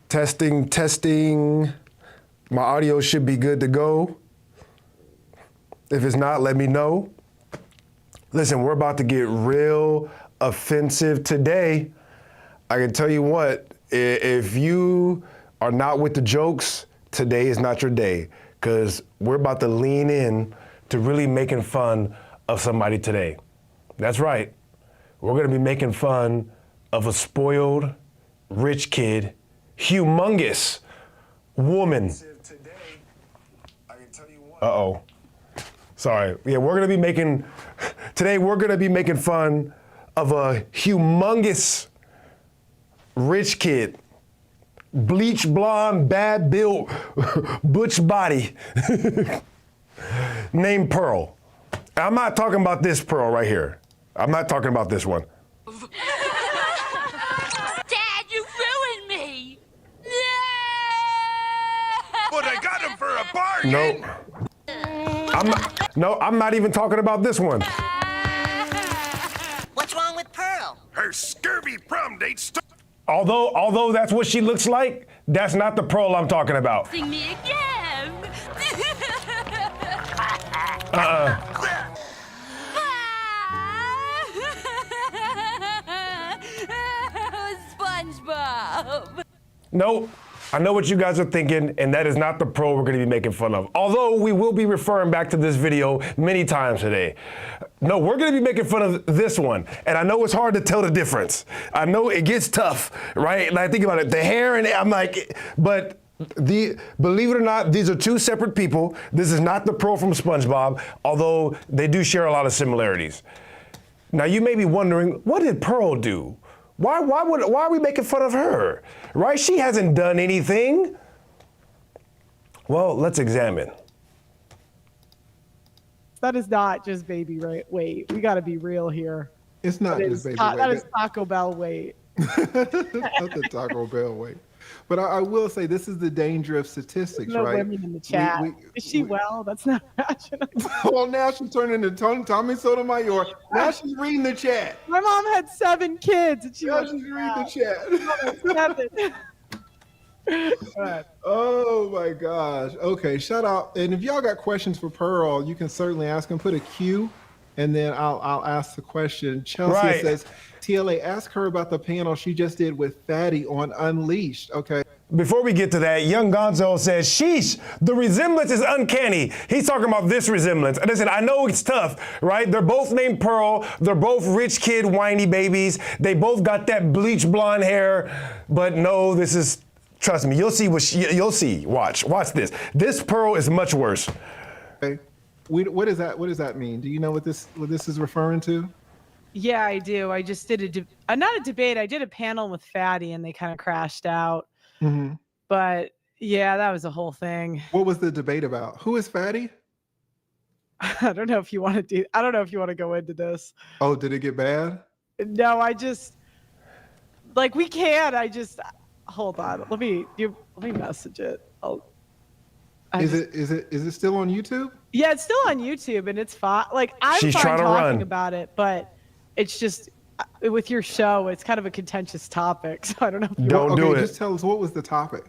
Testing, testing. My audio should be good to go. If it's not, let me know. Listen, we're about to get real offensive today. I can tell you what, if you are not with the jokes, today is not your day, because we're about to lean in to really making fun of somebody today. That's right. We're going to be making fun of a spoiled, rich kid, humongous woman. Uh-oh. Sorry. Yeah, today we're going to be making fun of a humongous rich kid. Bleach blonde, bad built, butch body, named Pearl. I'm not talking about this Pearl right here. I'm not talking about this one. Dad, you ruined me! But I got him for a bargain! I'm not even talking about this one. What's wrong with Pearl? Her scurvy prom date Although that's what she looks like, that's not the Pearl I'm talking about. Sing me again! SpongeBob! Nope. I know what you guys are thinking, and that is not the Pearl we're going to be making fun of. Although we will be referring back to this video many times today. No, we're going to be making fun of this one. And I know it's hard to tell the difference. I know it gets tough, right? And I think about it, the hair, and I'm like, but believe it or not, these are two separate people. This is not the Pearl from SpongeBob, although they do share a lot of similarities. Now you may be wondering, what did Pearl do? Why are we making fun of her? Right? She hasn't done anything. Well, let's examine. That is not just baby weight. We got to be real here. It's not just baby weight. That is Taco Bell weight. Not the Taco Bell weight. But I will say this is the danger of statistics, no right? Women in the chat. Is she well? That's not rational. Well, now she's turning into Tommy Sotomayor. Now she's reading the chat. My mom had 7 kids, and she's reading the chat. Oh my gosh. Okay, shout out. And if y'all got questions for Pearl, you can certainly ask them. Put a Q, and then I'll ask the question. Chelsea says, TLA, ask her about the panel she just did with Fatty on Unleashed. Okay. Before we get to that, Young Gonzo says, sheesh, the resemblance is uncanny. He's talking about this resemblance. And I said, I know it's tough, right? They're both named Pearl. They're both rich kid, whiny babies. They both got that bleach blonde hair. But no, this is, trust me, you'll see you'll see. Watch this. This Pearl is much worse. Okay. What does that mean? Do you know what this is referring to? Yeah, I do. I just did not a debate. I did a panel with Fatty, and they kind of crashed out. Mm-hmm. But yeah, that was a whole thing. What was the debate about? Who is Fatty? I don't know if you want to go into this. Oh, did it get bad? No, we can. Hold on. Let me message it. Is it still on YouTube? Yeah, it's still on YouTube, and it's fine. Like, I'm fine talking about it, but it's just with your show, it's kind of a contentious topic. So I don't know. Don't do it. Just tell us, what was the topic?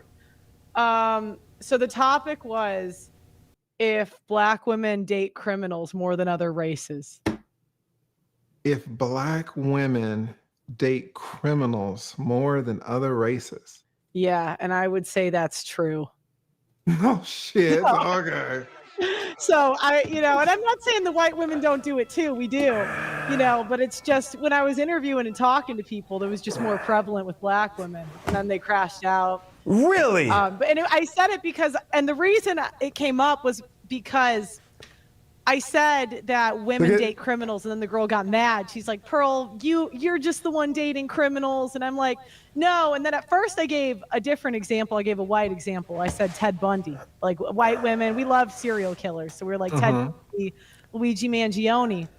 So the topic was if Black women date criminals more than other races. If Black women date criminals more than other races. Yeah, and I would say that's true. Oh shit. Okay. So and I'm not saying the white women don't do it too. We do, but it's just when I was interviewing and talking to people, that was just more prevalent with Black women, and then they crashed out. Really? And I said it because, and the reason it came up was because I said that women date criminals, and then the girl got mad. She's like, Pearl, you're just the one dating criminals. And I'm like, no. And then at first I gave a different example. I gave a white example. I said Ted Bundy. Like, white women, we love serial killers. So we're like Ted Bundy, Luigi Mangione.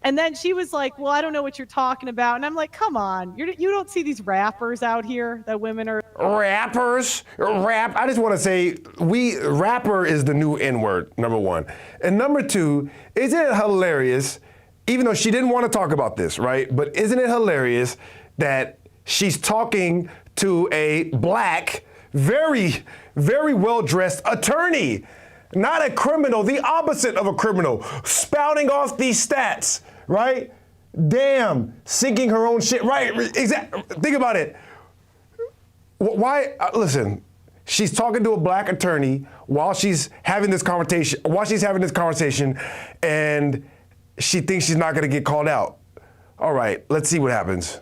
And then she was like, well, I don't know what you're talking about. And I'm like, come on. You don't see these rappers out here that women are... Rappers? I just want to say, rapper is the new N-word, number one. And number two, isn't it hilarious, even though she didn't want to talk about this, right? But isn't it hilarious that she's talking to a Black very, very well-dressed attorney, not a criminal, the opposite of a criminal, spouting off these stats, right? Damn, sinking her own shit, right? Think about it. Why? Listen, she's talking to a black attorney while she's having this conversation. And she thinks she's not going to get called out. All right, let's see what happens.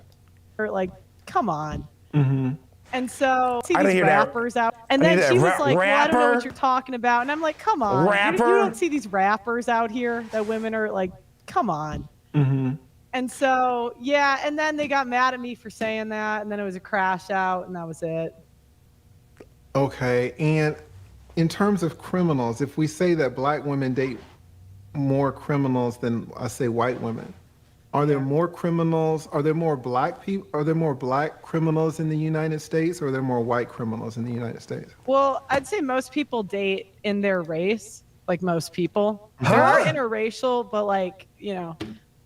Like, come on. Mm-hmm. And so see I didn't these hear that. rappers out, and then she was like, well, I don't know rapper? what you're talking about, and I'm like, come on, Rapper? You don't see these rappers out here that women are like, come on. Mm-hmm. And so yeah, and then they got mad at me for saying that, and then it was a crash out, and that was it. Okay, and in terms of criminals, if we say that black women date more criminals than, I say, white women, are there more criminals? Are there more black people? Are there more black criminals in the United States, or are there more white criminals in the United States? Well, I'd say most people date in their race, like most people. Huh? There are interracial, but like, you know,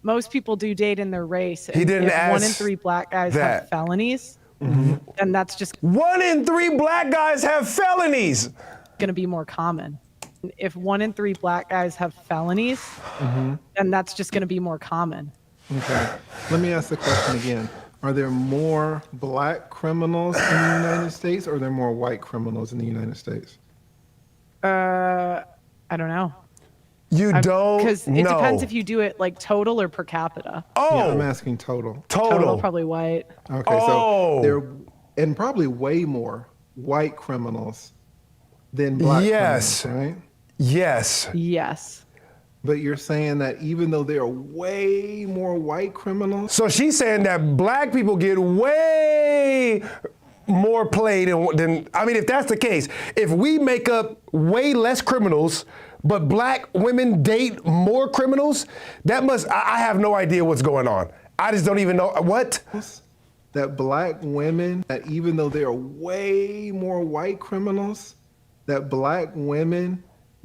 most people do date in their race. He didn't if 1 in ask 3 black guys that. have felonies, and that's just 1 in 3 black guys have felonies. going to be more common. If 1 in 3 black guys have felonies, then that's just going to be more common. Okay, let me ask the question again. Are there more black criminals in the United States, or are there more white criminals in the United States? I don't know. You don't Because it know. depends if you do it like total or per capita. Oh, Yeah, I'm asking total. Total, probably white. Okay, Oh. so there, and probably way more white criminals than black Yes. criminals, right? yes. Yes. But you're saying that even though there are way more white criminals, So she's saying that black people get way more play than, I mean, if that's the case, if we make up way less criminals, but black women date more criminals, that must, I have no idea what's going on. I just don't even know, what? that black women, that even though there are way more white criminals, that black women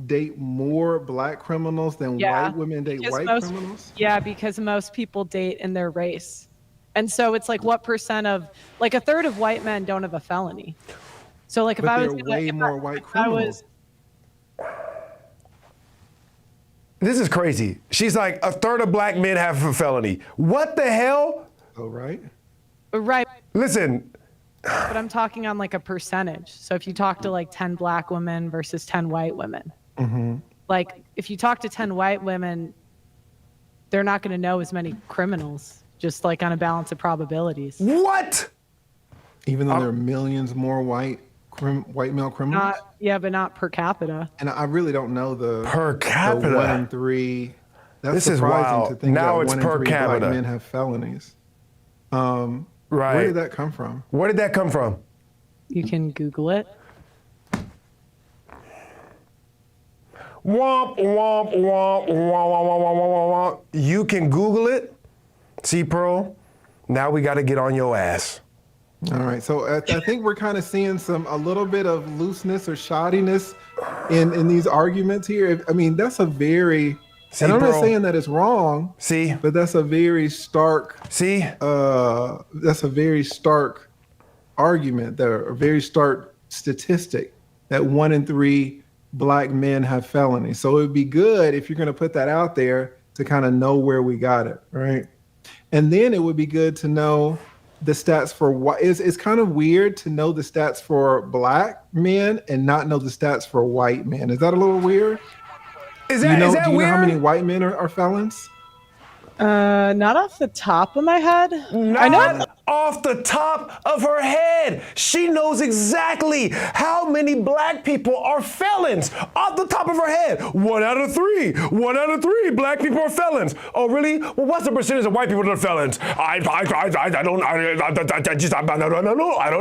date more black criminals than white women date because white criminals? Yeah, because most people date in their race. And so it's like what percent of, like a third of white men don't have a felony. So like if But I there was are gonna- way if more I- white if I was- criminals. This is crazy. She's like, a third of black men have a felony. What the hell? Oh, right? Right. Listen, But I'm talking on like a percentage. So if you talk to like 10 black women versus 10 white women, like if you talk to 10 white women, they're not going to know as many criminals, just like on a balance of probabilities. what? Even though there are millions more white male criminals? But not per capita. And I really don't know the Per capita. the 1 in 3. That's This is surprising wild. to think Now that it's 1 in per 3 capita. black men have felonies. Right. Where did that come from? Where did that come from? You can Google it. Womp, womp, womp, womp, womp, womp, womp, womp, womp. You can Google it. See, Pearl? Now we got to get on your ass. All right, so I think we're kind of seeing a little bit of looseness or shoddiness in these arguments here. I mean, that's a very, See, and I'm not bro. saying that it's wrong, See? but that's a very stark, See? that's a very stark argument, a very stark statistic that 1 in 3 black men have felonies. So it would be good if you're going to put that out there to kind of know where we got it, right? And then it would be good to know the stats for white. It's kind of weird to know the stats for black men and not know the stats for white men. Is that a little weird? Is Do that, you know, is that do you weird? know how many white men are felons? Not off the top of my head. I know. Not off the top of her head. She knows exactly how many black people are felons off the top of her head. 1 out of 3. 1 out of 3 black people are felons. Oh, really? Well, what's the percentage of white people that are felons? I don't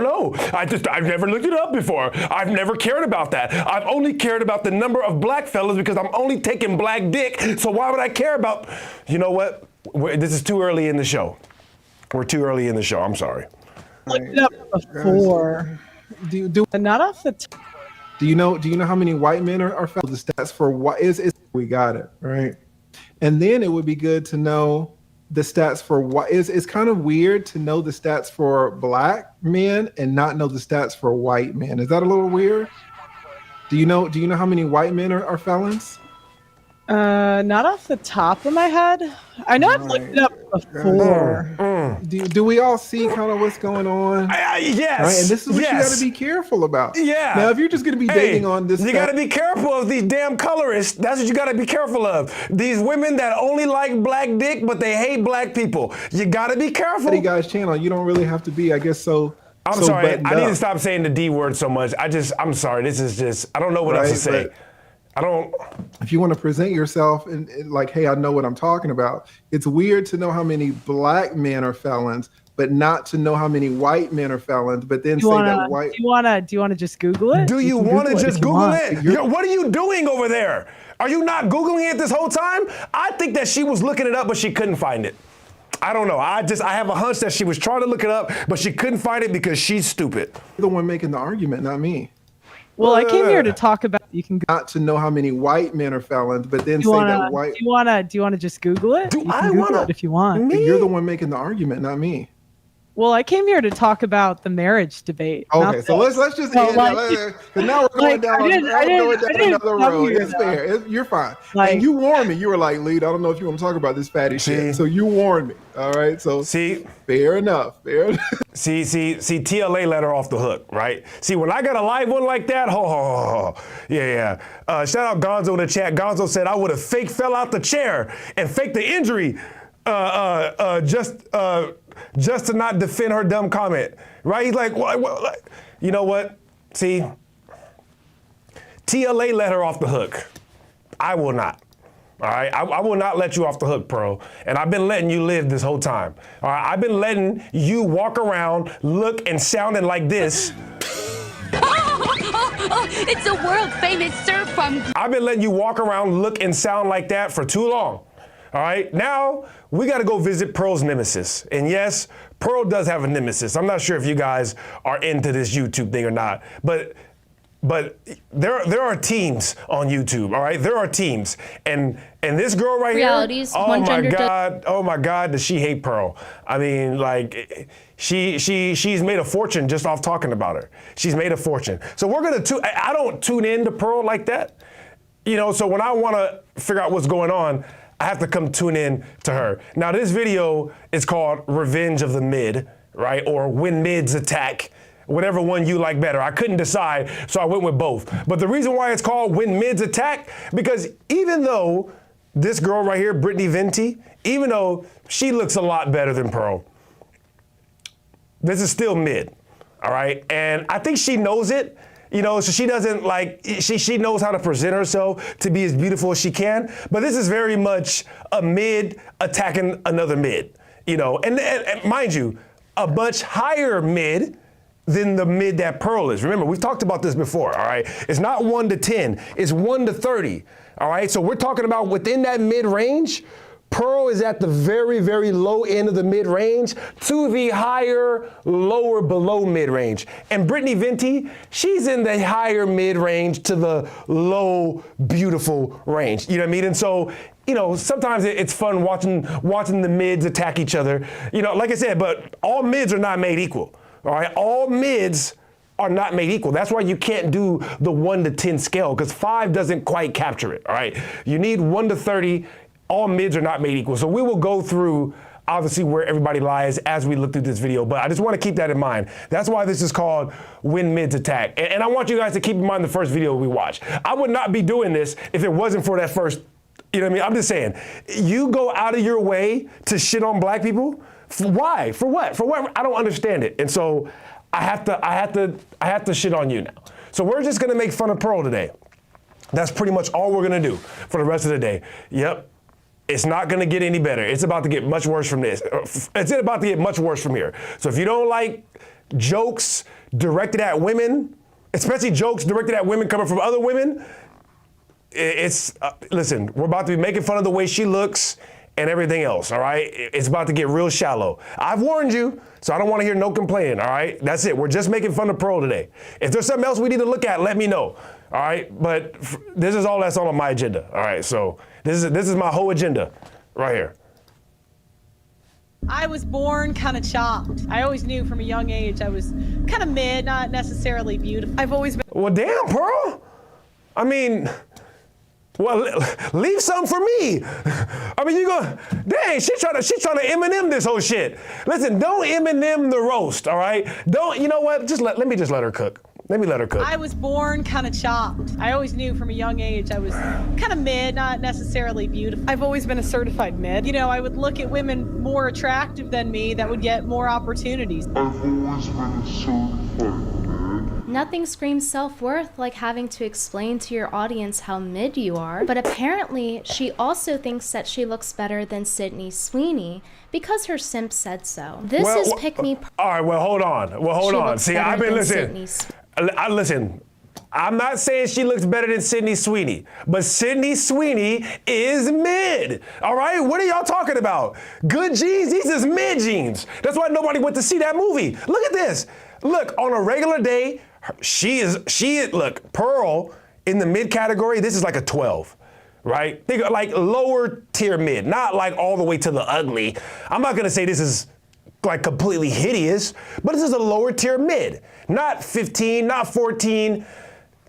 know. I've never looked it up before. I've never cared about that. I've only cared about the number of black fellas because I'm only taking black dick. So why would I care about, you know what? This is too early in the show. We're too early in the show. I'm sorry. Looked it up before. Not off the top. Do you know how many white men are felons? The stats for what is we got it, right? And then it would be good to know the stats for white. It's kind of weird to know the stats for black men and not know the stats for white men. Is that a little weird? Do you know how many white men are felons? Not off the top of my head. I know I've looked it up before. Do we all see kind of what's going on? Yes. Right? And this is what you got yes. to be careful about. Yeah. Now, if you're just going to be dating on this, you got to be careful of these damn colorists. That's what you got to be careful of. These women that only like black dick, but they hate black people. You got to be careful. Hey guys, channel. You don't really have to be, I guess, so. I'm sorry. I need to stop saying the D word so much. I'm sorry. This is just. I don't know what else to say. I don't. If you want to present yourself and like, hey, I know what I'm talking about. It's weird to know how many black men are felons, but not to know how many white men are felons. But then that white. Do you wanna just Google it? Do you want to just Google it? What are you doing over there? Are you not Googling it this whole time? I think that she was looking it up, but she couldn't find it. I don't know. I have a hunch that she was trying to look it up, but she couldn't find it because she's stupid. You're the one making the argument, not me. Well, I came here to talk about. You can not to know how many white men are felons, but then that white. Do you wanna just Google it? Do I wanna? It if you want. Me? You're the one making the argument, not me. Well, I came here to talk about the marriage debate. Okay, so let's just end it. Because now we're going down another road. It's fair. You're fine. And you warned me. You were like, Lead, I don't know if you want to talk about this fatty shit. So you warned me. All right. So fair enough. See, TLA let her off the hook, right? See, when I got a live one like that, yeah. Shout out Gonzo in the chat. Gonzo said I would have fell out the chair and faked the injury just to not defend her dumb comment, right? He's like, what? You know what? See, TLA let her off the hook. I will not. All right, I will not let you off the hook, Pearl. And I've been letting you live this whole time. All right, I've been letting you walk around, look and sounding like this. It's a world famous surf from. I've been letting you walk around, look and sound like that for too long. All right, now we got to go visit Pearl's nemesis. And yes, Pearl does have a nemesis. I'm not sure if you guys are into this YouTube thing or not, but there are teams on YouTube, all right? There are teams. And this girl right Realities, here, oh my God, does she hate Pearl? I mean, like, she's made a fortune just off talking about her. She's made a fortune. So I don't tune in to Pearl like that. You know, so when I want to figure out what's going on, I have to come tune in to her. Now, this video is called Revenge of the Mid, right? Or When Mids Attack. Whatever one you like better. I couldn't decide, so I went with both. But the reason why it's called When Mids Attack, because even though this girl right here, Brittany Venti, even though she looks a lot better than Pearl, this is still mid, all right? And I think she knows it, you know, so she doesn't she knows how to present herself to be as beautiful as she can, but this is very much a mid attacking another mid, you know, and mind you, a much higher mid than the mid that Pearl is. Remember, we've talked about this before, all right? It's not 1 to 10, it's 1 to 30, all right? So we're talking about within that mid-range, Pearl is at the very, very low end of the mid-range to the higher, lower, below mid-range. And Brittany Venti, she's in the higher mid-range to the low, beautiful range. You know what I mean? And so, you know, sometimes it's fun watching the mids attack each other. You know, like I said, but all mids are not made equal. All right, all mids are not made equal. That's why you can't do the 1 to 10 scale, because 5 doesn't quite capture it. All right, you need 1 to 30. All mids are not made equal. So we will go through obviously where everybody lies as we look through this video, but I just want to keep that in mind. That's why this is called When Mids Attack. And I want you guys to keep in mind the first video we watched. I would not be doing this if it wasn't for that first, you know what I mean? I'm just saying, you go out of your way to shit on black people. Why? For what? For what? I don't understand it. And so I have to shit on you now. So we're just gonna make fun of Pearl today. That's pretty much all we're gonna do for the rest of the day. Yep. It's not gonna get any better. It's about to get much worse from this. It's about to get much worse from here. So if you don't like jokes directed at women, especially jokes directed at women coming from other women, listen, we're about to be making fun of the way she looks and everything else, all right? It's about to get real shallow. I've warned you, so I don't want to hear no complaining, all right? That's it. We're just making fun of Pearl today. If there's something else we need to look at, let me know, all right? But this is all that's on my agenda, all right? So this is my whole agenda right here. I was born kind of chopped. I always knew from a young age I was kind of mid, not necessarily beautiful. I've always been. Well, damn, Pearl. I mean, well, leave some for me. I mean, you go, dang, she's trying to Eminem this whole shit. Listen, don't Eminem the roast, all right? Don't, you know what? Let me just let her cook. Let me let her cook. I was born kind of chopped. I always knew from a young age I was kind of mid, not necessarily beautiful. I've always been a certified mid. You know, I would look at women more attractive than me that would get more opportunities. I've always been a certified mid. Nothing screams self-worth like having to explain to your audience how mid you are, but apparently she also thinks that she looks better than Sydney Sweeney because her simp said so. This is Pick Me. All right, well, hold on. Well, hold on. See, I've been listening. Listen, I'm not saying she looks better than Sydney Sweeney, but Sydney Sweeney is mid. All right, what are y'all talking about? Good jeans, these is mid jeans. That's why nobody went to see that movie. Look at this. Look, on a regular day, she is, look, Pearl in the mid category, this is like a 12, right? Think of like lower tier mid, not like all the way to the ugly. I'm not gonna say this is like completely hideous, but this is a lower tier mid. Not 15, not 14,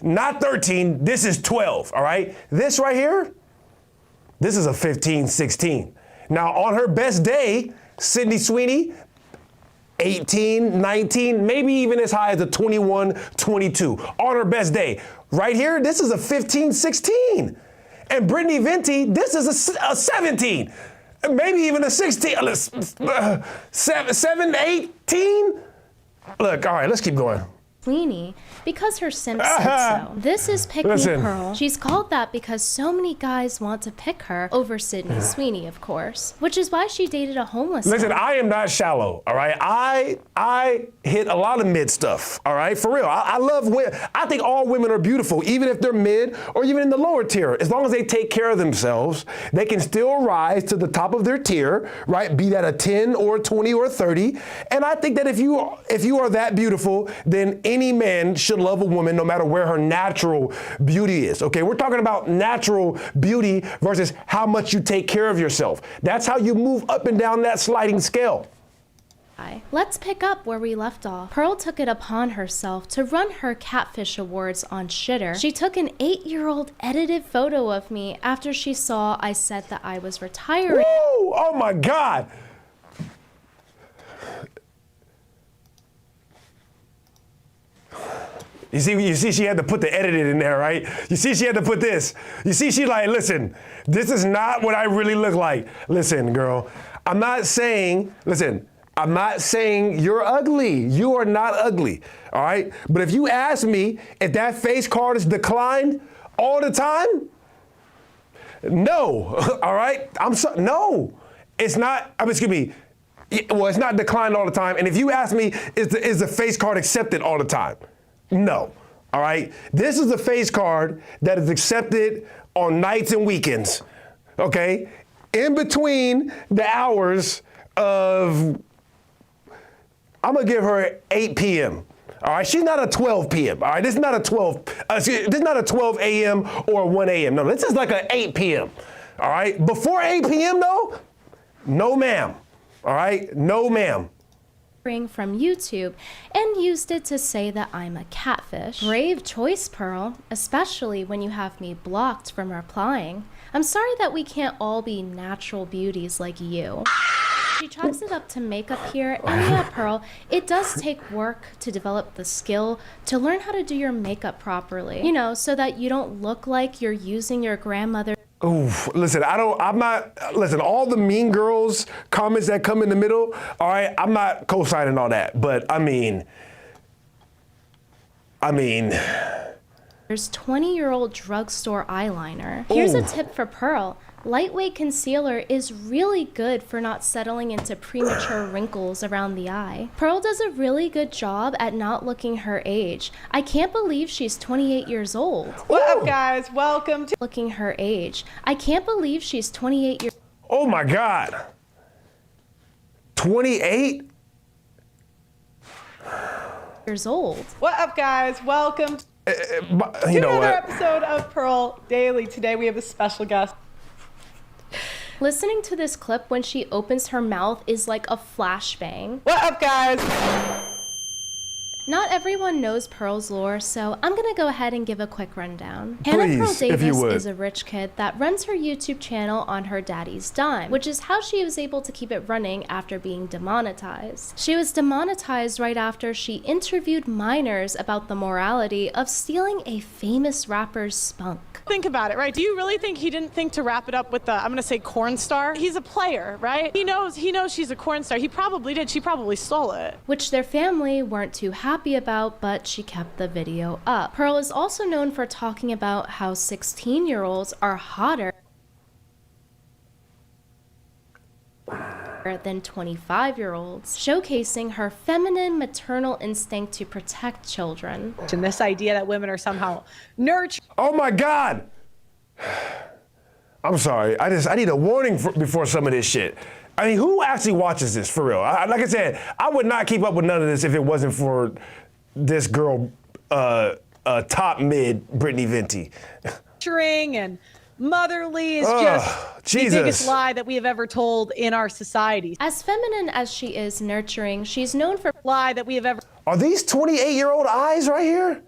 not 13, this is 12, all right? This right here, this is a 15, 16. Now on her best day, Sydney Sweeney, 18, 19, maybe even as high as a 21, 22 on her best day. Right here, this is a 15, 16. And Brittany Venti, this is a 17. Maybe even a 16, 7, 18. Look, all right, let's keep going. Sweeney because her simp said so. This is Pick Me Pearl. She's called that because so many guys want to pick her over Sydney Sweeney, of course, which is why she dated a homeless Listen, guy. I am not shallow, all right? I hit a lot of mid stuff, all right? For real, I love women. I think all women are beautiful, even if they're mid or even in the lower tier. As long as they take care of themselves, they can still rise to the top of their tier, right? Be that a 10 or a 20 or a 30. And I think that if you are that beautiful, then any man should love a woman no matter where her natural beauty is, okay? We're talking about natural beauty versus how much you take care of yourself. That's how you move up and down that sliding scale. Let's pick up where we left off. Pearl took it upon herself to run her catfish awards on Shitter. She took an 8-year-old edited photo of me after she saw I said that I was retiring. Woo! Oh my God! You see, she had to put the edited in there, right? You see, she had to put this. You see, she's like, listen, this is not what I really look like. Listen, girl, I'm not saying you're ugly. You are not ugly, all right? But if you ask me if that face card is declined all the time, no, all right? No, it's not, excuse me. Well, it's not declined all the time. And if you ask me, is the face card accepted all the time? No, all right? This is a face card that is accepted on nights and weekends, okay? In between the hours of, I'm gonna give her 8 p.m., all right? She's not a 12 p.m., all right? This is not a 12, this is not a 12 a.m. or a 1 a.m. No, this is like an 8 p.m., all right? Before 8 p.m. though, no ma'am, all right? No ma'am. From YouTube and used it to say that I'm a catfish. Brave choice, Pearl, especially when you have me blocked from replying. I'm sorry that we can't all be natural beauties like you. She chalks it up to makeup here, and yeah, Pearl, it does take work to develop the skill to learn how to do your makeup properly, you know, so that you don't look like you're using your grandmother. Oof, listen, listen, all the mean girls comments that come in the middle, all right, I'm not co-signing all that, but I mean. There's 20-year-old drugstore eyeliner. Here's a tip for Pearl. Lightweight concealer is really good for not settling into premature wrinkles around the eye. Pearl does a really good job at not looking her age. I can't believe she's 28 years old. What up, guys? Welcome to looking her age. I can't believe she's 28 years. Oh my God. 28? Years old. What up, guys? Welcome to You know another what? episode of Pearl Daily. Today we have a special guest. Listening to this clip when she opens her mouth is like a flashbang. What up, guys? Not everyone knows Pearl's lore, so I'm gonna go ahead and give a quick rundown. Hannah Pearl Please, if you Davis would. is a rich kid that runs her YouTube channel on her daddy's dime, which is how she was able to keep it running after being demonetized. She was demonetized right after she interviewed minors about the morality of stealing a famous rapper's spunk. Think about it, right? Do you really think he didn't think to wrap it up with the, I'm gonna say corn star? He's a player, right? He knows she's a corn star. He probably did. She probably stole it. Which their family weren't too happy about, but she kept the video up. Pearl is also known for talking about how 16-year-olds are hotter than 25-year-olds, showcasing her feminine maternal instinct to protect children. And this idea that women are somehow nurtured. Oh my God! I'm sorry. I need a warning before some of this shit. I mean, who actually watches this for real? Like I said, I would not keep up with none of this if it wasn't for this girl, top mid Brittany Venti. And motherly is just Jesus. the biggest lie that we have ever told in our society. As feminine as she is nurturing, she's known for Lie that we have ever Are these 28-year-old eyes right here?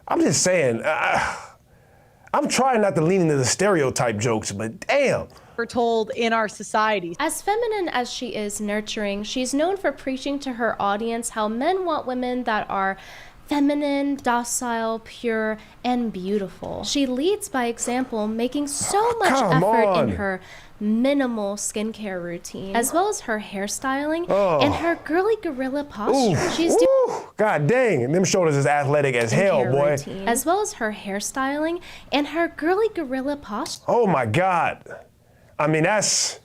I'm just saying. I'm trying not to lean into the stereotype jokes, but damn. told in our society. As feminine as she is nurturing, she's known for preaching to her audience how men want women that are feminine, docile, pure, and beautiful. She leads by example, making so much effort in her minimal skincare routine, as well as her hairstyling and her girly gorilla posture. She's God dang, them shoulders is athletic as hell, boy. routine, as well as her hairstyling and her girly gorilla posture. Oh my God. I mean, that's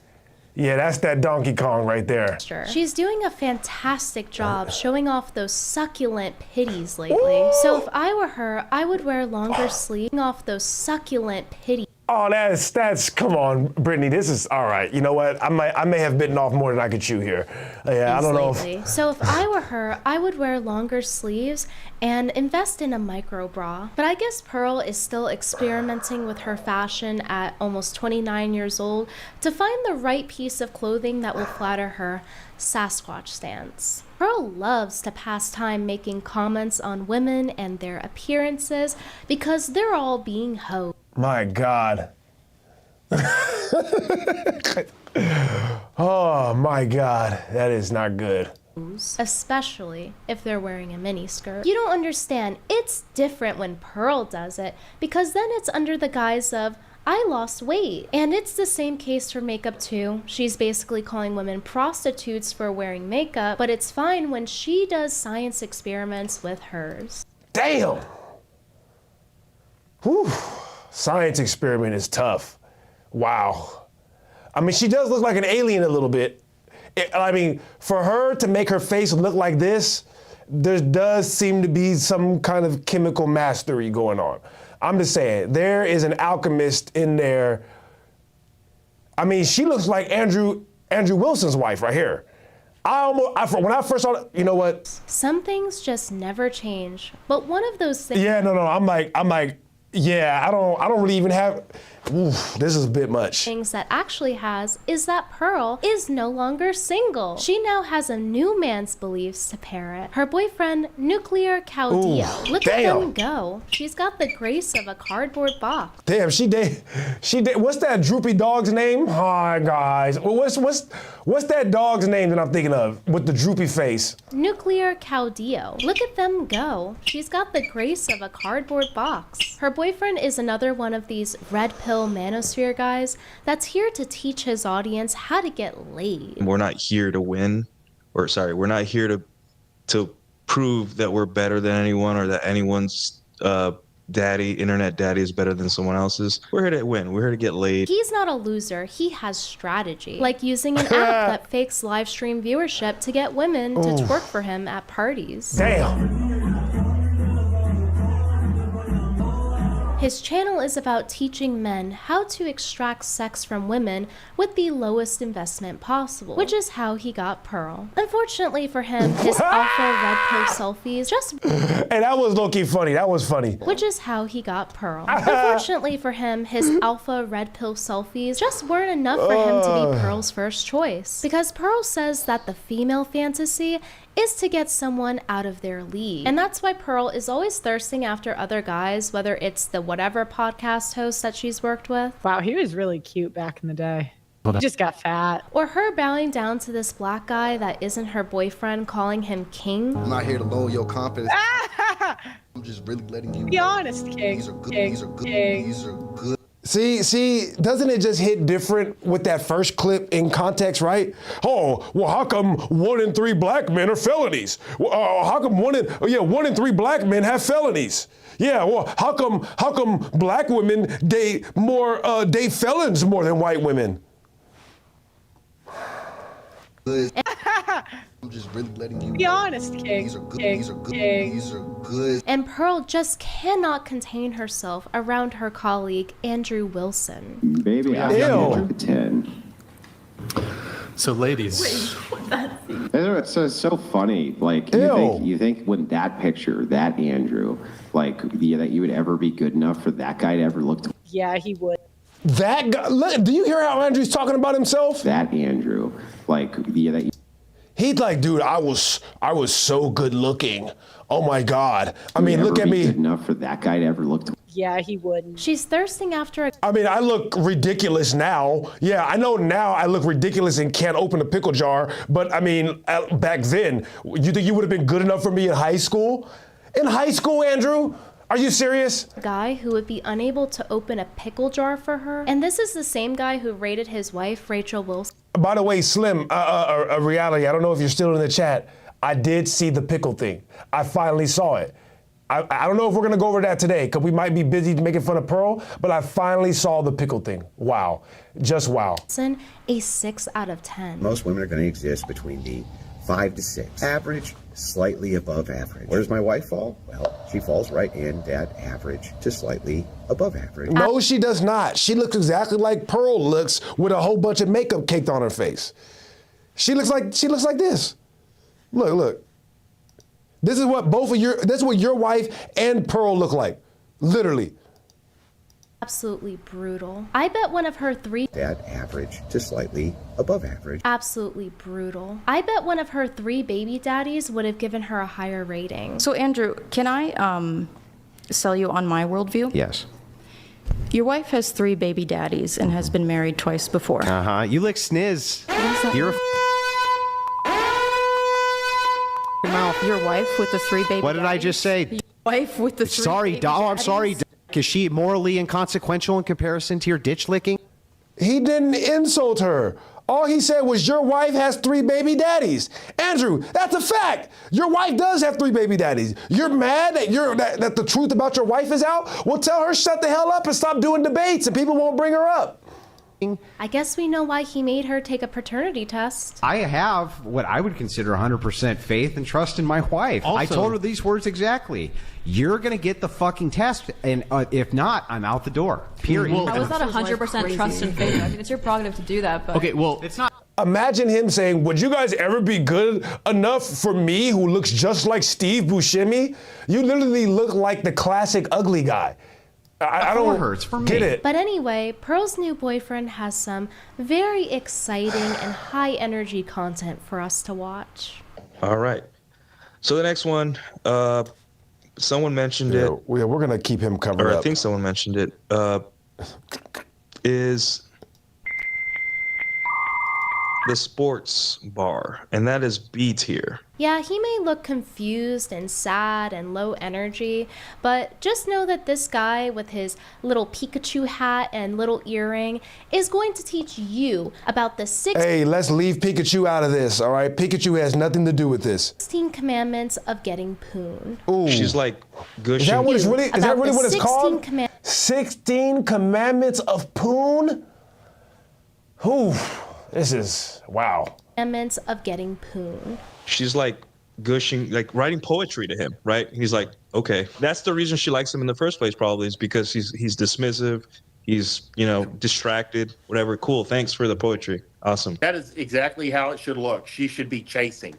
that Donkey Kong right there. She's doing a fantastic job showing off those succulent pitties lately. So if I were her, I would wear longer sleeves off those succulent pitties. Oh, that's come on, Brittany. This is all right. You know what? I may have bitten off more than I could chew here. Yeah, I don't know. So if I were her, I would wear longer sleeves and invest in a micro bra. But I guess Pearl is still experimenting with her fashion at almost 29 years old to find the right piece of clothing that will flatter her Sasquatch stance. Pearl loves to pass time making comments on women and their appearances because they're all being hoes. My God. Oh my God, that is not good. Especially if they're wearing a mini skirt. You don't understand, it's different when Pearl does it because then it's under the guise of I lost weight. And it's the same case for makeup too. She's basically calling women prostitutes for wearing makeup, but it's fine when she does science experiments with hers. Damn. Whew. Science experiment is tough. Wow. I mean, she does look like an alien a little bit. I mean, for her to make her face look like this, there does seem to be some kind of chemical mastery going on. I'm just saying, there is an alchemist in there. I mean, she looks like Andrew Wilson's wife right here. When I first saw it, you know what? Some things just never change, but one of those things. Yeah, no, I'm like, yeah, I don't really even have. Oof, this is a bit much. Things that actually has is that Pearl is no longer single. She now has a new man's beliefs to parrot. Her boyfriend, Nuclear Caudillo. Look at them go. She's got the grace of a cardboard box. Damn, she did. What's that droopy dog's name? Hi, guys. What's that dog's name that I'm thinking of with the droopy face? Nuclear Caudillo. Look at them go. She's got the grace of a cardboard box. Her boyfriend is another one of these red pill manosphere guys that's here to teach his audience how to get laid. We're not here to win, we're not here to prove that we're better than anyone or that anyone's internet daddy is better than someone else's. We're here to win. We're here to get laid. He's not a loser. He has strategy. Like using an app that fakes live stream viewership to get women to twerk for him at parties. Damn. His channel is about teaching men how to extract sex from women with the lowest investment possible, which is how he got Pearl. Unfortunately for him, his alpha red pill selfies just... Hey, that was low-key funny. That was funny. Which is how he got Pearl. Unfortunately for him, his alpha red pill selfies just weren't enough for him to be Pearl's first choice. Because Pearl says that the female fantasy is to get someone out of their league. And that's why Pearl is always thirsting after other guys, whether it's the whatever podcast host that she's worked with. Wow, he was really cute back in the day. He just got fat. Or her bowing down to this black guy that isn't her boyfriend, calling him king. I'm not here to lower your confidence. I'm just really letting you be honest, king. These are good. King. These are good. King. These are good. See, doesn't it just hit different with that first clip in context, right? Oh, well, how come 1 in 3 black men are felonies? How come 1 in 3 black men have felonies? Yeah, well, how come black women date felons more than white women? I'm just really letting you be honest, king. These are good. King. These are good. King. These are good. And Pearl just cannot contain herself around her colleague, Andrew Wilson. Baby, I got a 10. So, ladies. It's so funny. Like, you think when that picture, that Andrew, like, yeah, that you would ever be good enough for that guy to ever look to. Yeah, he would. That guy, do you hear how Andrew's talking about himself? That Andrew, like, yeah, that. He's like, dude, I was so good looking. Oh my God. I mean, look at me. Good enough for that guy to ever look to. Yeah, he wouldn't. She's thirsting after a... I mean, I look ridiculous now. Yeah, I know now I look ridiculous and can't open a pickle jar. But I mean, back then, you think you would have been good enough for me in high school? In high school, Andrew? Are you serious? Guy who would be unable to open a pickle jar for her. And this is the same guy who rated his wife, Rachel Wilson. By the way, Slim, a reality, I don't know if you're still in the chat. I did see the pickle thing. I finally saw it. I don't know if we're gonna go over that today, because we might be busy making fun of Pearl, but I finally saw the pickle thing. Wow, just wow. A 6 out of 10. Most women are gonna exist between the 5 to 6. Average, slightly above average. Where does my wife fall? Well, she falls right in that average to slightly above average. No, she does not. She looks exactly like Pearl looks with a whole bunch of makeup caked on her face. She looks like this. Look. This is what that's what your wife and Pearl look like. Literally. Absolutely brutal. I bet one of her 3... That average to slightly above average. Absolutely brutal. I bet one of her 3 baby daddies would have given her a higher rating. So Andrew, can I sell you on my worldview? Yes. Your wife has 3 baby daddies and has been married twice before. Uh-huh. You lick sniz. You're a mouth. Your wife with the 3 baby What did I just say? Your wife with the 3 Sorry, baby doll. I'm daddies? sorry. Is she morally inconsequential in comparison to your ditch licking? He didn't insult her. All he said was your wife has 3 baby daddies. Andrew, that's a fact. Your wife does have 3 baby daddies. You're mad that the truth about your wife is out? Well, tell her shut the hell up and stop doing debates and people won't bring her up. I guess we know why he made her take a paternity test. I have what I would consider 100% faith and trust in my wife. I told her these words exactly. You're going to get the fucking test, and if not, I'm out the door. Period. Well, was not 100% trust and faith. I mean, it's your prerogative to do that. But okay, well, it's not. Imagine him saying, would you guys ever be good enough for me who looks just like Steve Buscemi? You literally look like the classic ugly guy. I don't hurts for me. Get it. But anyway, Pearl's new boyfriend has some very exciting and high energy content for us to watch. All right. So the next one, someone mentioned it. We're going to keep him covered up. I think someone mentioned it, is the sports bar, and that is B tier. Yeah, he may look confused and sad and low energy, but just know that this guy with his little Pikachu hat and little earring is going to teach you about the 16 Hey, let's leave Pikachu out of this, all right? Pikachu has nothing to do with this. commandments of getting poon. Ooh. She's like gushing. Is that what it's really? Is that really what it's called? 16 commandments of poon? Ooh, this is wow. Commandments of getting poon. She's like gushing, like writing poetry to him, right? He's like, okay, that's the reason she likes him in the first place. Probably is because he's dismissive. He's, you know, distracted, whatever. Cool. Thanks for the poetry. Awesome. That is exactly how it should look. She should be chasing.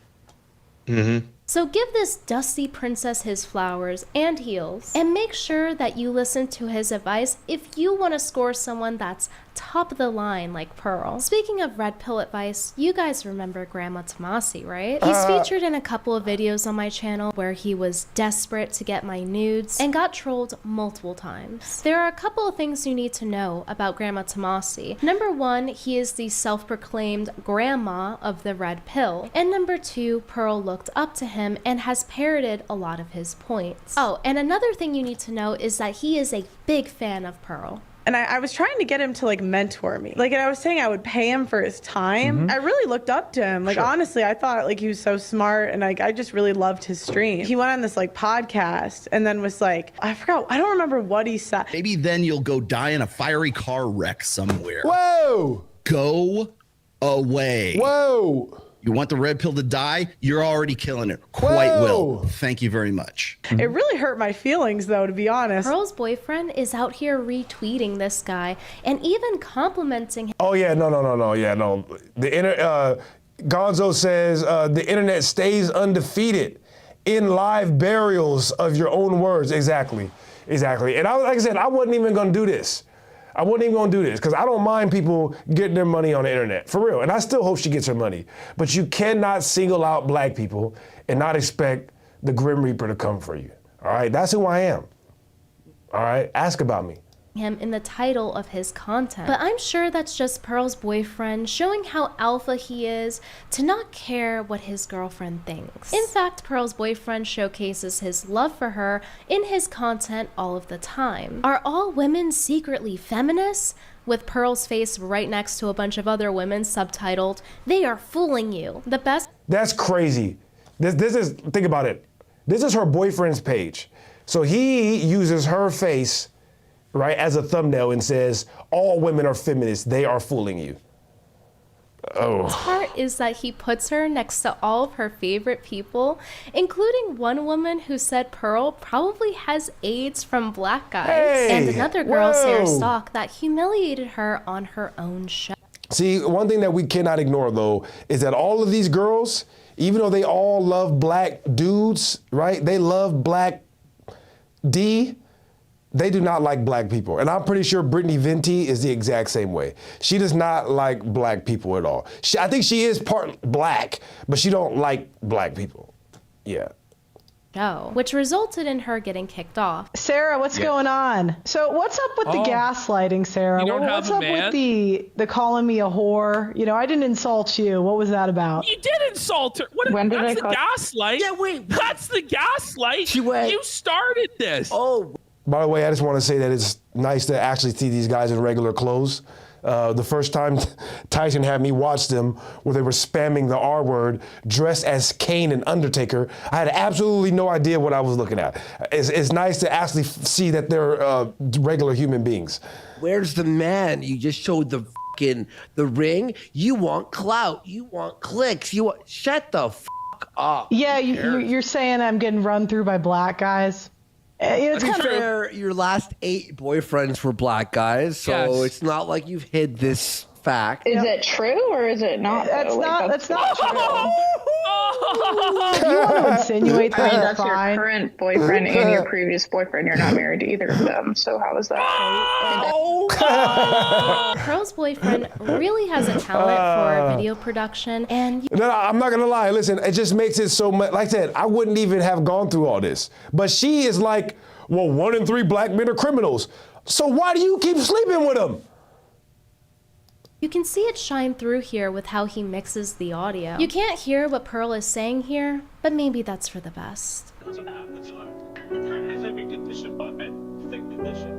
Mm-hmm. So give this dusty princess his flowers and heels, and make sure that you listen to his advice if you want to score someone that's top of the line like Pearl. Speaking of red pill advice, you guys remember Grandma Tomasi, right? He's featured in a couple of videos on my channel where he was desperate to get my nudes and got trolled multiple times. There are a couple of things you need to know about Grandma Tomasi. Number one, he is the self-proclaimed grandma of the red pill. And number two, Pearl looked up to him and has parroted a lot of his points. Oh, and another thing you need to know is that he is a big fan of Pearl. And I was trying to get him to like mentor me. Like, and I was saying I would pay him for his time. I really looked up to him. Like, honestly, I thought like he was so smart, and like I just really loved his stream. He went on this like podcast and then was like, I don't remember what he said. Maybe then you'll go die in a fiery car wreck somewhere. Whoa! Go away. Whoa! You want the red pill to die? You're already killing it quite well. Thank you very much. It really hurt my feelings, though, to be honest. Pearl's boyfriend is out here retweeting this guy and even complimenting him. Oh yeah, no. The Gonzo says the internet stays undefeated in live burials of your own words. Exactly. And like I said, I wasn't even gonna do this. I wasn't even gonna do this because I don't mind people getting their money on the internet, for real. And I still hope she gets her money. But you cannot single out black people and not expect the Grim Reaper to come for you. All right, that's who I am. All right, ask about me. Him in the title of his content. But I'm sure that's just Pearl's boyfriend showing how alpha he is to not care what his girlfriend thinks. In fact, Pearl's boyfriend showcases his love for her in his content all of the time. Are all women secretly feminists? With Pearl's face right next to a bunch of other women subtitled, "They are fooling you." The best. That's crazy. This is, think about it. This is her boyfriend's page. So he uses her face, right, as a thumbnail and says, all women are feminists, they are fooling you. Oh. The part is that he puts her next to all of her favorite people, including one woman who said Pearl probably has AIDS from black guys, and another girl, Sarah Stock, that humiliated her on her own show. See, one thing that we cannot ignore, though, is that all of these girls, even though they all love black dudes, right, they love black D, they do not like black people. And I'm pretty sure Brittany Venti is the exact same way. She does not like black people at all. I think she is part black, but she don't like black people. Yeah. Which resulted in her getting kicked off. Sarah, what's going on? So what's up with the gaslighting, Sarah? You don't What's have a up man? with the calling me a whore? You know, I didn't insult you. What was that about? You did insult her. That's the gaslight. Yeah, wait. That's the gaslight. You started this. Oh. By the way, I just want to say that it's nice to actually see these guys in regular clothes. The first time Tyson had me watch them where they were spamming the R word dressed as Kane and Undertaker, I had absolutely no idea what I was looking at. It's nice to actually see that they're regular human beings. Where's the man? You just showed the ring. You want clout. You want clicks. You want, shut the up. Yeah, you're saying I'm getting run through by black guys. It's To be fair, your last 8 boyfriends were black guys, so it's not like you've hid this fact. Is it true or is it not? That's That's not true. You want to insinuate that? That's your current boyfriend and your previous boyfriend. You're not married to either of them. So how is that? Pearl's boyfriend really has a talent for video production, and No, I'm not gonna lie. Listen, it just makes it so much. Like I said, I wouldn't even have gone through all this. But she is like, well, 1 in 3 black men are criminals. So why do you keep sleeping with them? you can see it shine through here with how he mixes the audio. You can't hear what Pearl is saying here, but maybe that's for the best.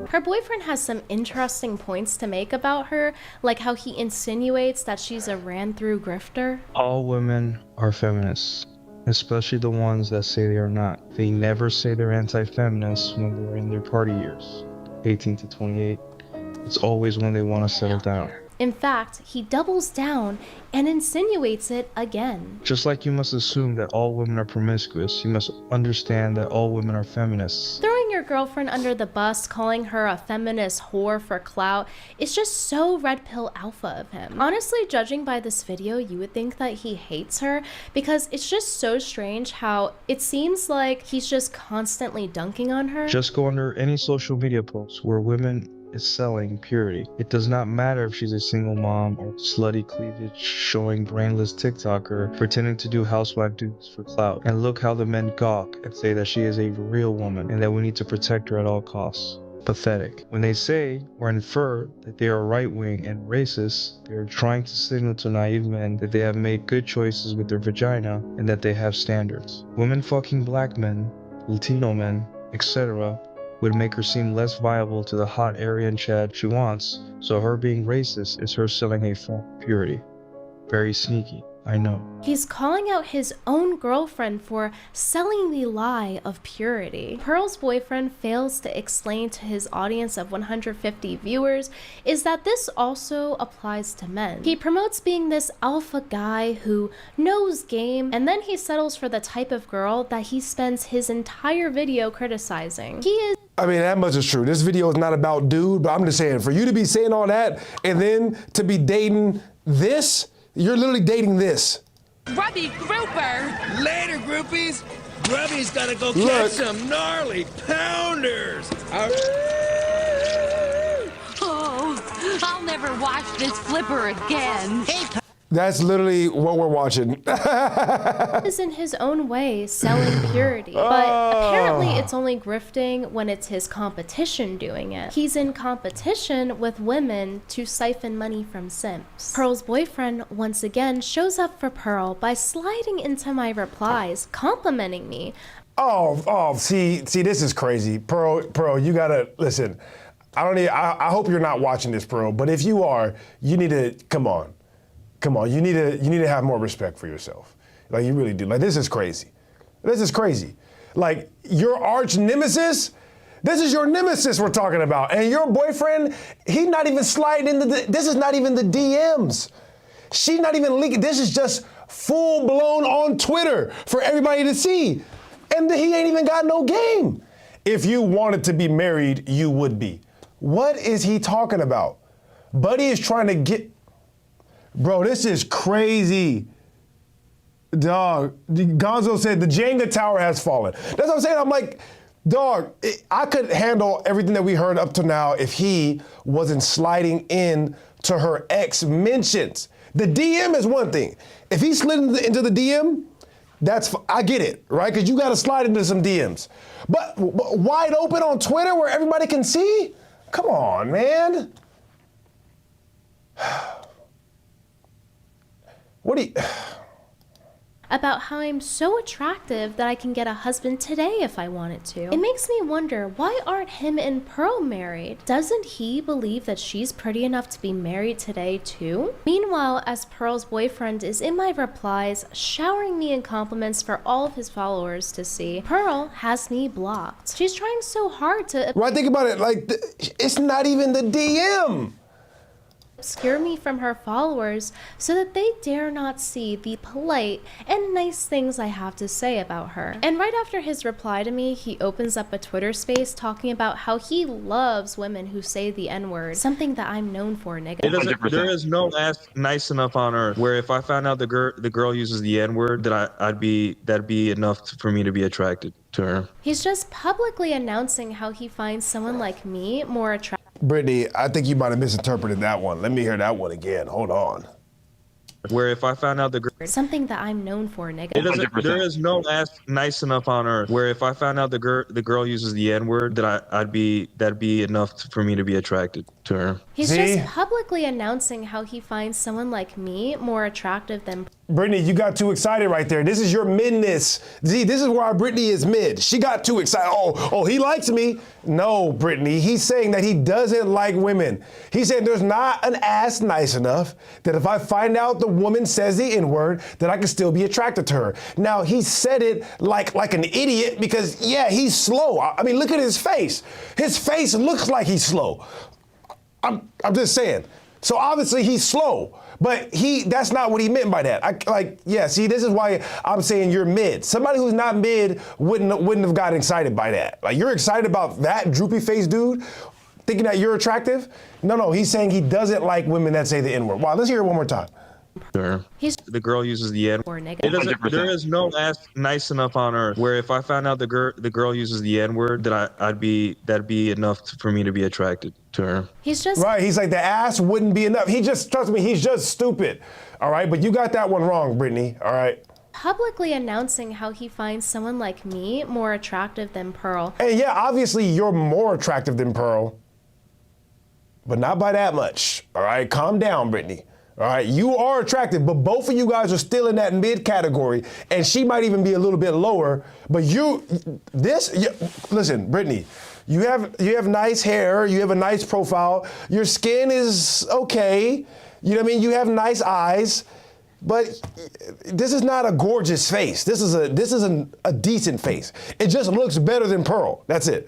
Her boyfriend has some interesting points to make about her, like how he insinuates that she's a ran-through grifter. All women are feminists, especially the ones that say they are not. They never say they're anti-feminists when they're in their party years, 18 to 28. It's always when they want to settle down. In fact, he doubles down and insinuates it again. Just like you must assume that all women are promiscuous, you must understand that all women are feminists. Throwing your girlfriend under the bus, calling her a feminist whore for clout, is just so red pill alpha of him. Honestly, judging by this video, you would think that he hates her, because it's just so strange how it seems like he's just constantly dunking on her. Just go under any social media post where women is selling purity. It does not matter if she's a single mom or slutty cleavage showing brainless TikToker pretending to do housewife duties for clout. And look how the men gawk and say that she is a real woman and that we need to protect her at all costs. Pathetic. When they say or infer that they are right-wing and racist, they are trying to signal to naive men that they have made good choices with their vagina and that they have standards. Women fucking black men, Latino men, etc. would make her seem less viable to the hot Aryan Chad she wants, so her being racist is her selling a form of purity. Very sneaky, I know. He's calling out his own girlfriend for selling the lie of purity. Pearl's boyfriend fails to explain to his audience of 150 viewers is that this also applies to men. He promotes being this alpha guy who knows game, and then he settles for the type of girl that he spends his entire video criticizing. He is I mean, that much is true. This video is not about dude, but I'm just saying, for you to be saying all that and then to be dating this, you're literally dating this. Grubby Grouper. Later, groupies. Grubby's gotta go catch some gnarly pounders. Oh, I'll never watch this flipper again. That's literally what we're watching. is in his own way selling purity, but apparently it's only grifting when it's his competition doing it. He's in competition with women to siphon money from simps. Pearl's boyfriend once again shows up for Pearl by sliding into my replies, complimenting me. See, this is crazy. Pearl, you gotta, listen, I hope you're not watching this, Pearl, but if you are, you need to, come on, you need to have more respect for yourself. Like, you really do. Like, this is crazy. This is crazy. Like, your arch nemesis, this is your nemesis we're talking about. And your boyfriend, he's not even sliding into this is not even the DMs. She's not even leaking. This is just full blown on Twitter for everybody to see. And he ain't even got no game. If you wanted to be married, you would be. What is he talking about? Buddy is trying to get, bro, this is crazy. Dog, Gonzo said the Jenga tower has fallen. That's what I'm saying. I'm like, dog, I could handle everything that we heard up to now if he wasn't sliding in to her ex mentions. The DM is one thing. If he slid into the DM, I get it, right? Because you got to slide into some DMs. But wide open on Twitter where everybody can see? Come on, man. What do you... About how I'm so attractive that I can get a husband today if I wanted to. It makes me wonder, why aren't him and Pearl married? Doesn't he believe that she's pretty enough to be married today too? Meanwhile, as Pearl's boyfriend is in my replies, showering me in compliments for all of his followers to see, Pearl has me blocked. She's trying so hard to... Right, think about it, like, it's not even the DM. Obscure me from her followers so that they dare not see the polite and nice things I have to say about her. And right after his reply to me, he opens up a Twitter space talking about how he loves women who say the N-word, something that I'm known for, nigga. There is no ass nice enough on earth where if I found out the girl uses the N-word, that'd be enough for me to be attracted to her. He's just publicly announcing how he finds someone like me more attractive. Brittany, I think you might have misinterpreted that one. Let me hear that one again. Hold on. Where if I found out the girl... Something that I'm known for, nigga. There is no ass nice enough on earth where if I found out the girl uses the N-word, that'd be enough for me to be attracted to her. He's just publicly announcing how he finds someone like me more attractive than... Brittany, you got too excited right there. This is your midness. See, this is why Brittany is mid. She got too excited. Oh, he likes me. No, Brittany, he's saying that he doesn't like women. He's saying there's not an ass nice enough that if I find out the woman says the N-word, that I can still be attracted to her. Now, he said it like an idiot because, yeah, he's slow. I mean, look at his face. His face looks like he's slow. I'm just saying. So obviously he's slow, but that's not what he meant by that. See, this is why I'm saying you're mid. Somebody who's not mid wouldn't have gotten excited by that. Like, you're excited about that droopy face dude thinking that you're attractive? No, he's saying he doesn't like women that say the N-word. Wow, let's hear it one more time. Sure. The girl uses the N-word. There is no ass nice enough on earth where if I found out the girl uses the N-word, that'd be enough for me to be attracted to her. He's just right. He's like, the ass wouldn't be enough. Trust me, he's just stupid. All right, but you got that one wrong, Brittany. All right. Publicly announcing how he finds someone like me more attractive than Pearl. And yeah, obviously you're more attractive than Pearl, but not by that much. All right, calm down, Brittany. All right, you are attractive, but both of you guys are still in that mid category, and she might even be a little bit lower. But listen, Brittany, you have nice hair, you have a nice profile, your skin is okay. You know what I mean? You have nice eyes, but this is not a gorgeous face. This is a decent face. It just looks better than Pearl. That's it.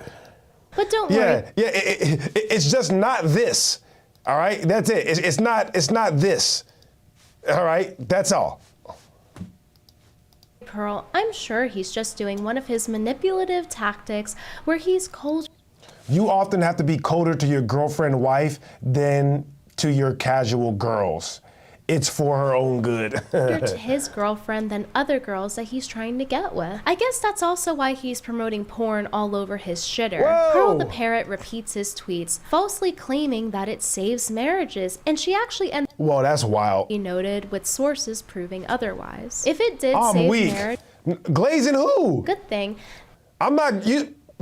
But don't worry. Yeah, it's just not this. All right, that's it. It's not this. All right, that's all. Pearl, I'm sure he's just doing one of his manipulative tactics where he's cold. You often have to be colder to your girlfriend, wife than to your casual girls. It's for her own good. To his girlfriend than other girls that he's trying to get with. I guess that's also why he's promoting porn all over his shitter. Whoa. Pearl the parrot repeats his tweets, falsely claiming that it saves marriages, and she actually ended. Whoa, that's wild. He noted with sources proving otherwise. If it did I'm save weak. marriage, glazing who? good thing. I'm not.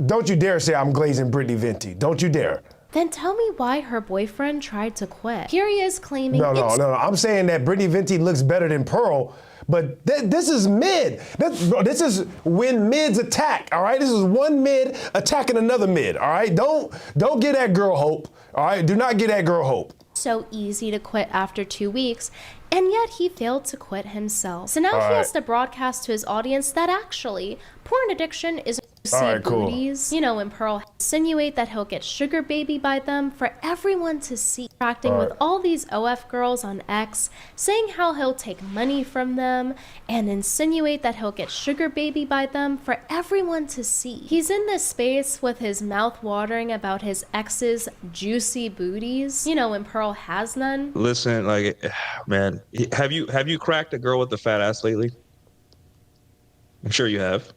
Don't you dare say I'm glazing Brittany Venti. Don't you dare. Then tell me why her boyfriend tried to quit. Here he is claiming No. I'm saying that Brittany Venti looks better than Pearl, but this is mid. This is when mids attack, all right? This is one mid attacking another mid, all right? Don't give that girl hope, all right? Do not give that girl hope. So easy to quit after 2 weeks, and yet he failed to quit himself. So now he has to broadcast to his audience that actually porn addiction is booties. You know, when Pearl insinuate that he'll get sugar baby by them for everyone to see. Interacting with all these OF girls on X, saying how he'll take money from them and insinuate that he'll get sugar baby by them for everyone to see. He's in this space with his mouth watering about his ex's juicy booties. You know, when Pearl has none. Listen, man, have you cracked a girl with a fat ass lately? I'm sure you have.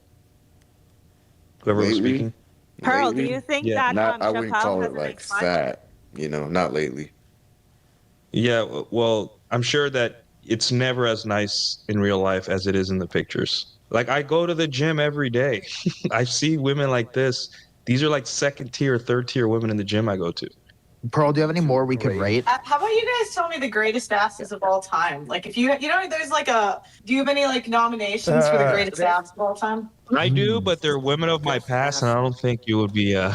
Whoever was speaking. Pearl, do you think that I wouldn't call it Chappelle like fat, not lately. Yeah, well, I'm sure that it's never as nice in real life as it is in the pictures. Like, I go to the gym every day. I see women like this. These are like second tier, third tier women in the gym I go to. Pearl, do you have any more we could rate? How about you guys tell me the greatest asses of all time? Like, if there's do you have any nominations for the greatest ass of all time? I do, but they're women of my past, and I don't think you would be, you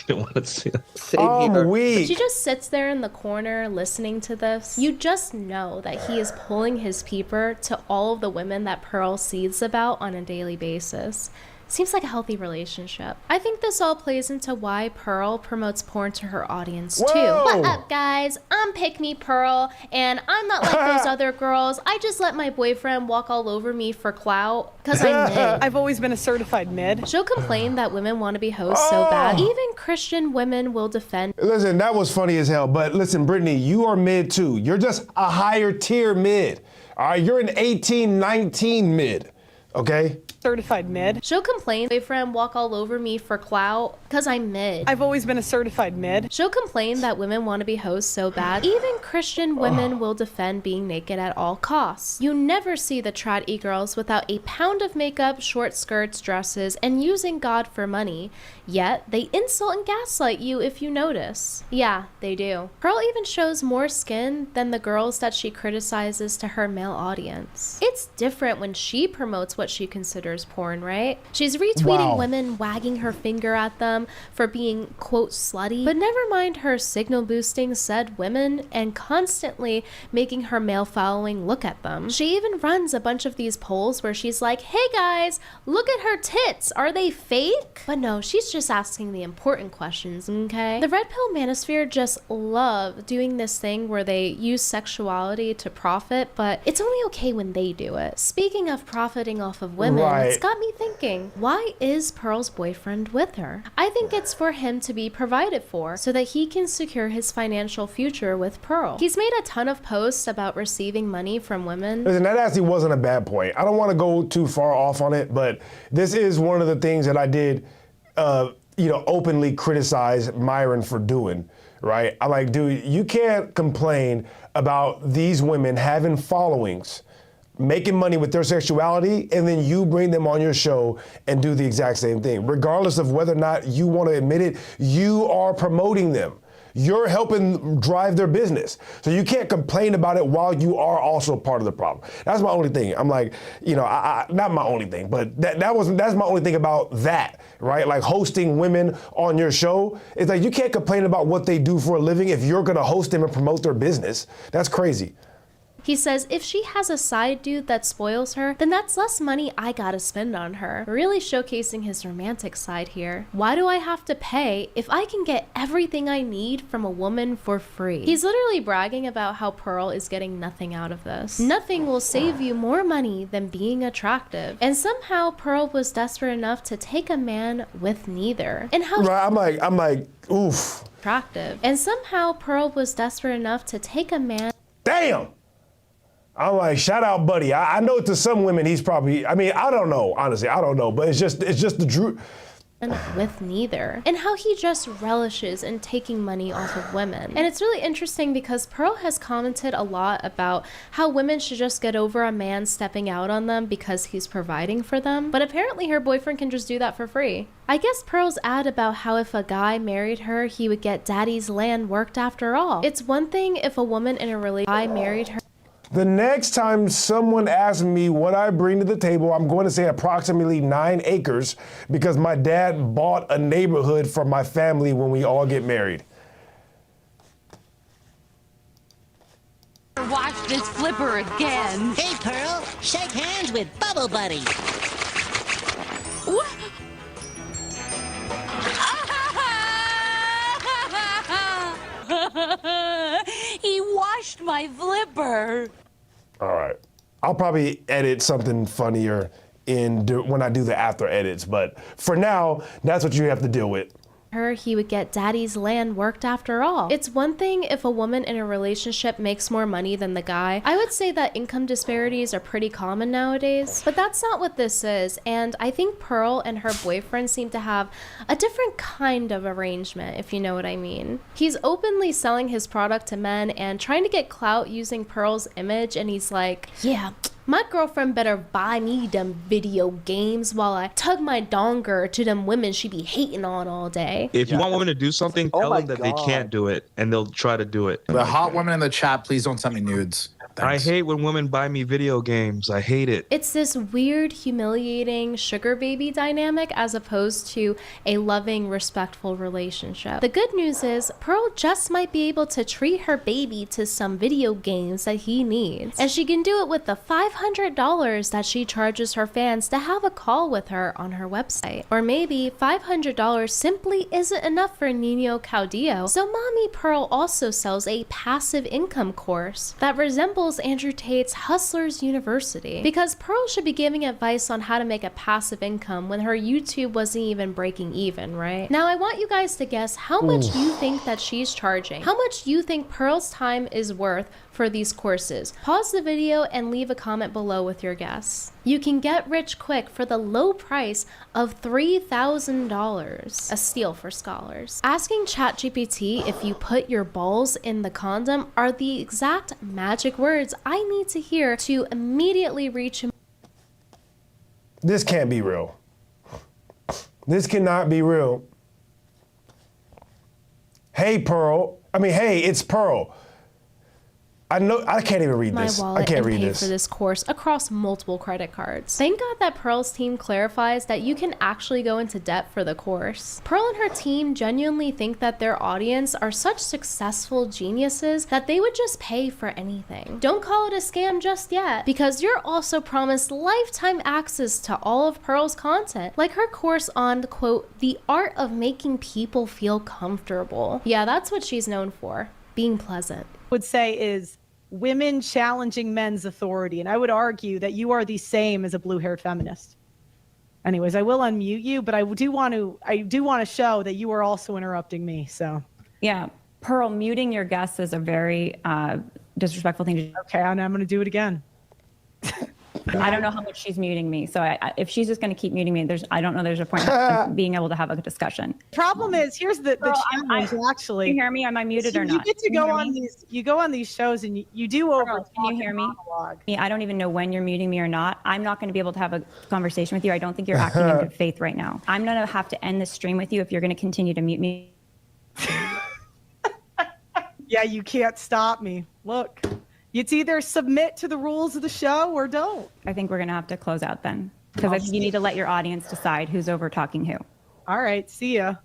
don't want to see them. I'm weak. She just sits there in the corner listening to this. You just know that he is pulling his peeper to all of the women that Pearl sees about on a daily basis. Seems like a healthy relationship. I think this all plays into why Pearl promotes porn to her audience too. What up, guys? I'm Pick Me Pearl, and I'm not like those other girls. I just let my boyfriend walk all over me for clout, because I'm mid. I've always been a certified mid. She'll complain that women want to be hosts so bad. Even Christian women will defend. Listen, that was funny as hell, but listen, Brittany, you are mid too. You're just a higher tier mid. All right, you're an 18, 19 mid, okay? Certified mid. She'll complain boyfriend walk all over me for clout because I'm mid. I've always been a certified mid. She'll complain that women want to be hosts so bad. Even Christian women will defend being naked at all costs. You never see the trad e-girls without a pound of makeup, short skirts, dresses, and using God for money. Yet they insult and gaslight you if you notice. Yeah, they do. Pearl even shows more skin than the girls that she criticizes to her male audience. It's different when she promotes what she considers genders porn, right? She's retweeting Wow. women wagging her finger at them for being, quote, slutty, but never mind her signal boosting said women and constantly making her male following look at them. She even runs a bunch of these polls where she's like, hey guys, look at her tits, are they fake? But no, she's just asking the important questions, okay? The red pill manosphere just love doing this thing where they use sexuality to profit, but it's only okay when they do it. Speaking of profiting off of women, it's got me thinking, why is Pearl's boyfriend with her? I think it's for him to be provided for so that he can secure his financial future with Pearl. He's made a ton of posts about receiving money from women. Listen, that actually wasn't a bad point. I don't want to go too far off on it, but this is one of the things that I did, openly criticize Myron for doing, right? I'm like, dude, you can't complain about these women having followings, making money with their sexuality, and then you bring them on your show and do the exact same thing. Regardless of whether or not you want to admit it, you are promoting them. You're helping drive their business. So you can't complain about it while you are also part of the problem. That's my only thing. I'm like, not my only thing, but that's my only thing about that, right? Like hosting women on your show. It's like you can't complain about what they do for a living if you're gonna host them and promote their business. That's crazy. He says, if she has a side dude that spoils her, then that's less money I gotta spend on her. Really showcasing his romantic side here. Why do I have to pay if I can get everything I need from a woman for free? He's literally bragging about how Pearl is getting nothing out of this. Nothing will save you more money than being attractive. And somehow Pearl was desperate enough to take a man with neither. And how I'm like, oof. Attractive. And somehow Pearl was desperate enough to take a man. Damn! I'm like, shout out, buddy. I know to some women he's probably, I don't know, honestly, I don't know, but it's just the truth. With neither, and how he just relishes in taking money off of women. And it's really interesting because Pearl has commented a lot about how women should just get over a man stepping out on them because he's providing for them, but apparently her boyfriend can just do that for free. I guess Pearl's ad about how if a guy married her, he would get daddy's land worked after all. It's one thing if a woman in a relationship married her. The next time someone asks me what I bring to the table, I'm going to say approximately 9 acres because my dad bought a neighborhood for my family when we all get married. Watch this flipper again. Hey, Pearl, shake hands with Bubble Buddy. What? He washed my flipper. All right. I'll probably edit something funnier when I do the after edits, but for now, that's what you have to deal with. Her, he would get daddy's land worked after all. It's one thing if a woman in a relationship makes more money than the guy. I would say that income disparities are pretty common nowadays, but that's not what this is. And I think Pearl and her boyfriend seem to have a different kind of arrangement, if you know what I mean. He's openly selling his product to men and trying to get clout using Pearl's image, and he's like, yeah, my girlfriend better buy me them video games while I tug my donger to them women she be hating on all day. If you want women to do something, tell them that they can't do it, and they'll try to do it. The hot women in the chat, please don't send me nudes. Thanks. I hate when women buy me video games. I hate it. It's this weird, humiliating sugar baby dynamic as opposed to a loving, respectful relationship. The good news is Pearl just might be able to treat her baby to some video games that he needs. And she can do it with the $500 that she charges her fans to have a call with her on her website. Or maybe $500 simply isn't enough for Nino Caudillo. So Mommy Pearl also sells a passive income course that resembles Andrew Tate's Hustlers University, because Pearl should be giving advice on how to make a passive income when her YouTube wasn't even breaking even, right? Now I want you guys to guess how much you think that she's charging. How much you think Pearl's time is worth for these courses. Pause the video and leave a comment below with your guess. You can get rich quick for the low price of $3,000, a steal for scholars. Asking ChatGPT if you put your balls in the condom are the exact magic words I need to hear to immediately reach him. This can't be real. This cannot be real. Hey, Pearl. Hey, it's Pearl. I know I can't even read my this. wallet I can't and read pay this. for this course across multiple credit cards. Thank God that Pearl's team clarifies that you can actually go into debt for the course. Pearl and her team genuinely think that their audience are such successful geniuses that they would just pay for anything. Don't call it a scam just yet, because you're also promised lifetime access to all of Pearl's content, like her course on, quote, the art of making people feel comfortable. Yeah, that's what she's known for, being pleasant. Would say is women challenging men's authority. And I would argue that you are the same as a blue-haired feminist. Anyways, I will unmute you, but I do want to show that you are also interrupting me. So yeah, Pearl, muting your guests is a very disrespectful thing to do. Okay, and I'm going to do it again. I don't know how much she's muting me. So if she's just going to keep muting me, I don't know there's a point of being able to have a discussion. Problem is, here's the challenge, actually. Can you hear me? Am I muted or not? You get to go on these shows and you do over. Can you hear me? I don't even know when you're muting me or not. I'm not going to be able to have a conversation with you. I don't think you're acting in good faith right now. I'm going to have to end this stream with you if you're going to continue to mute me. Yeah, you can't stop me. Look. It's either submit to the rules of the show or don't. I think we're going to have to close out then, because I think you need to let your audience decide who's over talking who. All right, see ya.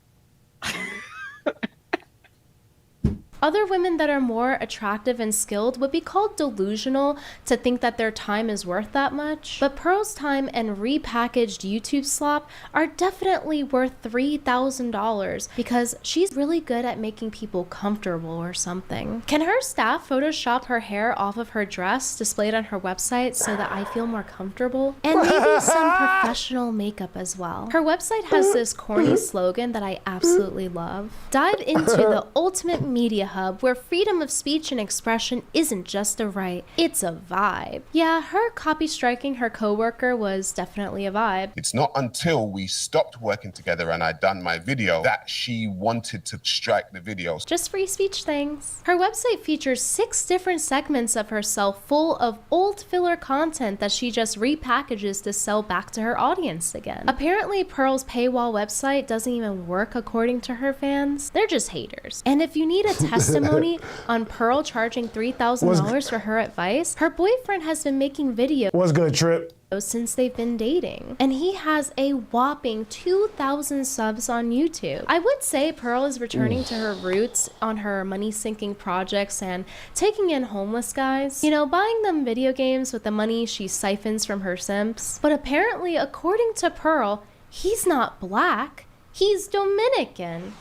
Other women that are more attractive and skilled would be called delusional to think that their time is worth that much. But Pearl's time and repackaged YouTube slop are definitely worth $3,000 because she's really good at making people comfortable or something. Can her staff Photoshop her hair off of her dress displayed on her website so that I feel more comfortable? And maybe some professional makeup as well. Her website has this corny slogan that I absolutely love. Dive into the ultimate media hub where freedom of speech and expression isn't just a right, it's a vibe. Yeah, her copy striking her coworker was definitely a vibe. It's not until we stopped working together and I'd done my video that she wanted to strike the video. Just free speech things. Her website features 6 different segments of herself full of old filler content that she just repackages to sell back to her audience again. Apparently, Pearl's paywall website doesn't even work according to her fans. They're just haters. And if you need a testimony on Pearl charging $3,000 for her advice, her boyfriend has been making videos. What's good, Trip? Since they've been dating, and he has a whopping 2,000 subs on YouTube. I would say Pearl is returning to her roots on her money-sinking projects and taking in homeless guys, you know, buying them video games with the money she siphons from her simps. But apparently, according to Pearl, he's not black, he's Dominican.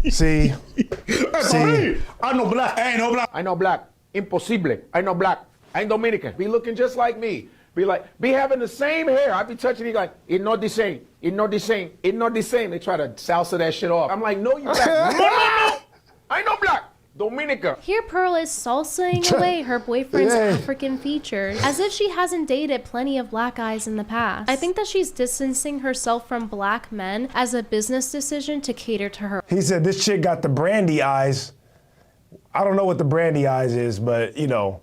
See? I know black. I ain't no black. I know black. Impossible. I know black. I ain't Dominican. Be looking just like me. Be having the same hair. I be touching it like, it's not the same. It's not the same. It's not the same. They try to salsa that shit off. I'm like, no, you black. No. I ain't no black. Dominica. Here Pearl is salsaing away her boyfriend's African features, as if she hasn't dated plenty of black guys in the past. I think that she's distancing herself from black men as a business decision to cater to her. He said this chick got the brandy eyes. I don't know what the brandy eyes is, but you know.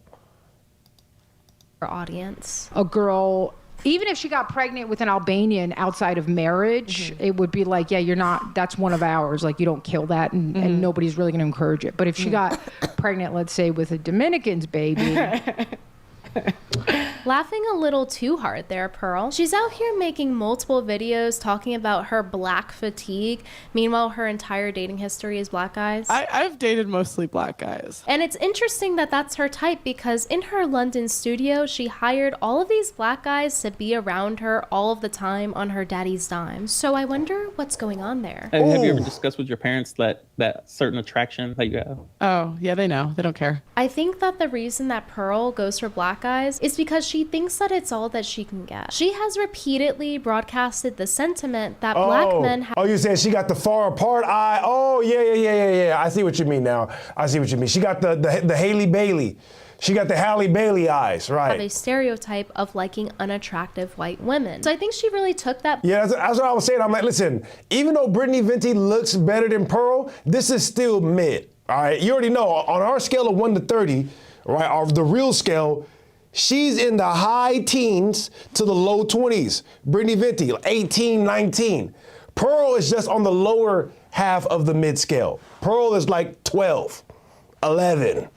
Audience. A girl, even if she got pregnant with an Albanian outside of marriage, it would be like, yeah, you're not, that's one of ours. Like, you don't kill that, and nobody's really going to encourage it. But if she got pregnant, let's say, with a Dominican's baby. Laughing a little too hard there, Pearl. She's out here making multiple videos talking about her black fatigue. Meanwhile, her entire dating history is black guys. I've dated mostly black guys. And it's interesting that that's her type because in her London studio, she hired all of these black guys to be around her all of the time on her daddy's dime. So I wonder what's going on there. Have you ever discussed with your parents that certain attraction that you have? Oh, yeah, they know. They don't care. I think that the reason that Pearl goes for black guys is because she thinks that it's all that she can get. She has repeatedly broadcasted the sentiment that black men have. Oh, you said she got the far apart eye. Oh, yeah. I see what you mean now. I see what you mean. She got the Haley Bailey. She got the Halle Bailey eyes, right? Have a stereotype of liking unattractive white women. So I think she really took that. Yeah, that's what I was saying. I'm like, listen, even though Brittany Venti looks better than Pearl, this is still mid, all right? You already know, on our scale of 1 to 30, right, the real scale, she's in the high teens to the low 20s. Brittany Venti, 18, 19. Pearl is just on the lower half of the mid scale. Pearl is like 12. 11,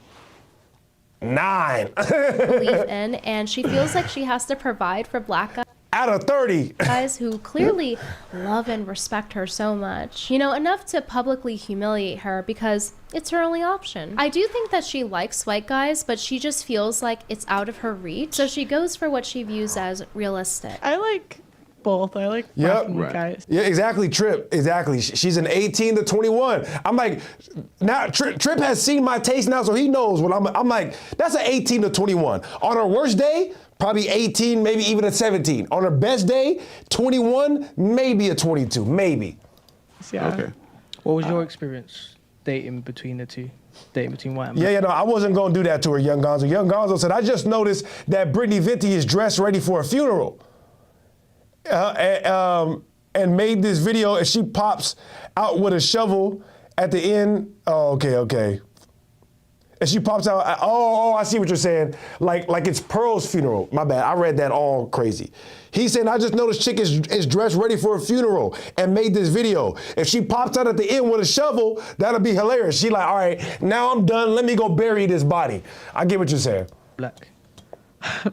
9. Believe in, and she feels like she has to provide for black guys. Out of 30. Guys who clearly love and respect her so much. You know, enough to publicly humiliate her because it's her only option. I do think that she likes white guys, but she just feels like it's out of her reach. So she goes for what she views as realistic. I like both. I like black and white guys. Yeah, exactly, Trip. Exactly. She's an 18 to 21. I'm like, now Trip has seen my taste now, so he knows what I'm like, that's an 18 to 21. On her worst day, probably 18, maybe even a 17. On her best day, 21, maybe a 22, maybe. Yeah. Okay. What was your experience dating between the two? Dating between white and black? Yeah, no, I wasn't gonna do that to her, Young Gonzo. Young Gonzo said, I just noticed that Brittany Venti is dressed ready for a funeral. And made this video, and she pops out with a shovel at the end. Oh, okay. And she pops out, I see what you're saying. Like it's Pearl's funeral. My bad, I read that all crazy. He's saying, I just noticed chick is dressed ready for a funeral and made this video. If she pops out at the end with a shovel, that'll be hilarious. She like, all right, now I'm done, let me go bury this body. I get what you're saying. Black.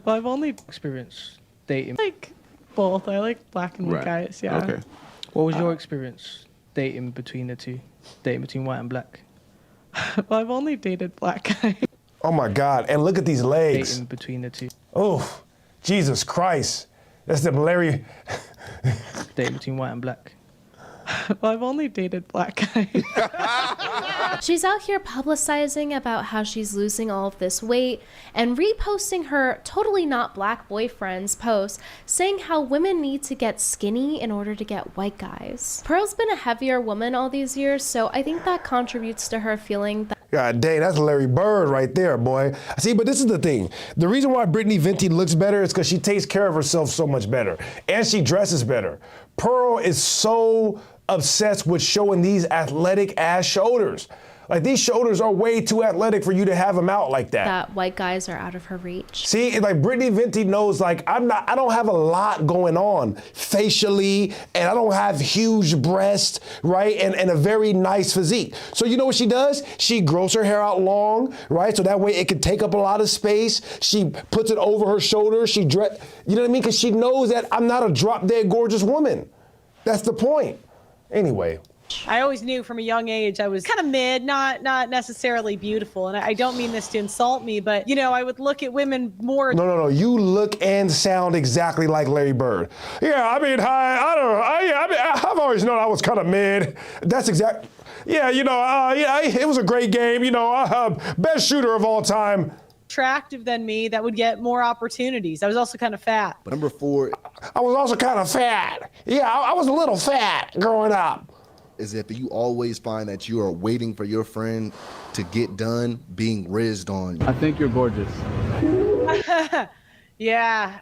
Well, I've only experienced dating. Like both. I like black and white guys. Yeah. Okay. What was your experience dating between the two? Dating between white and black? Well, I've only dated black guys. Oh my God, and look at these legs. Dating between the two. Oh, Jesus Christ. That's the Larry. Dating between white and black. Well, I've only dated black guys. She's out here publicizing about how she's losing all of this weight and reposting her totally not black boyfriend's posts saying how women need to get skinny in order to get white guys. Pearl's been a heavier woman all these years, so I think that contributes to her feeling that. God dang, that's Larry Bird right there, boy. See, but this is the thing. The reason why Brittany Venti looks better is because she takes care of herself so much better. And she dresses better. Pearl is so obsessed with showing these athletic ass shoulders. Like, these shoulders are way too athletic for you to have them out like that. That white guys are out of her reach. See, like Brittany Venti knows, like, I don't have a lot going on facially, and I don't have huge breasts, right? And a very nice physique. So you know what she does? She grows her hair out long, right? So that way it can take up a lot of space. She puts it over her shoulders. You know what I mean? Because she knows that I'm not a drop dead gorgeous woman. That's the point. Anyway. I always knew from a young age I was kind of mid, not necessarily beautiful. And I don't mean this to insult me, but, you know, I would look at women more. No. You look and sound exactly like Larry Bird. Yeah, I mean, I've always known I was kind of mid. That's exact. Yeah, you know, it was a great game. You know, best shooter of all time. Attractive than me that would get more opportunities. I was also kind of fat. But number 4. I was also kind of fat. Yeah, I was a little fat growing up. Is that you always find that you are waiting for your friend to get done being rizzed on. I think you're gorgeous. Yeah.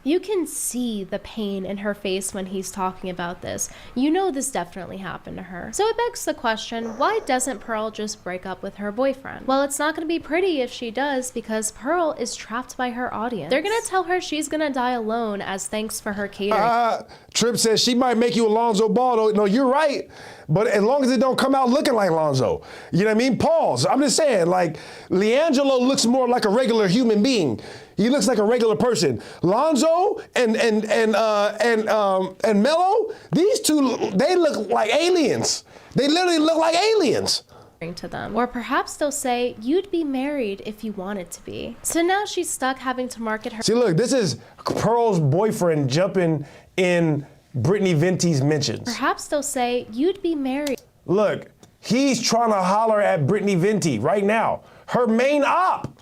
You can see the pain in her face when he's talking about this. You know this definitely happened to her. So it begs the question, why doesn't Pearl just break up with her boyfriend? Well, it's not going to be pretty if she does because Pearl is trapped by her audience. They're going to tell her she's going to die alone as thanks for her catering. Trip says she might make you a Lonzo Ball. Though. No, you're right. But as long as it don't come out looking like Lonzo. You know what I mean? Pause. I'm just saying, like, Leangelo looks more like a regular human being. He looks like a regular person. Lonzo and Mello, these two, they look like aliens. They literally look like aliens. To them. Or perhaps they'll say, you'd be married if you wanted to be. So now she's stuck having to market her. See, look, this is Pearl's boyfriend jumping in Brittany Venti's mentions. Perhaps they'll say, you'd be married. Look, he's trying to holler at Brittany Venti right now. Her main op.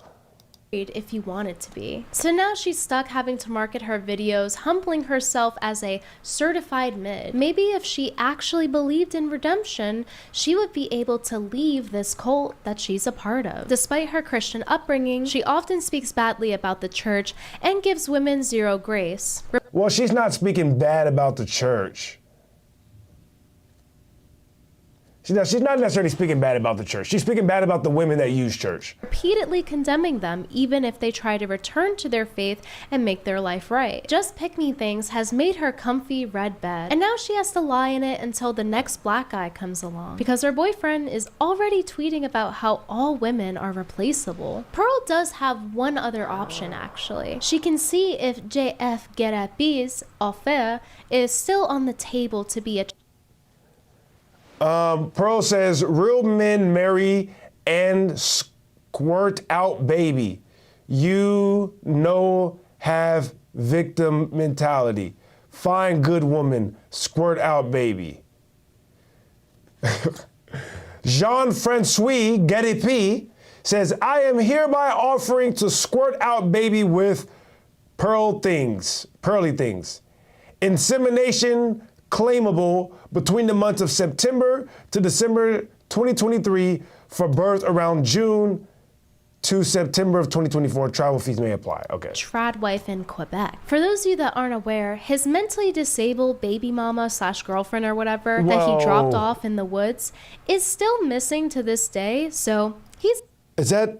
If you wanted to be. So now she's stuck having to market her videos, humbling herself as a certified mid. Maybe if she actually believed in redemption, she would be able to leave this cult that she's a part of. Despite her Christian upbringing, she often speaks badly about the church and gives women zero grace. Well, she's not speaking bad about the church. She's not necessarily speaking bad about the church. She's speaking bad about the women that use church. Repeatedly condemning them, even if they try to return to their faith and make their life right. Just Pick Me Things has made her comfy red bed, and now she has to lie in it until the next black guy comes along, because her boyfriend is already tweeting about how all women are replaceable. Pearl does have one other option, actually. She can see if JF Gerabis offer is still on the table to be a Pearl says, real men marry and squirt out baby. You know, have victim mentality. Find good woman, squirt out baby. Jean-Francois Garipi says, I am hereby offering to squirt out baby with pearly things. Insemination claimable between the months of September to December 2023 for birth around June to September of 2024. Travel fees may apply. Okay. trad wife in Quebec. For those of you that aren't aware, his mentally disabled baby mama / girlfriend or whatever that he dropped off in the woods is still missing to this day. So he's Is that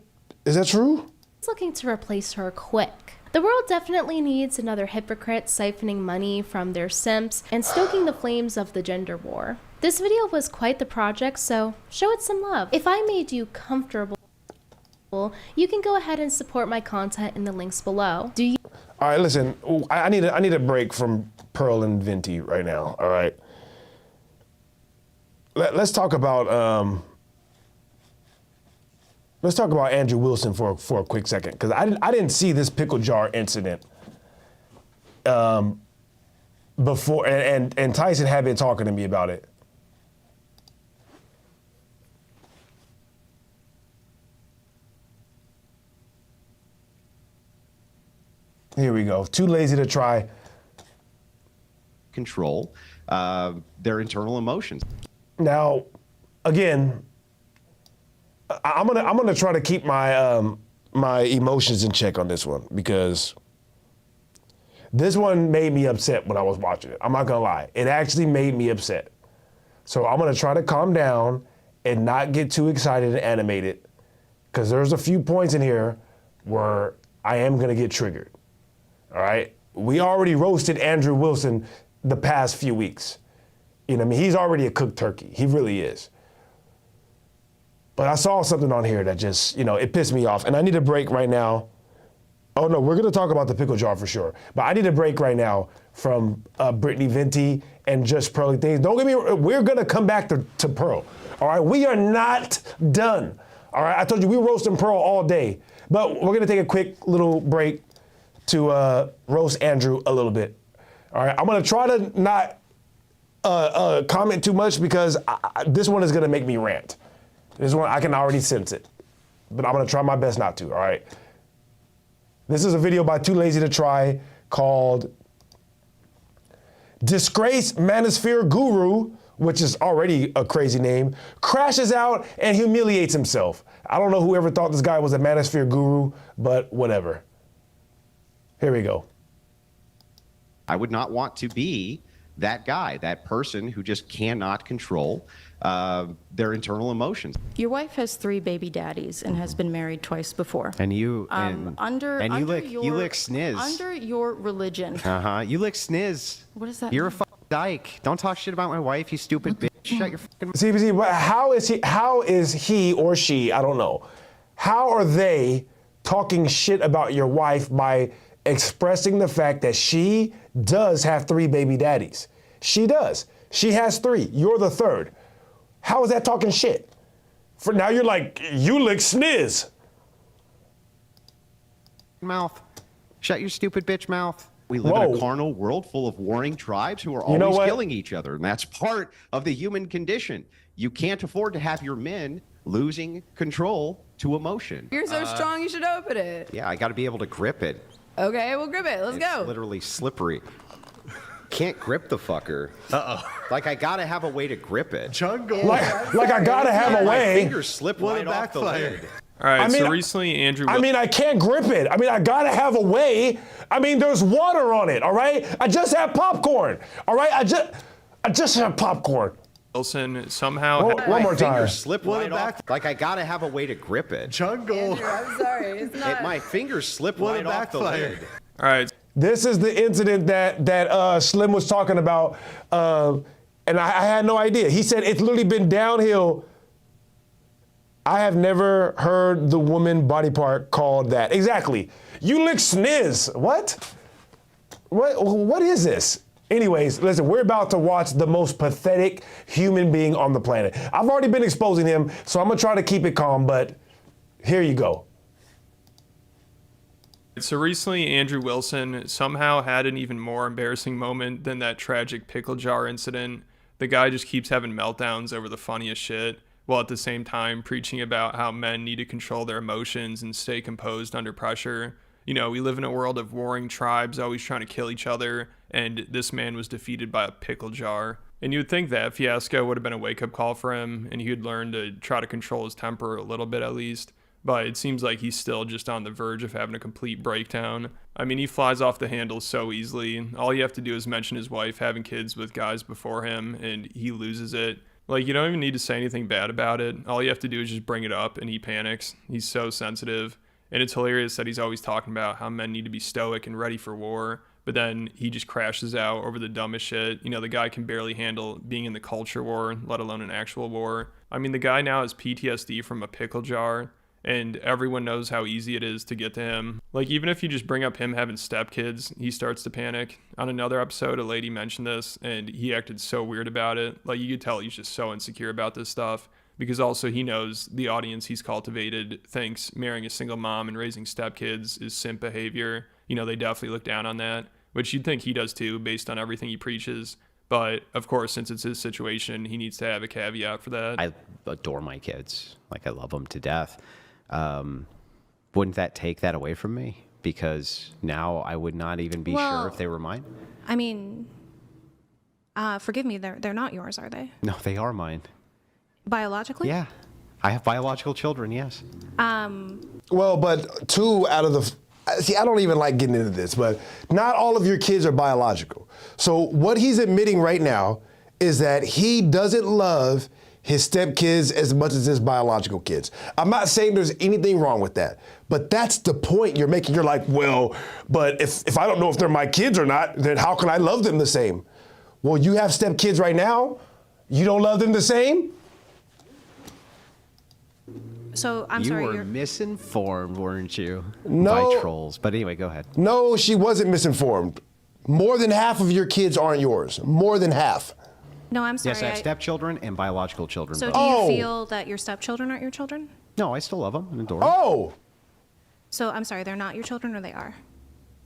true? looking to replace her quick. The world definitely needs another hypocrite siphoning money from their simps and stoking the flames of the gender war. This video was quite the project, so show it some love. If I made you comfortable, you can go ahead and support my content in the links below. Do you? All right, listen, I need a break from Pearl and Venti right now, all right? Let's talk about Andrew Wilson for a quick second, because I didn't see this pickle jar incident before, and Tyson had been talking to me about it. Here we go. Too lazy to try. Control their internal emotions. Now, again, I'm gonna try to keep my my emotions in check on this one, because this one made me upset when I was watching it. I'm not gonna lie. It actually made me upset. So I'm gonna try to calm down and not get too excited and animated, because there's a few points in here where I am gonna get triggered. All right? We already roasted Andrew Wilson the past few weeks. You know what I mean? He's already a cooked turkey. He really is. But I saw something on here that just, it pissed me off. And I need a break right now. Oh no, we're gonna talk about the pickle jar for sure. But I need a break right now from Brittany Venti and Just Pearly Things. Don't get me wrong, we're gonna come back to Pearl. All right, we are not done. All right, I told you we roasting Pearl all day. But we're gonna take a quick little break to roast Andrew a little bit. All right, I'm gonna try to not comment too much, because this one is gonna make me rant. This one, I can already sense it, but I'm gonna try my best not to, all right? This is a video by Too Lazy to Try called Disgraced Manosphere Guru, which is already a crazy name, crashes out and humiliates himself. I don't know whoever thought this guy was a Manosphere Guru, but whatever. Here we go. I would not want to be that guy, that person who just cannot control their internal emotions. Your wife has 3 baby daddies and has been married twice before. And you you lick sniz. Under your religion. You lick sniz. What does that You're mean? a fucking dyke. Don't talk shit about my wife, you stupid bitch. Shut your fucking mouth. See, but how is he or she, I don't know, how are they talking shit about your wife by expressing the fact that she does have 3 baby daddies? She does. She has 3. You're the 3rd. How is that talking shit? For now, you're like, you lick sniz. Mouth. Shut your stupid bitch mouth. We live in a carnal world full of warring tribes who are always killing each other, and that's part of the human condition. You can't afford to have your men losing control to emotion. You're so strong, you should open it. Yeah, I got to be able to grip it. Okay, we'll grip it. Let's go. It's literally slippery. Can't grip the fucker. Like, I gotta have a way to grip it. Jungle. Like I gotta have a way. My fingers slip right off the lid. All right, so recently Andrew... I can't grip it. I gotta have a way. There's water on it, all right? I just have popcorn, all right? I just have popcorn. Wilson somehow. One more time. Fingers slip right off. Like I gotta have a way to grip it. Jungle. Andrew, I'm sorry. It's not. My fingers slip right off the lid. All right. This is the incident that Slim was talking about, and I had no idea. He said it's literally been downhill. I have never heard the woman body part called that. Exactly. You lick sniz. What? What is this? Anyways, listen, we're about to watch the most pathetic human being on the planet. I've already been exposing him, so I'm gonna try to keep it calm, but here you go. So recently, Andrew Wilson somehow had an even more embarrassing moment than that tragic pickle jar incident. The guy just keeps having meltdowns over the funniest shit, while at the same time preaching about how men need to control their emotions and stay composed under pressure. You know, we live in a world of warring tribes always trying to kill each other, and this man was defeated by a pickle jar. And you would think that fiasco would have been a wake-up call for him, and he would learn to try to control his temper a little bit at least. But it seems like he's still just on the verge of having a complete breakdown. I mean, he flies off the handle so easily. All you have to do is mention his wife having kids with guys before him, and he loses it. Like, you don't even need to say anything bad about it. All you have to do is just bring it up, and he panics. He's so sensitive. And it's hilarious that he's always talking about how men need to be stoic and ready for war, but then he just crashes out over the dumbest shit. You know, the guy can barely handle being in the culture war, let alone an actual war. I mean, the guy now has PTSD from a pickle jar, and everyone knows how easy it is to get to him. Like, even if you just bring up him having stepkids, he starts to panic. On another episode, a lady mentioned this, and he acted so weird about it. Like, you could tell he's just so insecure about this stuff. Because also he knows the audience he's cultivated thinks marrying a single mom and raising stepkids is simp behavior. You know, they definitely look down on that, which you'd think he does too, based on everything he preaches. But of course, since it's his situation, he needs to have a caveat for that. I adore my kids. Like, I love them to death. Wouldn't that take that away from me? Because now I would not even be sure if they were mine. I mean, forgive me, they're not yours, are they? No, they are mine. Biologically? Yeah. I have biological children, yes. Well, but 2 out of the... See, I don't even like getting into this, but not all of your kids are biological. So what he's admitting right now is that he doesn't love his stepkids as much as his biological kids. I'm not saying there's anything wrong with that, but that's the point you're making. You're like, well, but if I don't know if they're my kids or not, then how can I love them the same? Well, you have stepkids right now. You don't love them the same? So, I'm you sorry. You were you're misinformed, weren't you? No. By trolls. But anyway, go ahead. No, she wasn't misinformed. More than half of your kids aren't yours. More than half. No, I'm sorry. Yes, I have stepchildren and biological children. So do you feel that your stepchildren aren't your children? No, I still love them and adore them. Oh! So, I'm sorry, they're not your children or they are?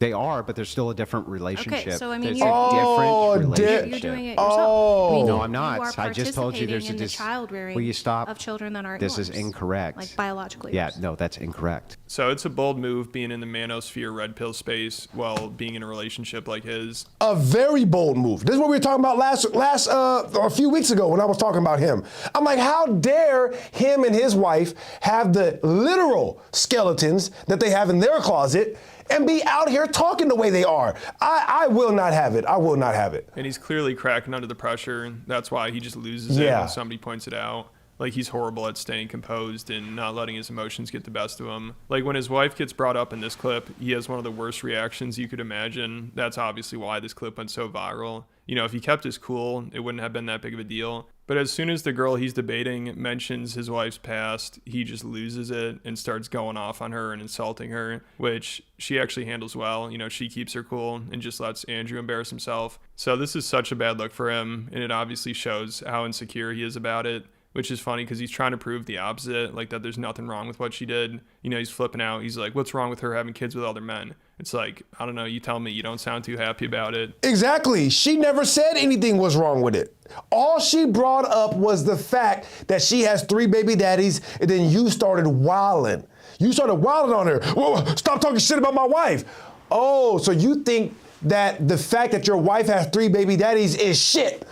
They are, but there's still a different relationship. Okay, so I mean, there's a different relationship. You're doing it yourself. I mean, no, I'm not. You are I just told you there's a participating in the child rearing Will you stop? Of children that aren't This yours. is incorrect. Like biologically. Yeah, yours. no, that's incorrect. So it's a bold move being in the manosphere red pill space while being in a relationship like his. A very bold move. This is what we were talking about a few weeks ago when I was talking about him. I'm like, how dare him and his wife have the literal skeletons that they have in their closet and be out here talking the way they are. I will not have it. I will not have it. And he's clearly cracking under the pressure. That's why he just loses it when somebody points it out. Like, he's horrible at staying composed and not letting his emotions get the best of him. Like, when his wife gets brought up in this clip, he has one of the worst reactions you could imagine. That's obviously why this clip went so viral. You know, if he kept his cool, it wouldn't have been that big of a deal. But as soon as the girl he's debating mentions his wife's past, he just loses it and starts going off on her and insulting her, which she actually handles well. You know, she keeps her cool and just lets Andrew embarrass himself. So this is such a bad look for him, and it obviously shows how insecure he is about it. Which is funny because he's trying to prove the opposite, like that there's nothing wrong with what she did. You know, he's flipping out. He's like, what's wrong with her having kids with other men? It's like, I don't know, you tell me. You don't sound too happy about it. Exactly. She never said anything was wrong with it. All she brought up was the fact that she has 3 baby daddies, and then you started wilding. You started wilding on her. Whoa, stop talking shit about my wife. Oh, so you think that the fact that your wife has 3 baby daddies is shit?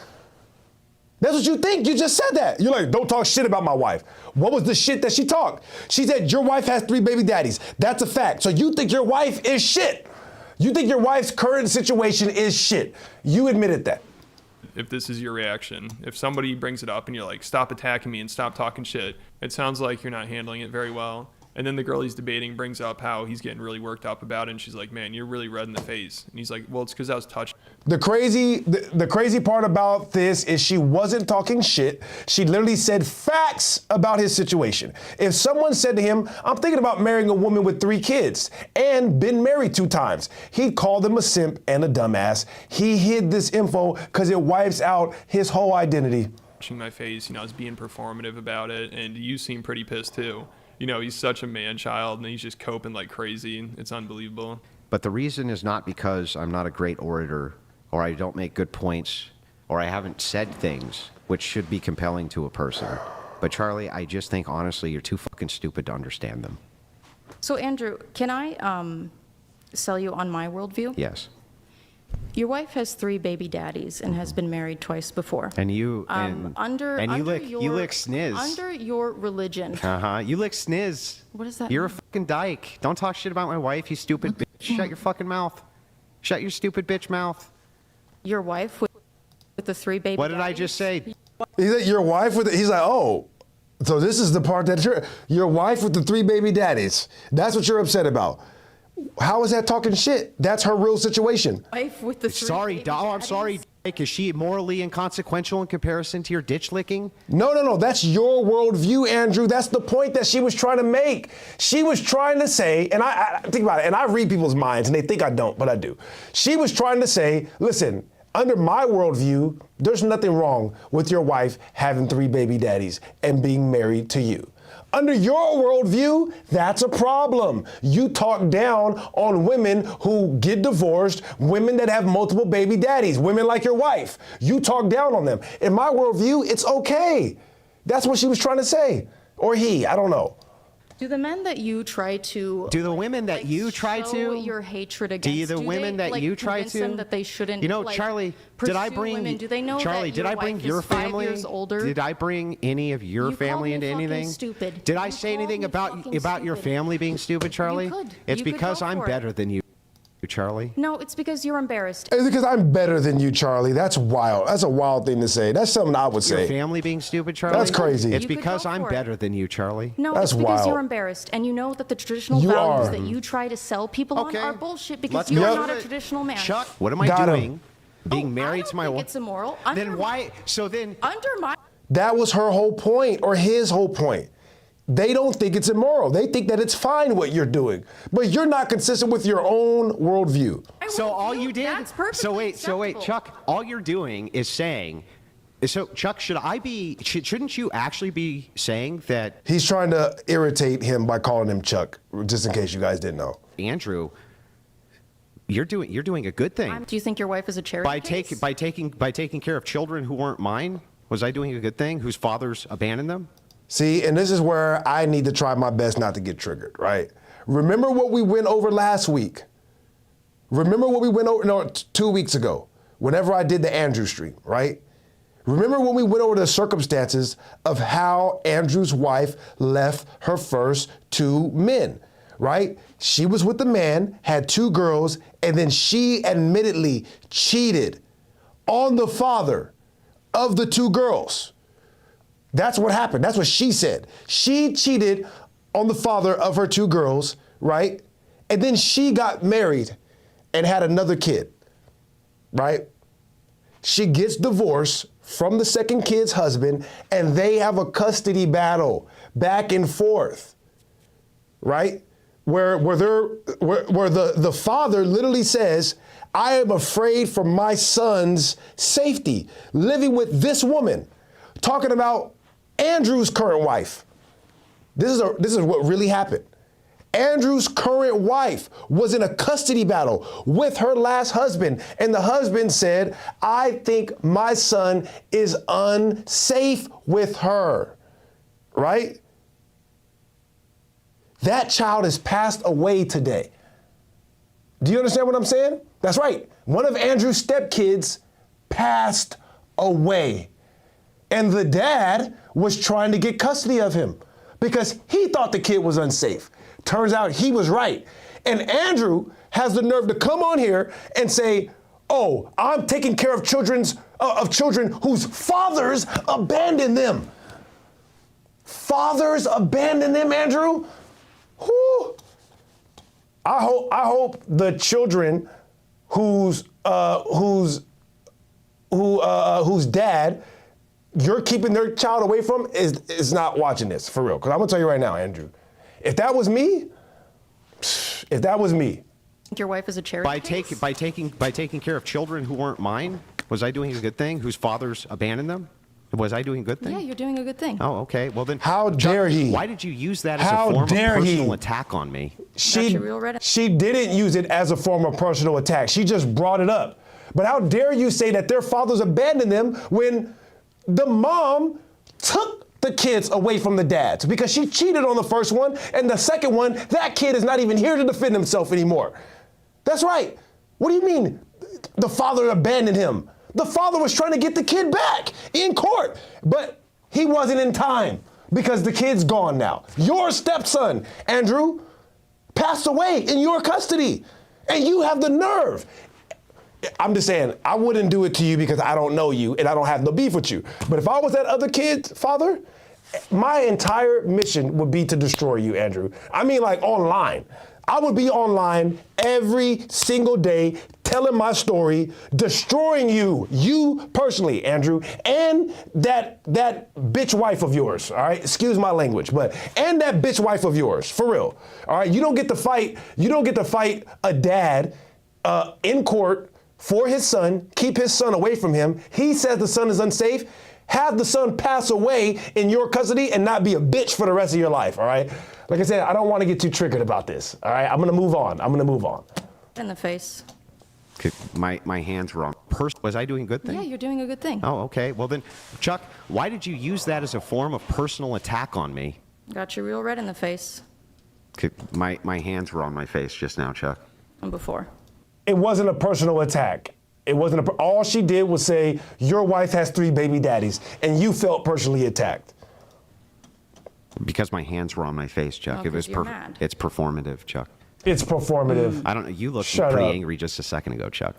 That's what you think. You just said that. You're like, don't talk shit about my wife. What was the shit that she talked? She said your wife has 3 baby daddies. That's a fact. So you think your wife is shit. You think your wife's current situation is shit. You admitted that. if this is your reaction. If somebody brings it up and you're like, stop attacking me and stop talking shit, it sounds like you're not handling it very well. And then the girl he's debating brings up how he's getting really worked up about it. And she's like, man, you're really red in the face. And he's like, well, it's because I was touched. The crazy part about this is she wasn't talking shit. She literally said facts about his situation. If someone said to him, I'm thinking about marrying a woman with 3 kids and been married 2 times, he'd call them a simp and a dumbass. He hid this info because it wipes out his whole identity. Watching my face, I was being performative about it. And you seem pretty pissed too. He's such a man-child, and he's just coping like crazy. It's unbelievable. But the reason is not because I'm not a great orator, or I don't make good points, or I haven't said things which should be compelling to a person. But Charlie, I just think, honestly, you're too fucking stupid to understand them. So, Andrew, can I sell you on my worldview? Yes. Your wife has 3 baby daddies and has been married twice before. And you you lick sniz. Under your religion. You lick sniz. What does that You're mean? a fucking dyke. Don't talk shit about my wife, you stupid bitch. Shut your fucking mouth. Shut your stupid bitch mouth. Your wife with the 3 baby What did I daddies? just say? He's like, your wife with he's like, oh, so this is the part that your wife with the 3 baby daddies. That's what you're upset about. How is that talking shit? That's her real situation. Wife with the 3 Sorry, baby I'm sorry, Dyke. Is she morally inconsequential in comparison to your ditch licking? No. That's your worldview, Andrew. That's the point that she was trying to make. She was trying to say, and I think about it, and I read people's minds, and they think I don't, but I do. She was trying to say, listen, under my worldview, there's nothing wrong with your wife having 3 baby daddies and being married to you. Under your worldview, that's a problem. You talk down on women who get divorced, women that have multiple baby daddies, women like your wife. You talk down on them. In my worldview, it's okay. That's what she was trying to say. Or he, I don't know. Do the men that you try to... Do the women that you try show to... your hatred against... Do the women that you try convince to... them that they shouldn't, Charlie, did I bring... women? Do they know Charlie, that did your I bring wife your is 5 family? years older? Did I bring any of your You family called me into fucking anything? stupid. Did I You say called anything me about fucking your stupid. family being stupid, Charlie? could. It's You could because go I'm for it. better than you, Charlie. No, it's because you're embarrassed. It's because I'm better than you, Charlie. That's wild. That's a wild thing to say. That's something I would say. Your family being stupid, Charlie? That's crazy. It's You could because go I'm for it. better than you, Charlie. No, That's it's because wild. you're embarrassed, and you know that the traditional You values are. that you try to sell people Okay. on are bullshit because Let's you're go not for a it. traditional man. Chuck, what am I Got him. doing? Being married to my I don't wife? think it's immoral. Then why? So then... Under my... That was her whole point, or his whole point. They don't think it's immoral. They think that it's fine what you're doing. But you're not consistent with your own worldview. So all you did? That's perfectly So wait, acceptable. Chuck. All you're doing is saying. So Chuck, shouldn't you actually be saying that He's trying to irritate him by calling him Chuck, just in case you guys didn't know. Andrew? You're doing a good thing Do you think your wife is a charity case? by taking care of children who weren't mine. Was I doing a good thing? Whose fathers abandoned them? See, and this is where I need to try my best not to get triggered, right? Remember what we went over last week? Remember what we went over 2 weeks ago, whenever I did the Andrew stream, right? Remember when we went over the circumstances of how Andrew's wife left her first 2 men, right? She was with the man, had 2 girls, and then she admittedly cheated on the father of the 2 girls. That's what happened. That's what she said. She cheated on the father of her 2 girls, right? And then she got married and had another kid, right? She gets divorced from the second kid's husband, and they have a custody battle back and forth, right? Where the father literally says, I am afraid for my son's safety, living with this woman, talking about Andrew's current wife. This is what really happened. Andrew's current wife was in a custody battle with her last husband, and the husband said, I think my son is unsafe with her, right? That child has passed away today. Do you understand what I'm saying? That's right. One of Andrew's stepkids passed away. And the dad was trying to get custody of him because he thought the kid was unsafe. Turns out he was right. And Andrew has the nerve to come on here and say, oh, I'm taking care of children's of children whose fathers abandoned them. Fathers abandon them, Andrew? Whew. I hope the children whose dad you're keeping their child away from is not watching this, for real. Because I'm gonna tell you right now, Andrew, if that was me, Your wife is a charity case? By taking care of children who weren't mine, was I doing a good thing? Whose fathers abandoned them? Was I doing a good thing? Yeah, you're doing a good thing. Oh, okay. Well then, how dare he? Why did you use that as a form of personal attack on me? She didn't use it as a form of personal attack. She just brought it up. But how dare you say that their fathers abandoned them when the mom took the kids away from the dads because she cheated on the first one, and the second one, that kid is not even here to defend himself anymore. That's right. What do you mean the father abandoned him? The father was trying to get the kid back in court, but he wasn't in time because the kid's gone now. Your stepson, Andrew, passed away in your custody, and you have the nerve. I'm just saying, I wouldn't do it to you because I don't know you and I don't have no beef with you. But if I was that other kid's father, my entire mission would be to destroy you, Andrew. I mean, like online. I would be online every single day telling my story, destroying you personally, Andrew, and that bitch wife of yours, all right? Excuse my language, and that bitch wife of yours, for real, all right? You don't get to fight a dad in court for his son, keep his son away from him. He says the son is unsafe. Have the son pass away in your custody and not be a bitch for the rest of your life, all right? Like I said, I don't want to get too triggered about this, all right? I'm going to move on. In the face. My hands were on. Was I doing a good thing? Yeah, you're doing a good thing. Oh, okay. Well then, Chuck, why did you use that as a form of personal attack on me? Got you real red in the face. My hands were on my face just now, Chuck. And before. It wasn't a personal attack. All she did was say, your wife has 3 baby daddies, and you felt personally attacked. Because my hands were on my face, Chuck. Oh, 'cause you're mad. It's performative, Chuck. It's performative. I don't know. You looked Shut pretty up. angry just a second ago, Chuck.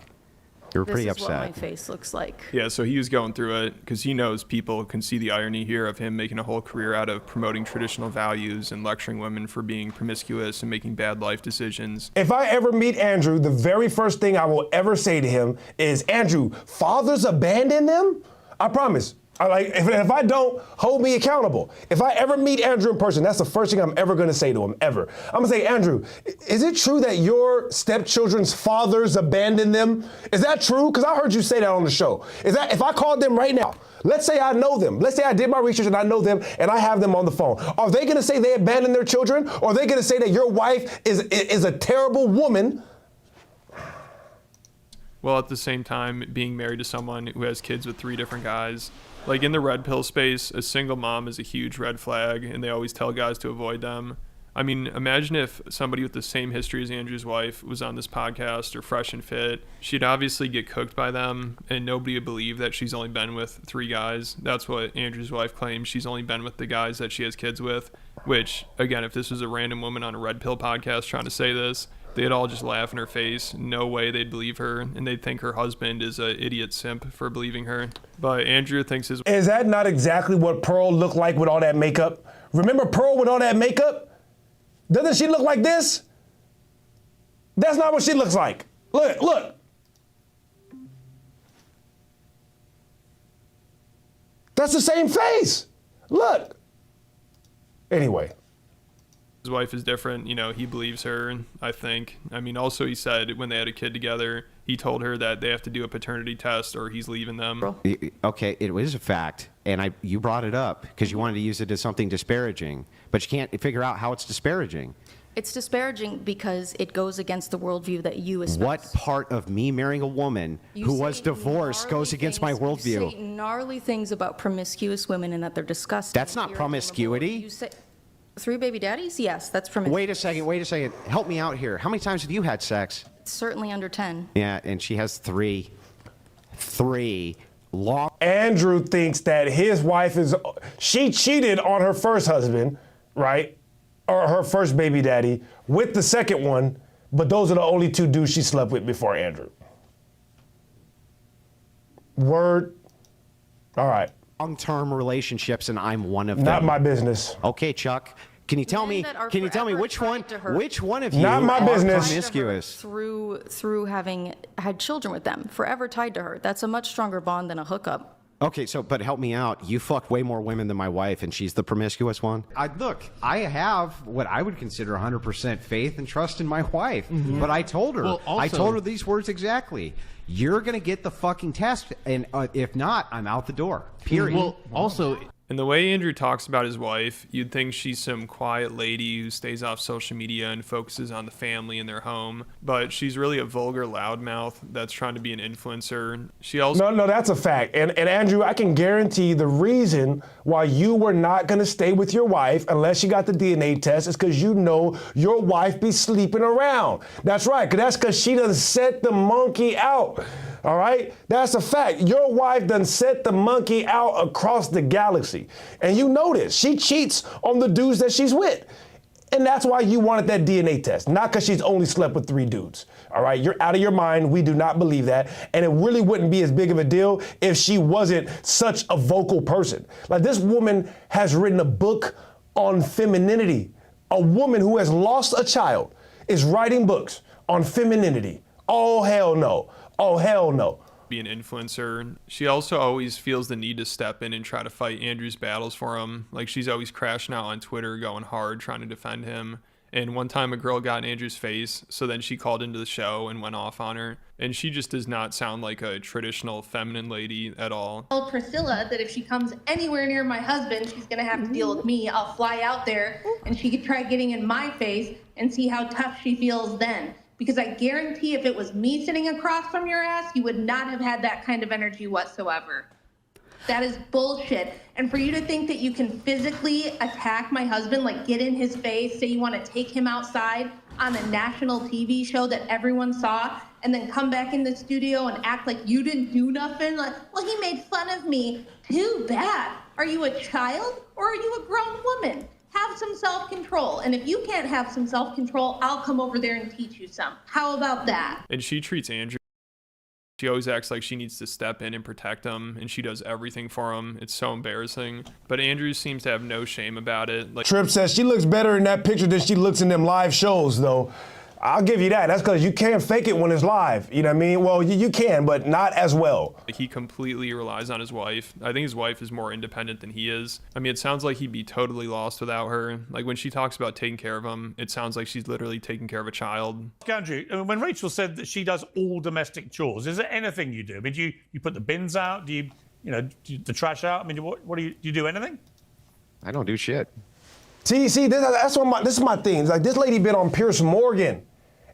You were pretty upset. This is what my face looks like. Yeah, so he was going through it because he knows people can see the irony here of him making a whole career out of promoting traditional values and lecturing women for being promiscuous and making bad life decisions. If I ever meet Andrew, the very first thing I will ever say to him is, Andrew, fathers abandon them? I promise. If I don't, hold me accountable. If I ever meet Andrew in person, that's the first thing I'm ever gonna say to him, ever. I'm gonna say, Andrew, is it true that your stepchildren's fathers abandoned them? Is that true? Because I heard you say that on the show. If I called them right now, let's say I know them, let's say I did my research and I know them and I have them on the phone, are they gonna say they abandoned their children? Or are they gonna say that your wife is a terrible woman? While at the same time being married to someone who has kids with 3 different guys. Like in the red pill space, a single mom is a huge red flag, and they always tell guys to avoid them. I mean, imagine if somebody with the same history as Andrew's wife was on this podcast or fresh and fit. She'd obviously get cooked by them, and nobody would believe that she's only been with 3 guys. That's what Andrew's wife claims. She's only been with the guys that she has kids with, which, again, if this was a random woman on a red pill podcast trying to say this, they'd all just laugh in her face. No way they'd believe her, and they'd think her husband is an idiot simp for believing her. But Andrew thinks his... Is that not exactly what Pearl looked like with all that makeup? Remember Pearl with all that makeup? Doesn't she look like this? That's not what she looks like. Look. That's the same face. Look. Anyway. His wife is different, he believes her, I think. I mean, also he said when they had a kid together, he told her that they have to do a paternity test or he's leaving them. Okay, it is a fact, and you brought it up because you wanted to use it as something disparaging, but you can't figure out how it's disparaging. It's disparaging because it goes against the worldview that you espouse. What part of me marrying a woman who was divorced goes against my worldview? You say gnarly things about promiscuous women and that they're disgusting. That's not promiscuity. You say 3 baby daddies? Yes, that's promiscuity. Wait a second. Help me out here. How many times have you had sex? It's certainly under 10. Yeah, and she has 3. 3 long. Andrew thinks that his wife she cheated on her first husband, right? Or her first baby daddy with the second one, but those are the only 2 dudes she slept with before Andrew. Word. All right. Long-term relationships, and I'm one of them. Not my business. Okay, Chuck. Can you tell me? Can you tell me which one of you Not my business. promiscuous? Through having had children with them, forever tied to her. That's a much stronger bond than a hookup. Okay, but help me out. You fucked way more women than my wife, and she's the promiscuous one? Look, I have what I would consider 100% faith and trust in my wife. Mm-hmm. But I told her, I told her these words exactly. You're going to get the fucking test, and if not, I'm out the door. Period. Well, also... And the way Andrew talks about his wife, you'd think she's some quiet lady who stays off social media and focuses on the family and their home. But she's really a vulgar loudmouth that's trying to be an influencer. She also... No, that's a fact. And Andrew, I can guarantee the reason why you were not going to stay with your wife unless you got the DNA test is because you know your wife be sleeping around. That's right, because that's because she done set the monkey out. All right? That's a fact. Your wife done set the monkey out across the galaxy. And you know this. She cheats on the dudes that she's with. And that's why you wanted that DNA test, not because she's only slept with 3 dudes. All right? You're out of your mind. We do not believe that. And it really wouldn't be as big of a deal if she wasn't such a vocal person. Like, this woman has written a book on femininity. A woman who has lost a child is writing books on femininity. Oh, hell no. Oh, hell no. Be an influencer. She also always feels the need to step in and try to fight Andrew's battles for him. Like, she's always crashing out on Twitter, going hard, trying to defend him. And one time a girl got in Andrew's face, so then she called into the show and went off on her. And she just does not sound like a traditional feminine lady at all. I told Priscilla that if she comes anywhere near my husband, she's gonna have to deal with me. I'll fly out there and she could try getting in my face and see how tough she feels then. Because I guarantee if it was me sitting across from your ass, you would not have had that kind of energy whatsoever. That is bullshit. And for you to think that you can physically attack my husband, like get in his face, say you want to take him outside on a national TV show that everyone saw, and then come back in the studio and act like you didn't do nothing, like, well, he made fun of me. Too bad. Are you a child or are you a grown woman? Have some self-control. And if you can't have some self-control, I'll come over there and teach you some. How about that? And she treats Andrew. She always acts like she needs to step in and protect him, and she does everything for him. It's so embarrassing. But Andrew seems to have no shame about it. Like, Tripp says she looks better in that picture than she looks in them live shows, though. I'll give you that. That's because you can't fake it when it's live. You know what I mean? Well, you can, but not as well. He completely relies on his wife. I think his wife is more independent than he is. I mean, it sounds like he'd be totally lost without her. Like, when she talks about taking care of him, it sounds like she's literally taking care of a child. Andrew, when Rachel said that she does all domestic chores, is there anything you do? I mean, do you put the bins out? Do you the trash out? I mean, what do you do anything? I don't do shit. See, this is my thing. It's like, this lady been on Piers Morgan,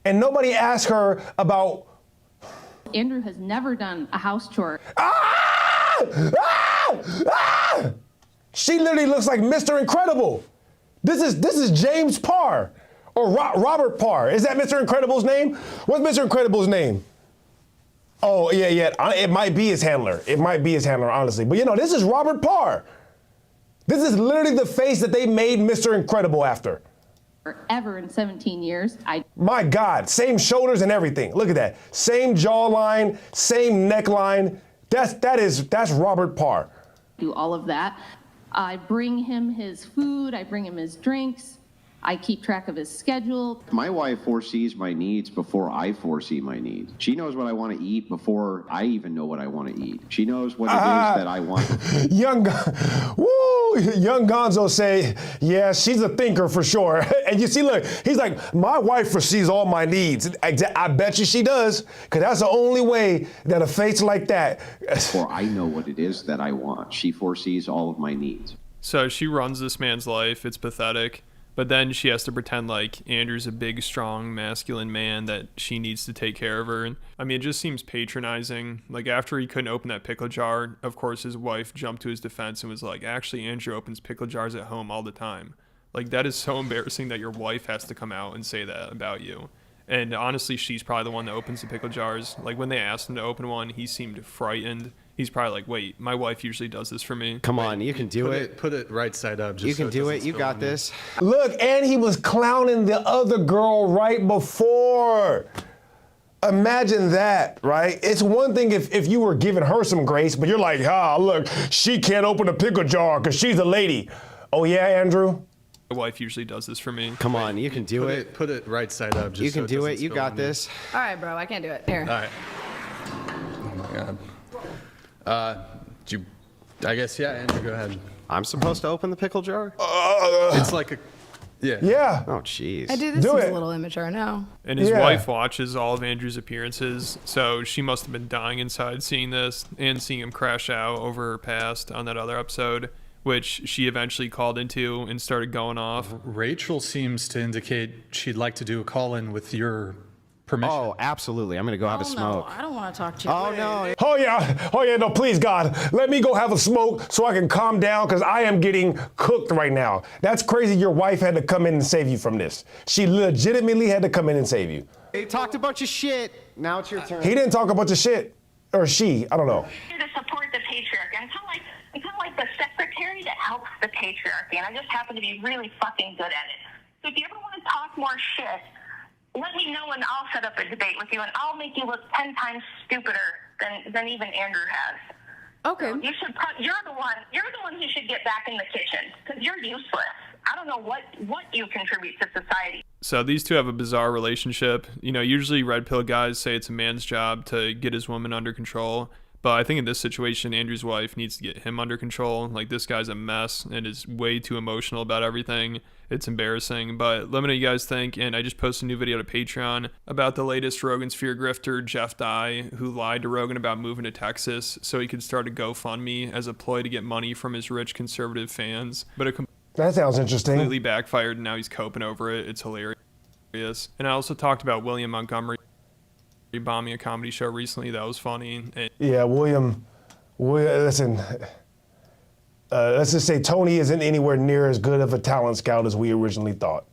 and nobody asked her about. Andrew has never done a house chore. She literally looks like Mr. Incredible. This is James Parr or Robert Parr. Is that Mr. Incredible's name? What's Mr. Incredible's name? Oh, yeah. It might be his handler. It might be his handler, honestly. But this is Robert Parr. This is literally the face that they made Mr. Incredible after. Ever in 17 years. My God, same shoulders and everything. Look at that. Same jawline, same neckline. That's Robert Parr. Do all of that. I bring him his food. I bring him his drinks. I keep track of his schedule. My wife foresees my needs before I foresee my needs. She knows what I want to eat before I even know what I want to eat. She knows what it is that I want. Young Gonzo say, yeah, she's a thinker for sure. And you see, look, he's like, my wife foresees all my needs. I bet you she does, because that's the only way that a face like that. Before I know what it is that I want, she foresees all of my needs. So she runs this man's life. It's pathetic. But then she has to pretend like Andrew's a big, strong, masculine man that she needs to take care of her. I mean, it just seems patronizing. Like, after he couldn't open that pickle jar, of course his wife jumped to his defense and was like, actually, Andrew opens pickle jars at home all the time. Like, that is so embarrassing that your wife has to come out and say that about you. And honestly, she's probably the one that opens the pickle jars. Like, when they asked him to open one, he seemed frightened. He's probably like, wait, my wife usually does this for me. Come on, you can do it. Put it right side up. You can do it. You got this. Look, and he was clowning the other girl right before. Imagine that, right? It's one thing if you were giving her some grace, but you're like, look, she can't open a pickle jar because she's a lady. Oh yeah, Andrew? My wife usually does this for me. Come on, you can do it. Put it right side up. Just You so can it do doesn't it. You spill got on you. this. All right, bro, I can't do it. Here. All right. Oh my God. I guess, yeah, Andrew, go ahead. I'm supposed to open the pickle jar? It's like a, yeah. Yeah. Oh, jeez. I do. This seems a little immature now. And his wife watches all of Andrew's appearances, so she must have been dying inside seeing this and seeing him crash out over her past on that other episode, which she eventually called into and started going off. Rachel seems to indicate she'd like to do a call-in with your permission. Oh, absolutely. I'm going to go have a smoke. I don't want to talk to you. Oh, no. Oh yeah, no, please God, let me go have a smoke so I can calm down because I am getting cooked right now. That's crazy your wife had to come in and save you from this. She legitimately had to come in and save you. He talked a bunch of shit. Now it's your turn. He didn't talk a bunch of shit. Or she, I don't know. To support the patriarchy. I'm kind of like the secretary that helps the patriarchy, and I just happen to be really fucking good at it. So if you ever want to talk more shit, let me know and I'll set up a debate with you, and I'll make you look 10 times stupider than even Andrew has. Okay. So you're the one who should get back in the kitchen because you're useless. I don't know what you contribute to society. So these two have a bizarre relationship. You know, usually red pill guys say it's a man's job to get his woman under control. But I think in this situation, Andrew's wife needs to get him under control. Like, this guy's a mess and is way too emotional about everything. It's embarrassing. But let me know what you guys think. And I just posted a new video to Patreon about the latest Rogan Sphere grifter, Jeff Dye, who lied to Rogan about moving to Texas so he could start a GoFundMe as a ploy to get money from his rich conservative fans. But it that sounds interesting. Completely backfired, and now he's coping over it. It's hilarious. And I also talked about William Montgomery bombing a comedy show recently. That was funny. And yeah, William, listen, let's just say Tony isn't anywhere near as good of a talent scout as we originally thought.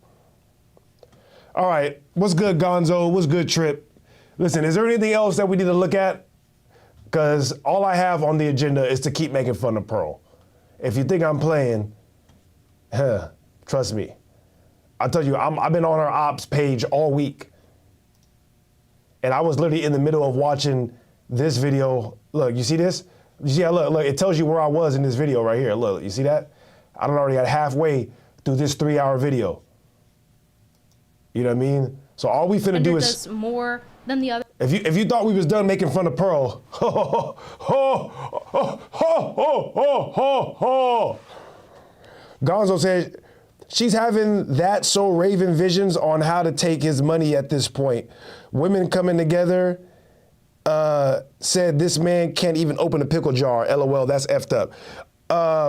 All right, what's good, Gonzo? What's good, Trip? Listen, is there anything else that we need to look at? Because all I have on the agenda is to keep making fun of Pearl. If you think I'm playing, trust me. I tell you, I've been on her ops page all week. And I was literally in the middle of watching this video. Look, you see this? You see how, look, it tells you where I was in this video right here. Look, you see that? I done already got halfway through this 3-hour video. You know what I mean? So all we finna do is more than the other. If you thought we was done making fun of Pearl, Gonzo said she's having that so Raven visions on how to take his money at this point. Women coming together said this man can't even open a pickle jar. LOL, that's effed up.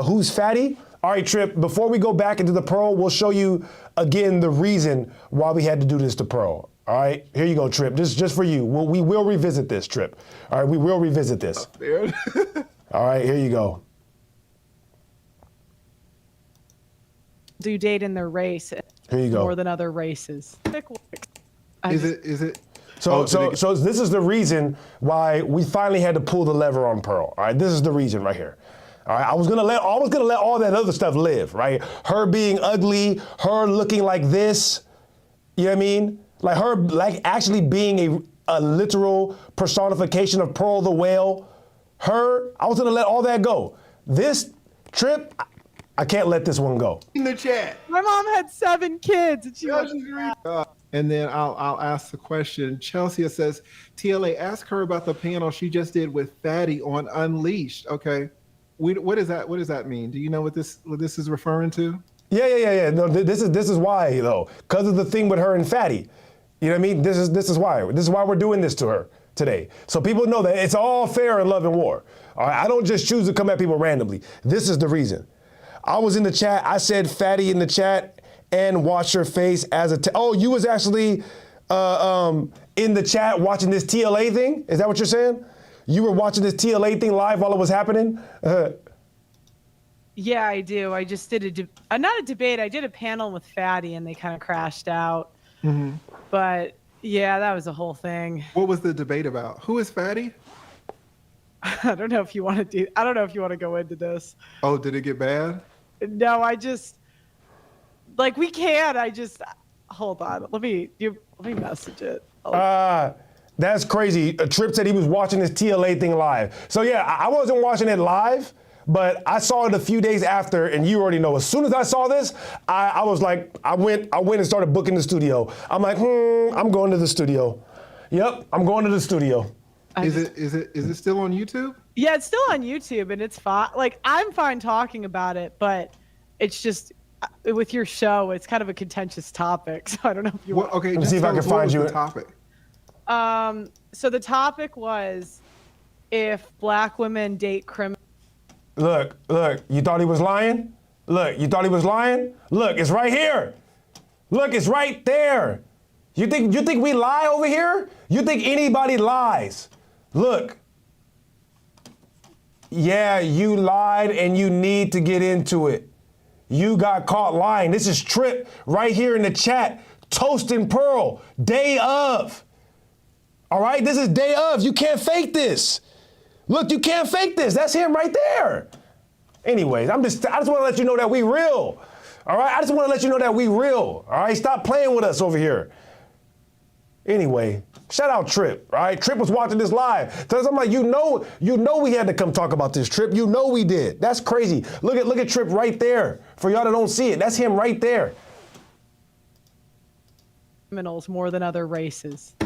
Who's fatty? All right, Trip, before we go back into the Pearl, we'll show you again the reason why we had to do this to Pearl. All right, here you go, Trip. This is just for you. We will revisit this, Trip. All right, we will revisit this. All right, here you go. Do date in their race Here you go. more than other races. Is it? So this is the reason why we finally had to pull the lever on Pearl. All right, this is the reason right here. All right, I was gonna let all that other stuff live, right? Her being ugly, her looking like this, you know what I mean? Like her actually being a literal personification of Pearl the whale. I was gonna let all that go. This Trip, I can't let this one go. In the chat. My mom had 7 kids, and she And then I'll ask the question. Chelsea says, TLA, ask her about the panel she just did with Fatty on Unleashed. Okay, what does that mean? Do you know what this is referring to? Yeah. No, this is why though, because of the thing with her and Fatty. You know what I mean? This is why. This is why we're doing this to her today, so people know that it's all fair in love and war. All right, I don't just choose to come at people randomly. This is the reason. I was in the chat. I said Fatty in the chat. And wash your face as oh, you was actually in the chat watching this TLA thing? Is that what you're saying? You were watching this TLA thing live while it was happening? Yeah, I do. I just did not a debate. I did a panel with Fatty, and they kind of crashed out. Mm-hmm. But yeah, that was the whole thing. What was the debate about? Who is Fatty? I don't know if you want to go into this. Oh, did it get bad? No, like we can. Hold on. Let me message it. The That's crazy. Trip said he was watching this TLA thing live. So yeah, I wasn't watching it live, but I saw it a few days after, and you already know. As soon as I saw this, I was like, I went and started booking the studio. I'm like, I'm going to the studio. Yep, I'm going to the studio. Is it still on YouTube? Yeah, it's still on YouTube, and it's fine. Like, I'm fine talking about it, but it's just with your show, it's kind of a contentious topic. So I don't know if you. Okay, let me see if I can find you the topic. So the topic was if black women date criminals. Look, you thought he was lying? Look, you thought he was lying? Look, it's right here. Look, it's right there. You think we lie over here? You think anybody lies? Look. Yeah, you lied and you need to get into it. You got caught lying. This is Trip right here in the chat. Toasting Pearl, day of. All right, this is day of. You can't fake this. Look, you can't fake this. That's him right there. Anyways, I just want to let you know that we real. All right, I just want to let you know that we real. All right, stop playing with us over here. Anyway, shout out Trip, all right? Trip was watching this live. So I'm like, you know we had to come talk about this, Trip. You know we did. That's crazy. Look at Trip right there. For y'all that don't see it, that's him right there. Criminals more than other races.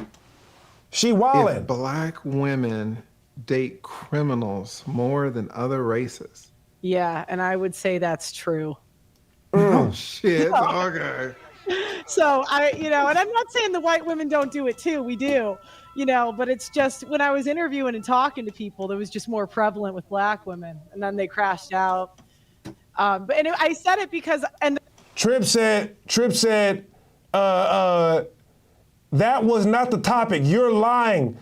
She wildin'. If black women date criminals more than other races. Yeah, and I would say that's true. Oh shit. Okay. So and I'm not saying the white women don't do it too. We do, but it's just when I was interviewing and talking to people, that was just more prevalent with black women, and then they crashed out. I said it because Trip said, that was not the topic. You're lying.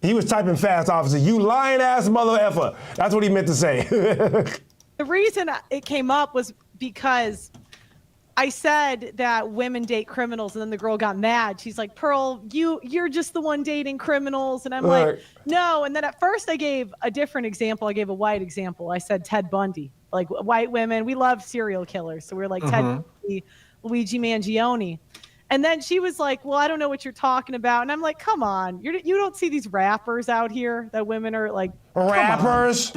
He was typing fast, officer. You lying ass mother effer. That's what he meant to say. The reason it came up was because I said that women date criminals, and then the girl got mad. She's like, Pearl, you're just the one dating criminals. And I'm like, no. And then at first I gave a different example. I gave a white example. I said Ted Bundy. Like, white women, we love serial killers. So we're like, Ted Bundy, Luigi Mangione. And then she was like, well, I don't know what you're talking about. And I'm like, come on. You don't see these rappers out here that women are like. Rappers?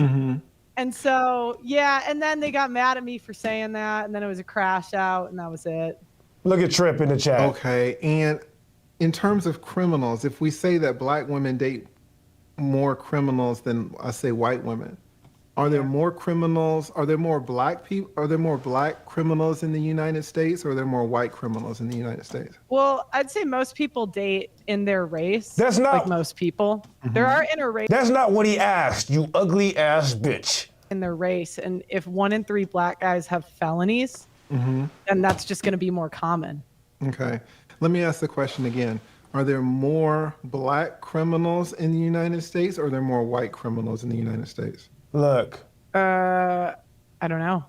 And so, yeah, and then they got mad at me for saying that, and then it was a crash out, and that was it. Look at Trip in the chat. Okay, and in terms of criminals, if we say that black women date more criminals than, I say, white women, are there more criminals? Are there more black people? Are there more black criminals in the United States, or are there more white criminals in the United States? Well, I'd say most people date in their race. That's not like most people. There are interracial. That's not what he asked, you ugly ass bitch. In their race, and if 1 in 3 black guys have felonies, then that's just going to be more common. Okay, let me ask the question again. Are there more black criminals in the United States, or are there more white criminals in the United States? Look. I don't know.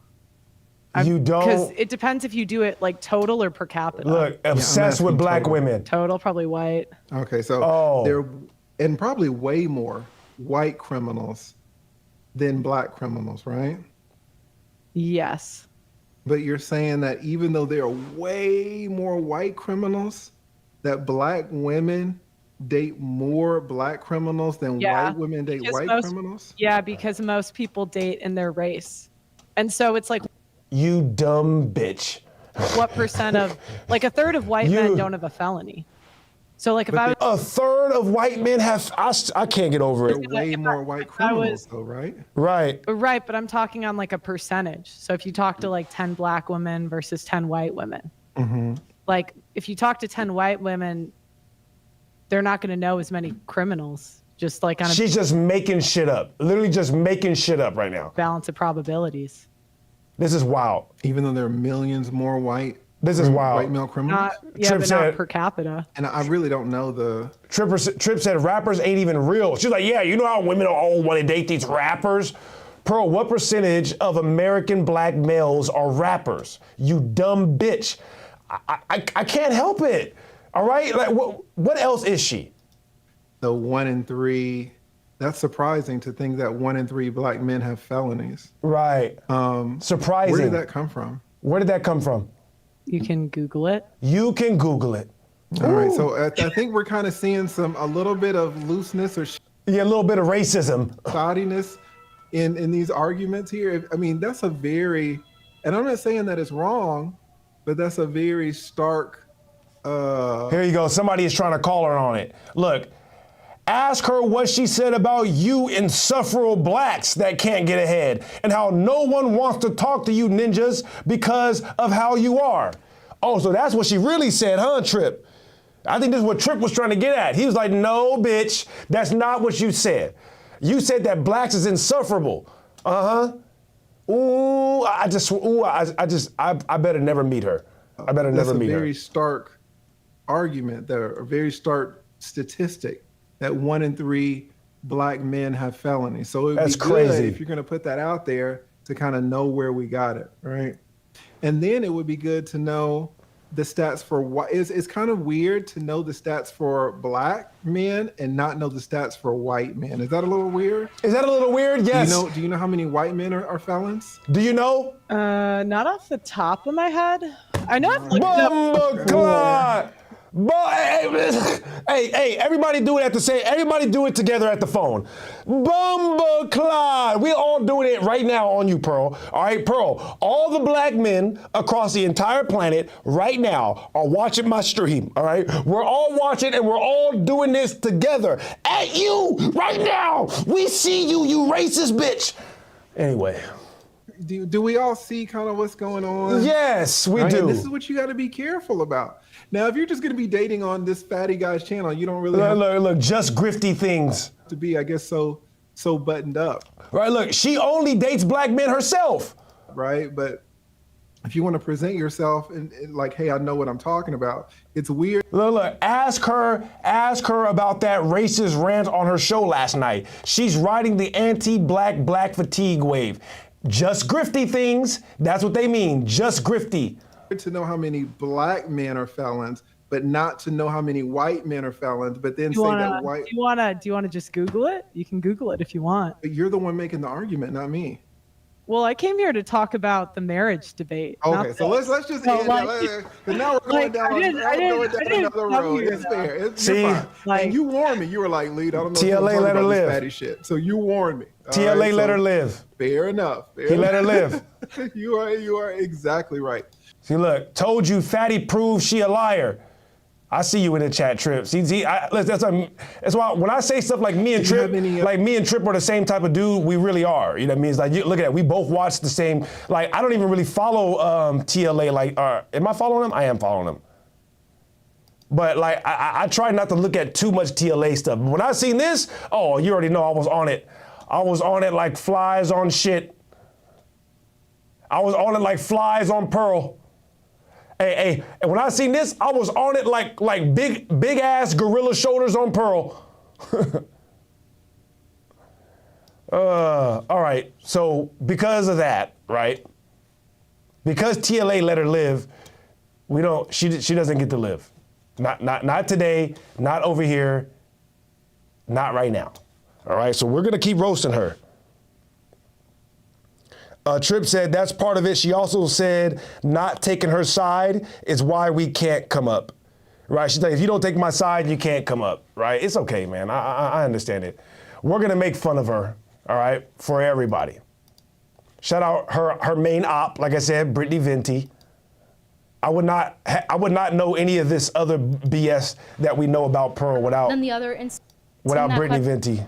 You don't? Because it depends if you do it like total or per capita. Look, obsessed with black total. women. Total, probably white. Okay, so there, and probably way more white criminals than black criminals, right? Yes. But you're saying that even though there are way more white criminals, that black women date more black criminals than white women date white criminals? Yeah, because most people date in their race. And so it's like, you dumb bitch. What percent of, like a third of white men don't have a felony. So like if I was, a third of white men have, I can't get over it. Way more white criminals though, right? Right. Right, but I'm talking on like a percentage. So if you talk to like 10 black women versus 10 white women, like if you talk to 10 white women, they're not going to know as many criminals. Just like on a She's just making shit up. Literally just making shit up right now. Balance of probabilities. This is wild. Even though there are millions more white. This is wild. White male criminals? Not per capita. And I really don't know the... Trip said rappers ain't even real. She's like, yeah, you know how women all want to date these rappers? Pearl, what percentage of American black males are rappers? You dumb bitch. I can't help it. All right? Like, what else is she? The 1 in 3... That's surprising to think that 1 in 3 black men have felonies. Right. Surprising. Where did that come from? Where did that come from? You can Google it. You can Google it. All right, so I think we're kind of seeing a little bit of looseness or yeah, a little bit of racism, shoddiness in these arguments here. I mean, that's a very, and I'm not saying that it's wrong, but that's a very stark. Here you go. Somebody is trying to call her on it. Look, ask her what she said about you insufferable blacks that can't get ahead and how no one wants to talk to you ninjas because of how you are. Oh, so that's what she really said, huh, Trip? I think this is what Trip was trying to get at. He was like, no, bitch, that's not what you said. You said that blacks is insufferable. Uh-huh. Ooh, I better never meet her. I better never meet her. That's a very stark argument, a very stark statistic that 1 in 3 black men have felonies. So it'd be good if you're going to put that out there to kind of know where we got it, right? And then it would be good to know the stats for white. It's kind of weird to know the stats for black men and not know the stats for white men. Is that a little weird? Is that a little weird? Yes. Do you know how many white men are felons? Do you know? Not off the top of my head. I know I've looked it up. Hey, everybody do it at the same, everybody do it together at the phone. Bumbleclad. We're all doing it right now on you, Pearl. All right, Pearl, all the black men across the entire planet right now are watching my stream, all right? We're all watching and we're all doing this together at you right now. We see you, you racist bitch. Anyway. Do we all see kind of what's going on? Yes, we do. And this is what you got to be careful about. Now, if you're just going to be dating on this fatty guy's channel, you don't really look, just grifty things to be, I guess, so buttoned up. Right, look, she only dates black men herself. Right, but if you want to present yourself and like, hey, I know what I'm talking about, it's weird. Look, ask her about that racist rant on her show last night. She's riding the anti-black fatigue wave. Just grifty things, that's what they mean, just grifty. To know how many black men are felons, but not to know how many white men are felons, but then that white. Do you wanna just Google it? You can Google it if you want. But you're the one making the argument, not me. Well, I came here to talk about the marriage debate. Okay, so let's just end it. Now we're going down another road. It's fair. You're fine. And you warned me. You were like, Lead, I don't know TLA let her live. Fatty shit. So you warned me. TLA let her live. Fair enough. He let her live. You are exactly right. See, look, told you fatty proves she a liar. I see you in the chat, Trip. See, that's why when I say stuff like me and Trip, are the same type of dude, we really are. You know what I mean? It's like, look at that. We both watch the same. Like, I don't even really follow TLA. Like, am I following him? I am following him. But like, I try not to look at too much TLA stuff. When I seen this, oh, you already know I was on it. I was on it like flies on shit. I was on it like flies on Pearl. Hey, and when I seen this, I was on it like big ass gorilla shoulders on Pearl. All right, so because of that, right? Because TLA let her live, she doesn't get to live. Not today, not over here, not right now. All right, so we're gonna keep roasting her. Trip said that's part of it. She also said not taking her side is why we can't come up, right? She's like, if you don't take my side, you can't come up, right? It's okay, man. I understand it. We're gonna make fun of her, all right, for everybody. Shout out her main op, like I said, Brittany Venti. I would not know any of this other BS that we know about Pearl without Brittany Venti.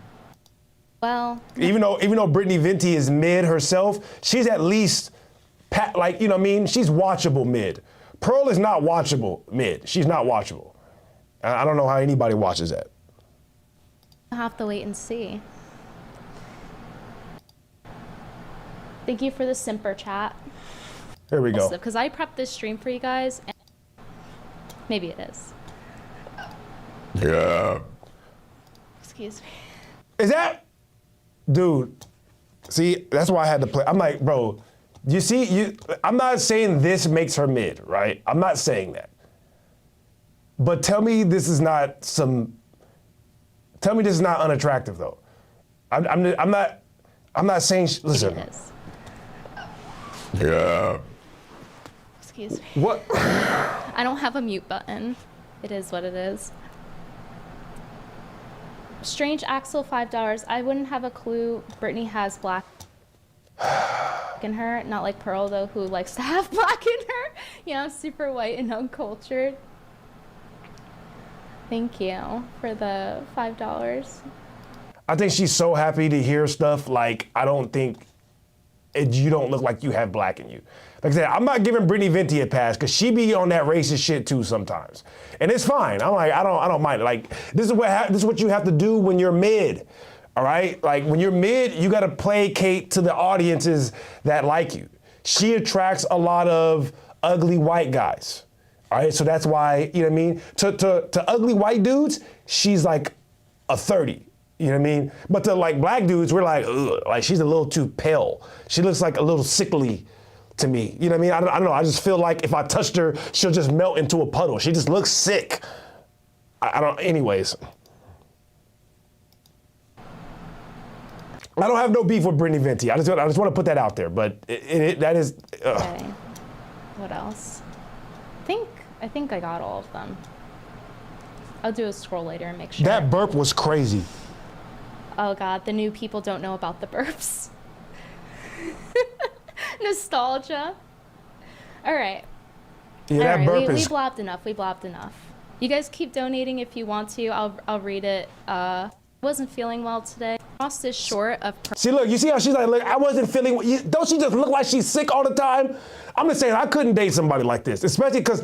Well, even though Brittany Venti is mid herself, she's at least like, you know what I mean? She's watchable mid. Pearl is not watchable mid. She's not watchable. I don't know how anybody watches that. I'll have to wait and see. Thank you for the simper chat. Here we go. Because I prepped this stream for you guys. And maybe it is. Yeah. Excuse me. Is that? Dude, see, that's why I had to play. I'm like, bro, you see, I'm not saying this makes her mid, right? I'm not saying that. But tell me this is not unattractive though. I'm not saying, listen. It is. Yeah. Excuse me. What? I don't have a mute button. It is what it is. Strange Axel, $5. I wouldn't have a clue Brittany has black in her. Not like Pearl, though, who likes to have black in her. You know, super white and uncultured. Thank you for the $5. I think she's so happy to hear stuff like, I don't think you don't look like you have black in you. Like I said, I'm not giving Brittany Venti a pass because she be on that racist shit too sometimes. And it's fine. I'm like, I don't mind it. Like, this is what you have to do when you're mid. All right? Like, when you're mid, you got to placate to the audiences that like you. She attracts a lot of ugly white guys. All right? So that's why, you know what I mean? To ugly white dudes, she's like a 30. You know what I mean? But to like black dudes, we're like, ugh, like she's a little too pale. She looks like a little sickly to me. You know what I mean? I don't know. I just feel like if I touched her, she'll just melt into a puddle. She just looks sick. I don't, anyways. I don't have no beef with Brittany Venti. I just want to put that out there, but that is. Okay. What else? I think I got all of them. I'll do a scroll later and make sure. That burp was crazy. Oh God, the new people don't know about the burps. Nostalgia. All right. Yeah, all that right, burp we is. blabbed enough. We blabbed enough. You guys keep donating if you want to. I'll read it. Wasn't feeling well today. Ross is short of. See, look, you see how she's like, look, I wasn't feeling. Don't she just look like she's sick all the time? I'm just saying, I couldn't date somebody like this, especially because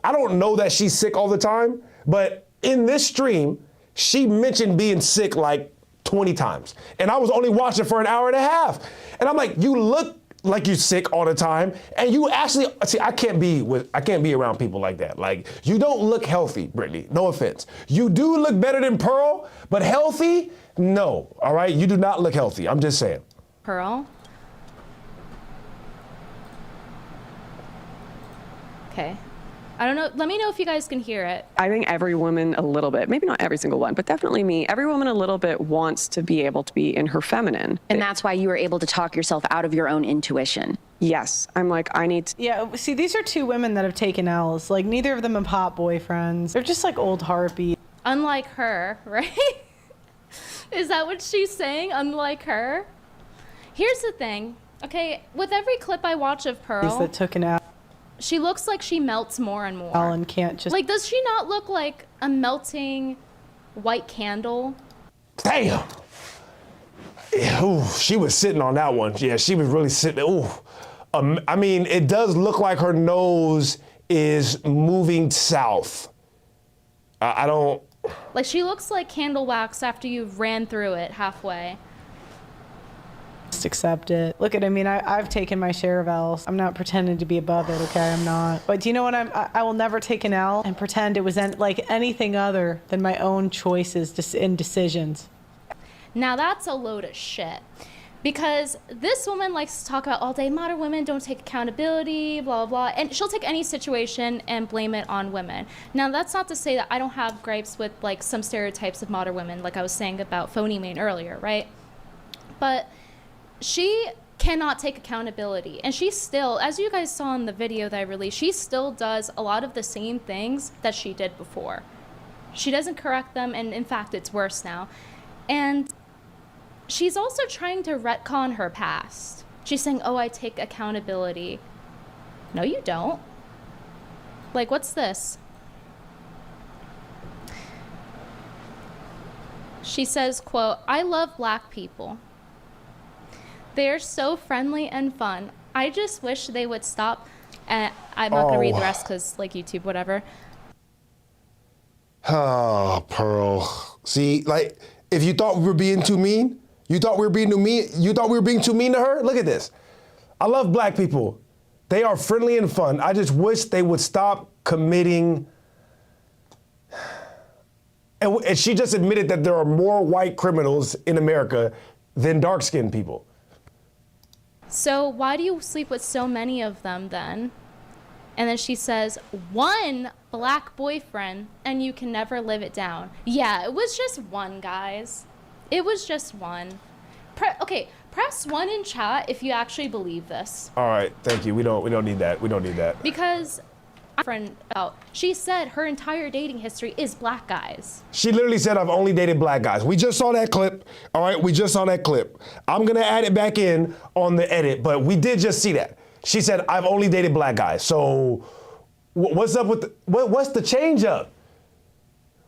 I don't know that she's sick all the time. But in this stream, she mentioned being sick like 20 times. And I was only watching for an hour and a half. And I'm like, you look like you're sick all the time. And you actually, see, I can't be around people like that. Like, you don't look healthy, Brittany. No offense. You do look better than Pearl, but healthy? No, all right? You do not look healthy. I'm just saying. Pearl. Okay. I don't know. Let me know if you guys can hear it. I think every woman a little bit, maybe not every single one, but definitely me, every woman a little bit wants to be able to be in her feminine. And that's why you were able to talk yourself out of your own intuition. Yes. I'm like, I need to. Yeah, see, these are two women that have taken L's. Like, neither of them have hot boyfriends. They're just like old harpies. Unlike her, right? Is that what she's saying? Unlike her? Here's the thing. Okay, with every clip I watch of Pearl, that took an L. She looks like she melts more and more. And can't just. Like, does she not look like a melting white candle? Damn. Ooh, she was sitting on that one. Yeah, she was really sitting. Ooh. I mean, it does look like her nose is moving south. I don't. Like, she looks like candle wax after you've ran through it halfway. Just accept it. Look at, I mean, I've taken my share of L's. I'm not pretending to be above it, okay? I'm not. But do you know what? I will never take an L and pretend it was like anything other than my own choices and decisions. Now that's a load of shit. Because this woman likes to talk about all day, modern women don't take accountability, blah, blah, blah. And she'll take any situation and blame it on women. Now, that's not to say that I don't have gripes with, like, some stereotypes of modern women, like I was saying about Phony Main earlier, right? But she cannot take accountability. And she still, as you guys saw in the video that I released, she still does a lot of the same things that she did before. She doesn't correct them, and in fact, it's worse now. And she's also trying to retcon her past. She's saying, oh, I take accountability. No, you don't. Like, what's this? She says, quote, I love black people. They're so friendly and fun. I just wish they would stop. And I'm not going to read the rest because, like, YouTube, whatever. Oh, Pearl. See, like, if you thought we were being too mean, you thought we were being too mean to her? Look at this. I love black people. They are friendly and fun. I just wish they would stop committing. And she just admitted that there are more white criminals in America than dark-skinned people. So why do you sleep with so many of them then? And then she says, one black boyfriend, and you can never live it down. Yeah, it was just one, guys. It was just one. Okay, press 1 in chat if you actually believe this. All right, thank you. We don't need that. We don't need that. Because friend out. She said her entire dating history is black guys. She literally said, I've only dated black guys. We just saw that clip. All right, we just saw that clip. I'm gonna add it back in on the edit, but we did just see that. She said, I've only dated black guys. So what's up with what's the change up?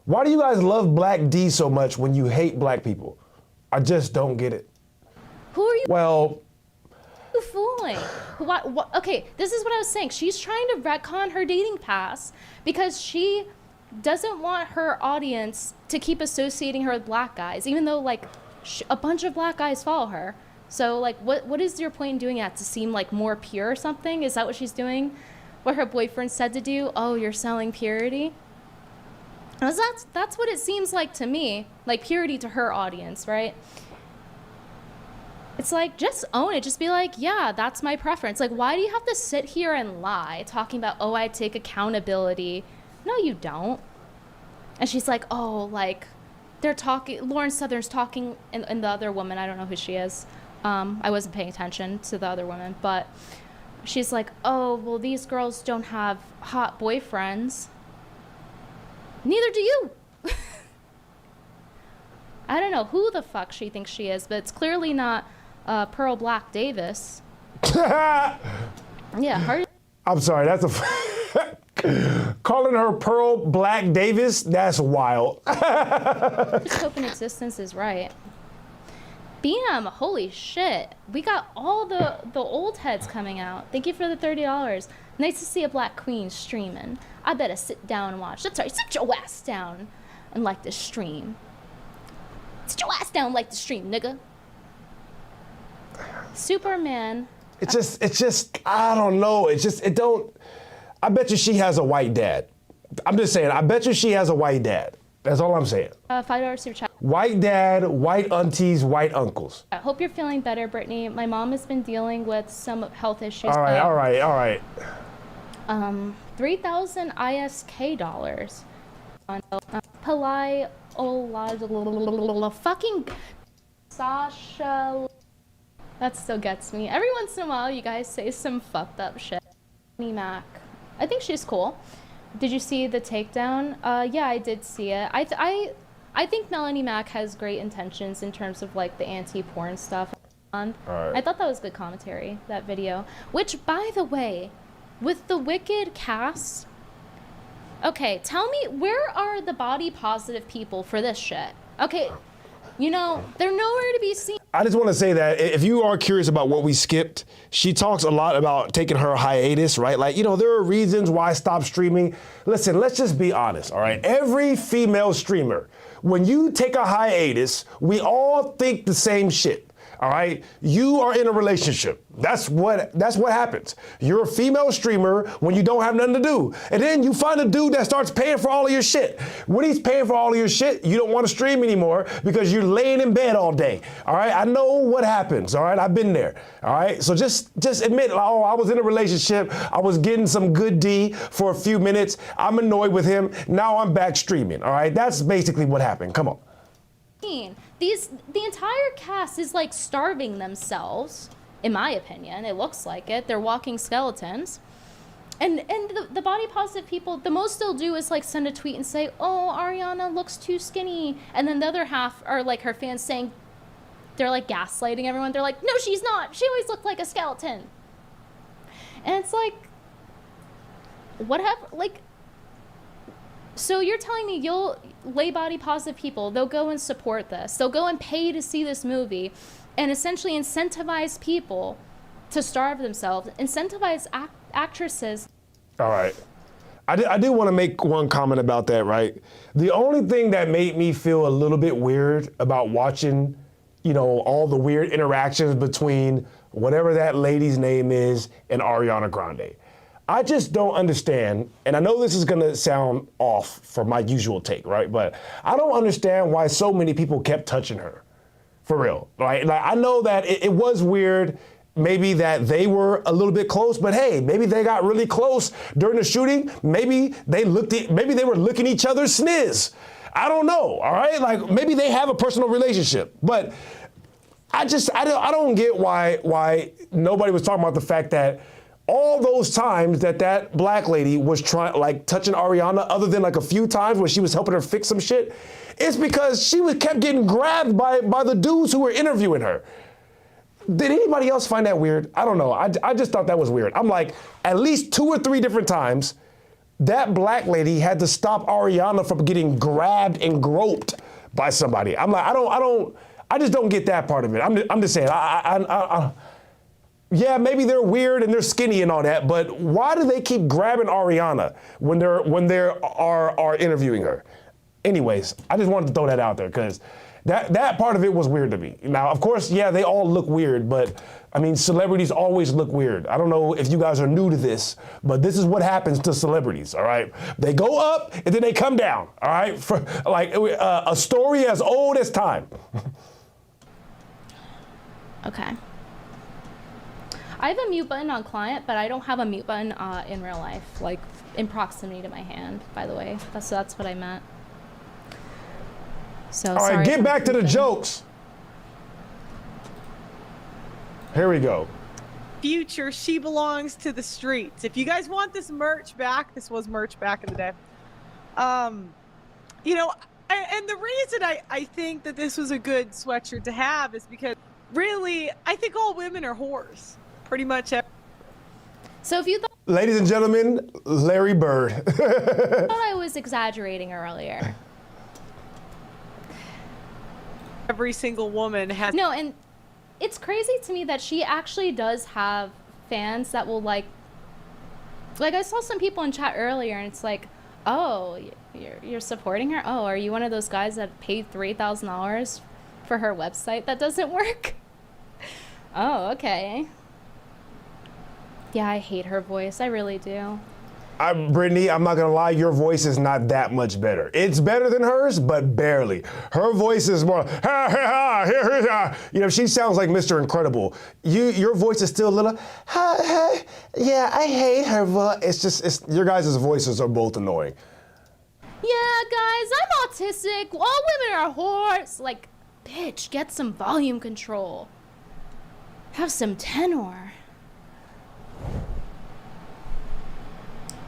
Why do you guys love Black D so much when you hate black people? I just don't get it. Who are you? Well, you fooling? What? Okay, this is what I was saying. She's trying to retcon her dating past because she doesn't want her audience to keep associating her with black guys, even though like a bunch of black guys follow her. So like, what is your point in doing that? To seem like more pure or something? Is that what she's doing? What her boyfriend said to do? Oh, you're selling purity? That's what it seems like to me. Like purity to her audience, right? It's like, just own it. Just be like, yeah, that's my preference. Like, why do you have to sit here and lie, talking about, oh, I take accountability? No, you don't. And she's like, oh, like, they're talking, Lauren Southern's talking, and the other woman, I don't know who she is. I wasn't paying attention to the other woman, but she's like, oh, well, these girls don't have hot boyfriends. Neither do you. I don't know who the fuck she thinks she is, but it's clearly not Pearl Black Davis. Yeah, her. I'm sorry, that's a calling her Pearl Black Davis, that's wild. Hope in existence is right. Bam, holy shit. We got all the old heads coming out. Thank you for the $30. Nice to see a black queen streaming. I better sit down and watch. That's right, sit your ass down and like the stream. Sit your ass down like the stream, nigga. Superman. It's just, I don't know. I bet you she has a white dad. I'm just saying, I bet you she has a white dad. That's all I'm saying. $5 super chat. White dad, white aunties, white uncles. I hope you're feeling better, Brittany. My mom has been dealing with some health issues. All right. 3,000 ISK dollars. Palai fucking Sasha. That still gets me. Every once in a while, you guys say some fucked up shit. Mac. I think she's cool. Did you see the takedown? Yeah, I did see it. I think Melanie Mac has great intentions in terms of like the anti-porn stuff. Right. I thought that was good commentary, that video. Which, by the way, with the Wicked cast, okay, tell me, where are the body positive people for this shit? Okay, you know, they're nowhere to be seen. I just want to say that if you are curious about what we skipped, she talks a lot about taking her hiatus, right? Like, you know, there are reasons why I stopped streaming. Listen, let's just be honest, all right? Every female streamer, when you take a hiatus, we all think the same shit. All right, you are in a relationship. That's what happens. You're a female streamer when you don't have nothing to do. And then you find a dude that starts paying for all of your shit. When he's paying for all of your shit, you don't want to stream anymore because you're laying in bed all day. All right, I know what happens. All right, I've been there. All right, so just admit, oh, I was in a relationship. I was getting some good D for a few minutes. I'm annoyed with him. Now I'm back streaming. All right, that's basically what happened. Come on. The entire cast is like starving themselves, in my opinion. It looks like it. They're walking skeletons. And the body positive people, the most they'll do is like send a tweet and say, oh, Ariana looks too skinny. And then the other half are like her fans saying, they're like gaslighting everyone. They're like, no, she's not. She always looked like a skeleton. And it's like, whatever, like, so you're telling me you'll lay body positive people, they'll go and support this. They'll go and pay to see this movie and essentially incentivize people to starve themselves, incentivize actresses. All right. I do want to make one comment about that, right? The only thing that made me feel a little bit weird about watching, you know, all the weird interactions between whatever that lady's name is and Ariana Grande. I just don't understand, and I know this is gonna sound off for my usual take, right? But I don't understand why so many people kept touching her, for real, right? Like, I know that it was weird, maybe that they were a little bit close, but hey, maybe they got really close during the shooting. Maybe they were looking each other's sniz. I don't know, all right? Like, maybe they have a personal relationship, but I don't get why nobody was talking about the fact that all those times that black lady was touching Ariana, other than like a few times when she was helping her fix some shit, it's because she kept getting grabbed by the dudes who were interviewing her. Did anybody else find that weird? I don't know. I just thought that was weird. I'm like, at least 2 or 3 different times, that black lady had to stop Ariana from getting grabbed and groped by somebody. I'm like, I just don't get that part of it. I'm just saying, yeah, maybe they're weird and they're skinny and all that, but why do they keep grabbing Ariana when they are interviewing her? Anyways, I just wanted to throw that out there because that part of it was weird to me. Now, of course, yeah, they all look weird, but I mean, celebrities always look weird. I don't know if you guys are new to this, but this is what happens to celebrities, all right? They go up and then they come down, all right? For like a story as old as time. Okay. I have a mute button on client, but I don't have a mute button in real life, like in proximity to my hand, by the way. That's what I meant. So, all right, get back to the jokes. Here we go. Future, she belongs to the streets. If you guys want this merch back, this was merch back in the day. You know, and the reason I think that this was a good sweatshirt to have is because really, I think all women are whores. Pretty much. So if you thought, ladies and gentlemen, Larry Bird. I thought I was exaggerating earlier. Every single woman has. No, and it's crazy to me that she actually does have fans that will like I saw some people in chat earlier and it's like, oh, you're supporting her? Oh, are you one of those guys that paid $3,000 for her website that doesn't work? Oh, okay. Yeah, I hate her voice. I really do. Brittany, I'm not gonna lie, your voice is not that much better. It's better than hers, but barely. Her voice is more, ha, ha, ha, you know, she sounds like Mr. Incredible. Your voice is still a little, ha, ha, yeah, I hate her voice. It's your guys' voices are both annoying. Yeah, guys, I'm autistic. All women are whores. Like, bitch, get some volume control. Have some tenor.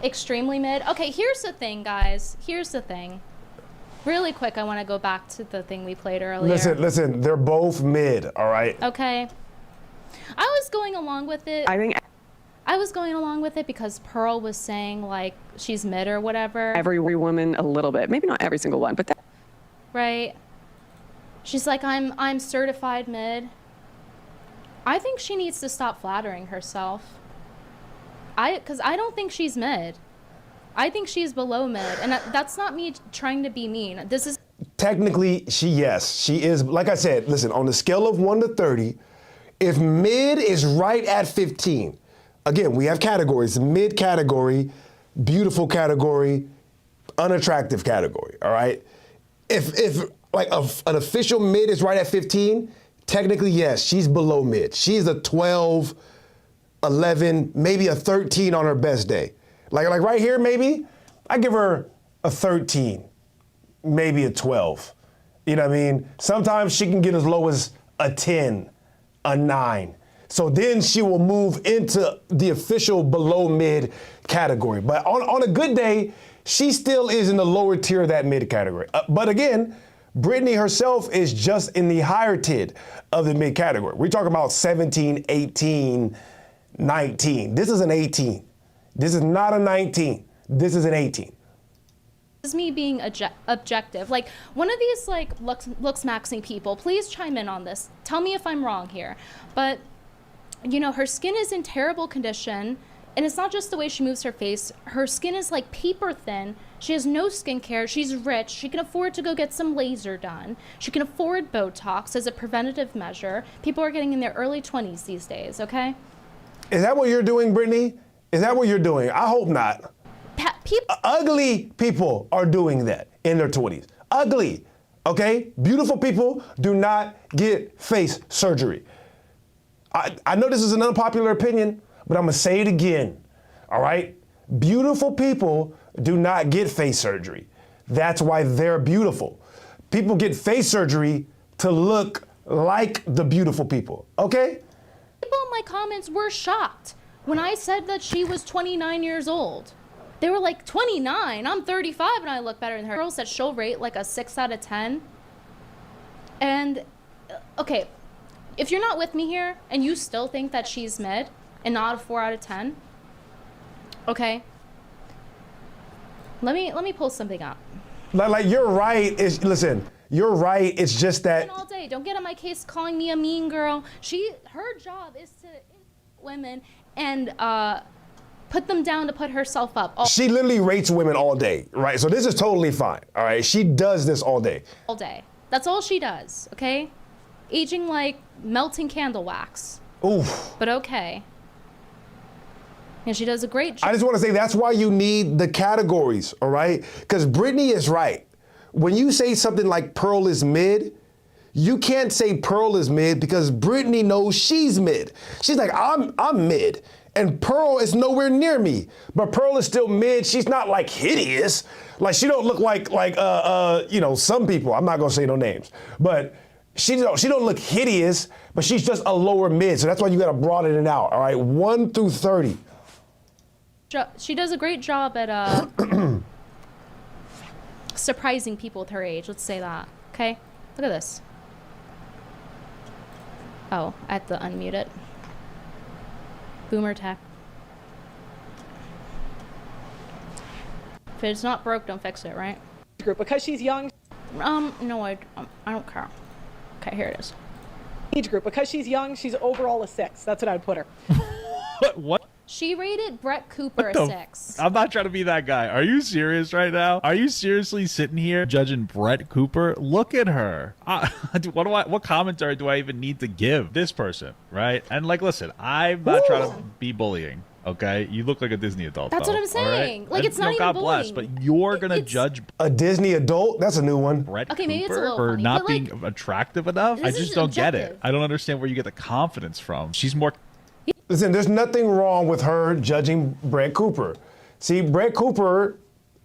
Extremely mid. Okay, here's the thing, guys. Here's the thing. Really quick, I want to go back to the thing we played earlier. Listen, they're both mid, all right? Okay. I was going along with it. I was going along with it because Pearl was saying, like, she's mid or whatever. Every woman a little bit. Maybe not every single one, but right. She's like, I'm certified mid. I think she needs to stop flattering herself. Because I don't think she's mid. I think she's below mid, and that's not me trying to be mean. This is technically she is. Like I said, listen, on the scale of 1 to 30, if mid is right at 15, again, we have categories: mid category, beautiful category, unattractive category. All right. If like an official mid is right at 15, technically yes, she's below mid. She's a 12. 11, maybe a 13 on her best day. Like right here, maybe, I give her a 13, maybe a 12. You know what I mean? Sometimes she can get as low as a 10, a 9. So then she will move into the official below mid category. But on a good day, she still is in the lower tier of that mid category. But again, Brittany herself is just in the higher tier of the mid category. We're talking about 17, 18, 19. This is an 18. This is not a 19. This is an 18. This is me being objective. Like, one of these, like, looks maxing people, please chime in on this. Tell me if I'm wrong here. But, you know, her skin is in terrible condition, and it's not just the way she moves her face. Her skin is, like, paper thin. She has no skincare. She's rich. She can afford to go get some laser done. She can afford Botox as a preventative measure. People are getting in their early 20s these days, okay? Is that what you're doing, Brittany? Is that what you're doing? I hope not. Ugly people are doing that in their 20s. Ugly, okay? Beautiful people do not get face surgery. I know this is an unpopular opinion, but I'm gonna say it again, all right? Beautiful people do not get face surgery. That's why they're beautiful. People get face surgery to look like the beautiful people, okay? People in my comments were shocked when I said that she was 29 years old. They were like, 29? I'm 35 and I look better than her. Girl said she'll rate like a 6 out of 10. And, okay, if you're not with me here and you still think that she's mid and not a 4 out of 10, okay, let me pull something up. Like you're right. Listen, you're right. It's just that All day, don't get on my case calling me a mean girl. Her job is to women and put them down to put herself up. she literally rates women all day, right? So this is totally fine. All right, she does this all day. All day. That's all she does. Okay, aging like melting candle wax. Oof. But okay. And she does a great job. I just want to say that's why you need the categories, all right? Because Brittany is right. When you say something like Pearl is mid, you can't say Pearl is mid because Brittany knows she's mid. She's like, I'm mid. And Pearl is nowhere near me. But Pearl is still mid. She's not like hideous. Like she don't look like you know, some people. I'm not gonna say no names. But she don't look hideous, but she's just a lower mid. So that's why you gotta broaden it out, all right? 1 through 30. She does a great job at surprising people with her age. Let's say that. Okay? Look at this. Oh, I have to unmute it. Boomer tech. If it's not broke, don't fix it, right? Because she's young. No, I don't care. Okay, here it is. Age group. Because she's young, she's overall a 6. That's what I'd put her. What? She rated Brett Cooper a 6. I'm not trying to be that guy. Are you serious right now? Are you seriously sitting here judging Brett Cooper? Look at her. What commentary do I even need to give this person, right? And like, listen, I'm not trying to be bullying. Okay, you look like a Disney adult. That's what I'm saying. Right? Like, it's not even God bullying. bless, but you're gonna judge a Disney adult. That's a new one. Brett Okay, maybe it's a Cooper little for funny, not but, being like, attractive enough. I this just is don't get it. objective. I don't understand where you get the confidence from. She's more. Listen, there's nothing wrong with her judging Brett Cooper. See, Brett Cooper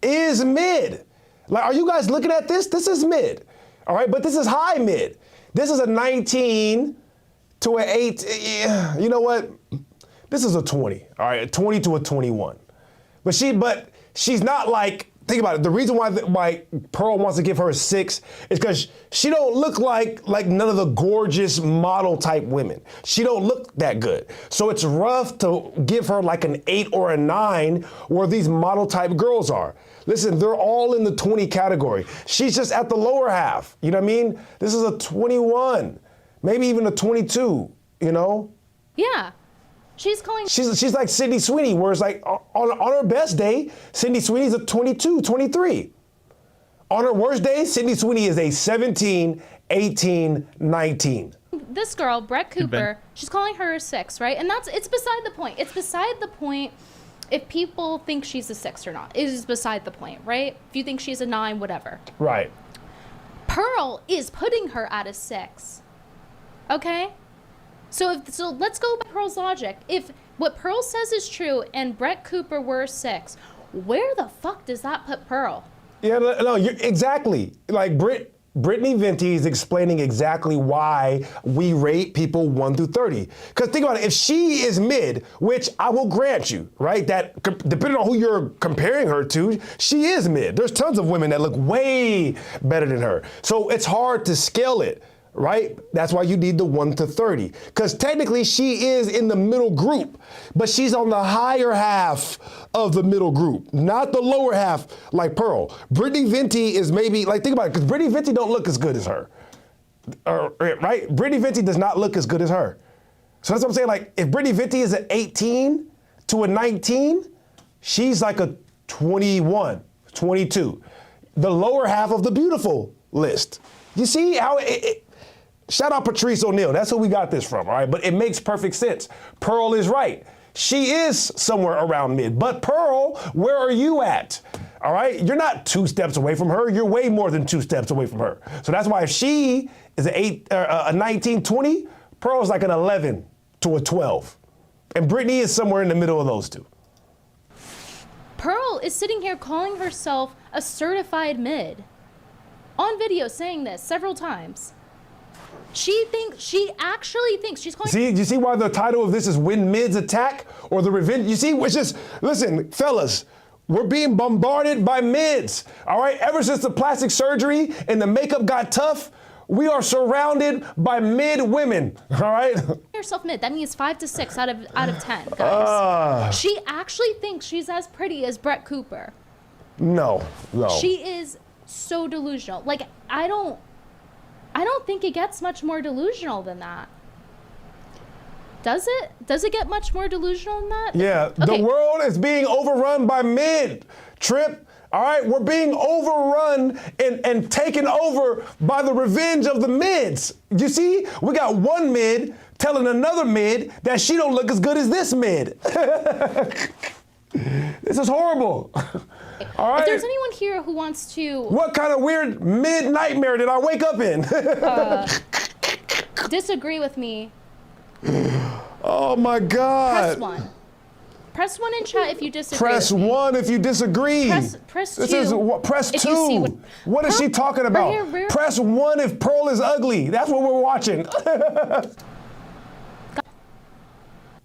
is mid. Like, are you guys looking at this? This is mid. All right, but this is high mid. This is a 19 to an 8. You know what? This is a 20. All right, a 20 to a 21. But she's not like. Think about it. The reason why Pearl wants to give her a 6 is because she don't look like none of the gorgeous model type women. She don't look that good. So it's rough to give her like an 8 or a 9 where these model type girls are. Listen, they're all in the 20 category. She's just at the lower half. You know what I mean? This is a 21, maybe even a 22, you know? Yeah. She's calling. She's like Sydney Sweeney, where it's like on her best day, Sydney Sweeney's a 22, 23. On her worst day, Sydney Sweeney is a 17, 18, 19. This girl, Brett Cooper, she's calling her a 6, right? And it's beside the point. It's beside the point if people think she's a 6 or not. It is beside the point, right? If you think she's a 9, whatever. Right. Pearl is putting her at a 6. Okay? So let's go by Pearl's logic. If what Pearl says is true and Brett Cooper were 6, where the fuck does that put Pearl? Yeah, no, exactly. Like Brittany Venti is explaining exactly why we rate people 1 through 30. Because think about it, if she is mid, which I will grant you, right, that depending on who you're comparing her to, she is mid. There's tons of women that look way better than her. So it's hard to scale it. Right? That's why you need the 1 to 30. Because technically she is in the middle group, but she's on the higher half of the middle group, not the lower half like Pearl. Brittany Venti is maybe, like, think about it, because Brittany Venti don't look as good as her. Right? Brittany Venti does not look as good as her. So that's what I'm saying. Like, if Brittany Venti is an 18 to a 19, she's like a 21, 22. The lower half of the beautiful list. You see how shout out Patrice O'Neal. That's who we got this from, all right? But it makes perfect sense. Pearl is right. She is somewhere around mid. But Pearl, where are you at? All right? You're not 2 steps away from her. You're way more than 2 steps away from her. So that's why if she is a 19, 20, Pearl's like an 11 to a 12. And Brittany is somewhere in the middle of those two. Pearl is sitting here calling herself a certified mid. On video saying this several times. She actually thinks she's calling. See, you see why the title of this is When Mids Attack or the Revenge? You see, it's just, listen, fellas, we're being bombarded by mids, all right? Ever since the plastic surgery and the makeup got tough, we are surrounded by mid women, all right? Yourself mid. That means 5 to 6 out of 10, guys. She actually thinks she's as pretty as Brett Cooper. No. She is so delusional. Like, I don't think it gets much more delusional than that. Does it? Does it get much more delusional than that? Yeah, okay. The world is being overrun by mid, Trip. All right, we're being overrun and taken over by the revenge of the mids. You see, we got one mid telling another mid that she don't look as good as this mid. This is horrible. All right. If there's anyone here who wants to... What kind of weird mid nightmare did I wake up in? Disagree with me. Oh my God. Press 1. Press 1 in chat if you disagree. Press 1 if you disagree. Press 2. This is press 2. What is she talking about? Press 1 if Pearl is ugly. That's what we're watching.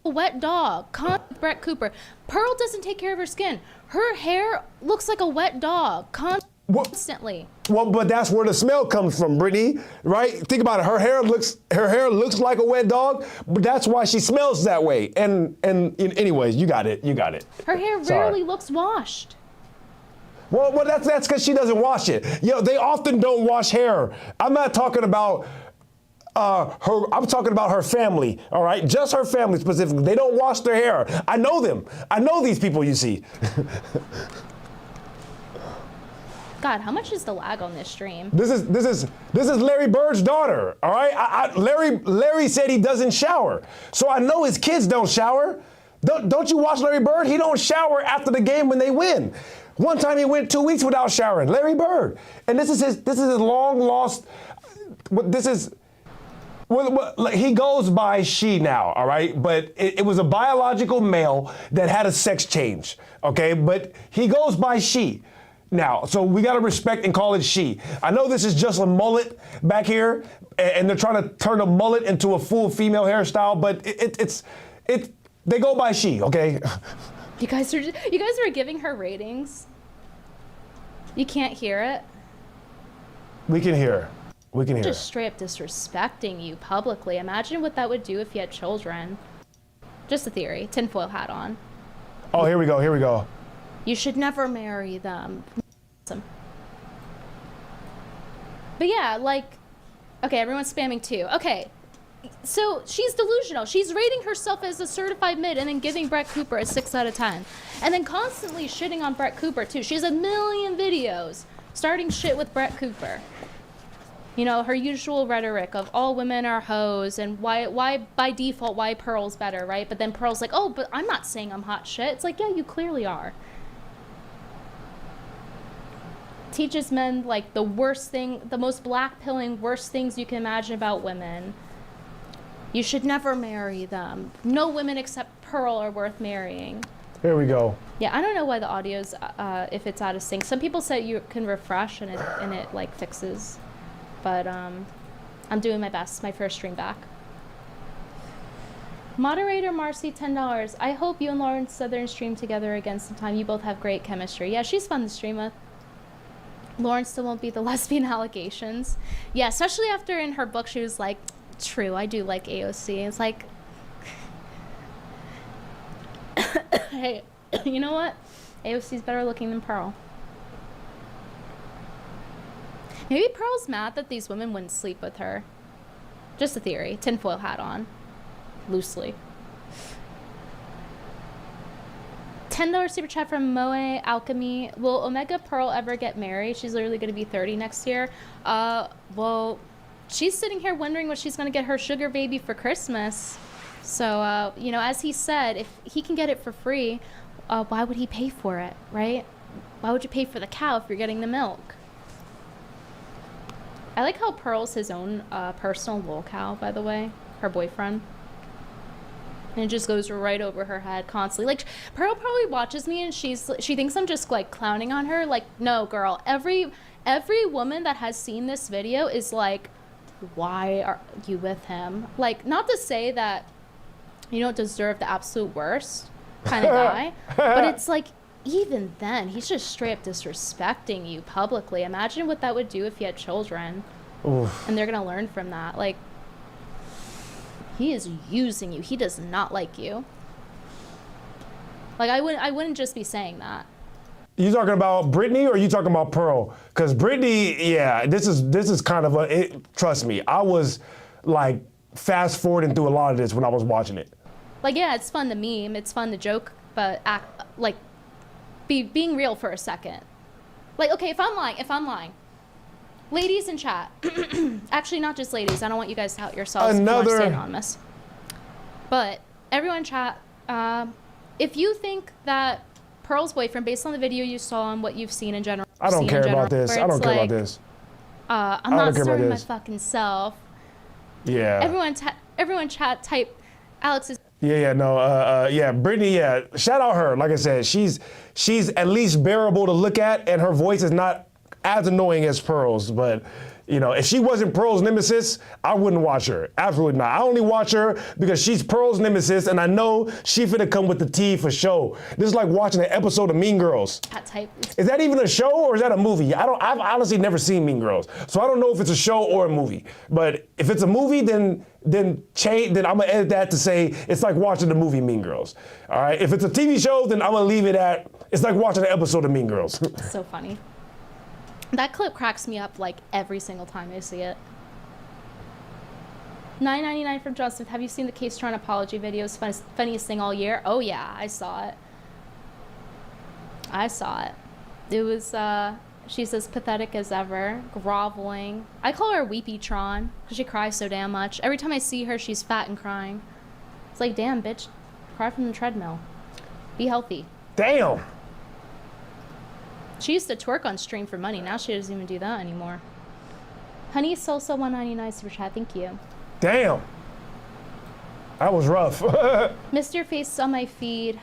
A wet dog. Brett Cooper. Pearl doesn't take care of her skin. Her hair looks like a wet dog constantly. Well, but that's where the smell comes from, Brittany, right? Think about it. Her hair looks like a wet dog, but that's why she smells that way. And anyways, you got it. Her hair rarely looks washed. Well, that's because she doesn't wash it. They often don't wash hair. I'm not talking about I'm talking about her family, all right? Just her family specifically. They don't wash their hair. I know them. I know these people, you see. God, how much is the lag on this stream? This is Larry Bird's daughter, all right? Larry said he doesn't shower, so I know his kids don't shower. Don't you watch Larry Bird? He don't shower after the game when they win. One time he went 2 weeks without showering. Larry Bird, and this is his long lost. He goes by she now, all right? But it was a biological male that had a sex change, okay? But he goes by she now, so we gotta respect and call it she. I know this is just a mullet back here, and they're trying to turn a mullet into a full female hairstyle, but they go by she, okay? You guys are giving her ratings. You can't hear it. We can hear. Just straight up disrespecting you publicly. Imagine what that would do if you had children. Just a theory. Tinfoil hat on. Oh, here we go. You should never marry them. But yeah, okay, everyone's spamming too. Okay, so she's delusional. She's rating herself as a certified mid and then giving Brett Cooper a 6 out of 10. And then constantly shitting on Brett Cooper too. She has a million videos starting shit with Brett Cooper. Her usual rhetoric of all women are hoes and why by default, why Pearl's better, right? But then Pearl's like, oh, but I'm not saying I'm hot shit. It's like, yeah, you clearly are. Teaches men the worst thing, the most black-pilling, worst things you can imagine about women. You should never marry them. No women except Pearl are worth marrying. Here we go. Yeah, I don't know why the audio's, if it's out of sync. Some people say you can refresh and it fixes. But I'm doing my best. My first stream back. Moderator Marcy, $10. I hope you and Lauren Southern stream together again sometime. You both have great chemistry. Yeah, she's fun to stream with. Lauren still won't beat the lesbian allegations. Yeah, especially after in her book she was like, true, I do like AOC. It's like, hey, you know what? AOC's better looking than Pearl. Maybe Pearl's mad that these women wouldn't sleep with her. Just a theory. Tinfoil hat on. Loosely. $10 super chat from Moe Alchemy. Will Omega Pearl ever get married? She's literally going to be 30 next year. Well, she's sitting here wondering what she's going to get her sugar baby for Christmas. So, as he said, if he can get it for free, why would he pay for it, right? Why would you pay for the cow if you're getting the milk? I like how Pearl's his own personal lol cow, by the way, her boyfriend. And it just goes right over her head constantly. Pearl probably watches me and she thinks I'm just clowning on her. No, girl, every woman that has seen this video is why are you with him? Like, not to say that you don't deserve the absolute worst kind of guy, but it's like, even then, he's just straight up disrespecting you publicly. Imagine what that would do if he had children. Oof. And they're gonna learn from that. Like, he is using you. He does not like you. Like, I wouldn't just be saying that. You talking about Brittany or you talking about Pearl? Because Brittany, yeah, this is kind of trust me, I was like fast forwarding through a lot of this when I was watching it. Like, yeah, it's fun to meme, it's fun to joke, but being real for a second. Like, okay, if I'm lying. Ladies in chat, actually not just ladies, I don't want you guys to out yourselves if you want to stay anonymous. But everyone in chat, if you think that Pearl's boyfriend, based on the video you saw and what you've seen in general, I don't care about this. I don't care about this. I'm not serving my fucking self. Yeah. Everyone chat type Alex's. Yeah, Brittany, yeah. Shout out her. Like I said, she's at least bearable to look at, and her voice is not as annoying as Pearl's. But you know, if she wasn't Pearl's nemesis, I wouldn't watch her. Absolutely not. I only watch her because she's Pearl's nemesis, and I know she finna come with the tea for show. This is like watching an episode of Mean Girls. Is that even a show or is that a movie? I've honestly never seen Mean Girls, so I don't know if it's a show or a movie. But if it's a movie, then I'm gonna edit that to say it's like watching the movie Mean Girls. All right. If it's a TV show, then I'm gonna leave it at it's like watching an episode of Mean Girls. So funny. That clip cracks me up like every single time I see it. $9.99 from Joseph. Have you seen the Case Tron apology videos? Funniest thing all year? Oh yeah, I saw it. It was, she's as pathetic as ever, groveling. I call her Weepy Tron because she cries so damn much. Every time I see her, she's fat and crying. It's like, damn, bitch, cry from the treadmill. Be healthy. Damn. She used to twerk on stream for money. Now she doesn't even do that anymore. Honey Salsa 199 super chat. Thank you. Damn. That was rough. Missed your face on my feed,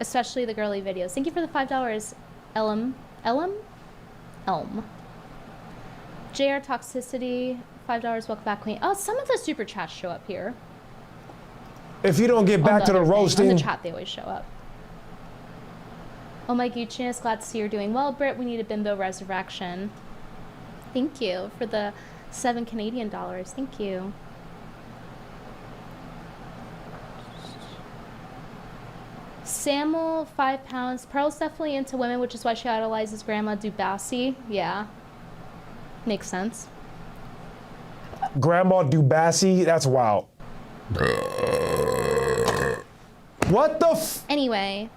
especially the girly videos. Thank you for the $5. Elm. JR Toxicity, $5. Welcome back, Queen. Oh, some of the super chats show up here. If you don't get back to the roasting. On the chat, they always show up. Oh my Gucci's, glad to see you're doing well, Britt. We need a bimbo resurrection. Thank you for the $7 Canadian. Thank you. Samuel, 5 pounds. Pearl's definitely into women, which is why she idolizes Grandma Dubassi. Yeah. Makes sense. Grandma Dubassi? That's wild. What the Anyway.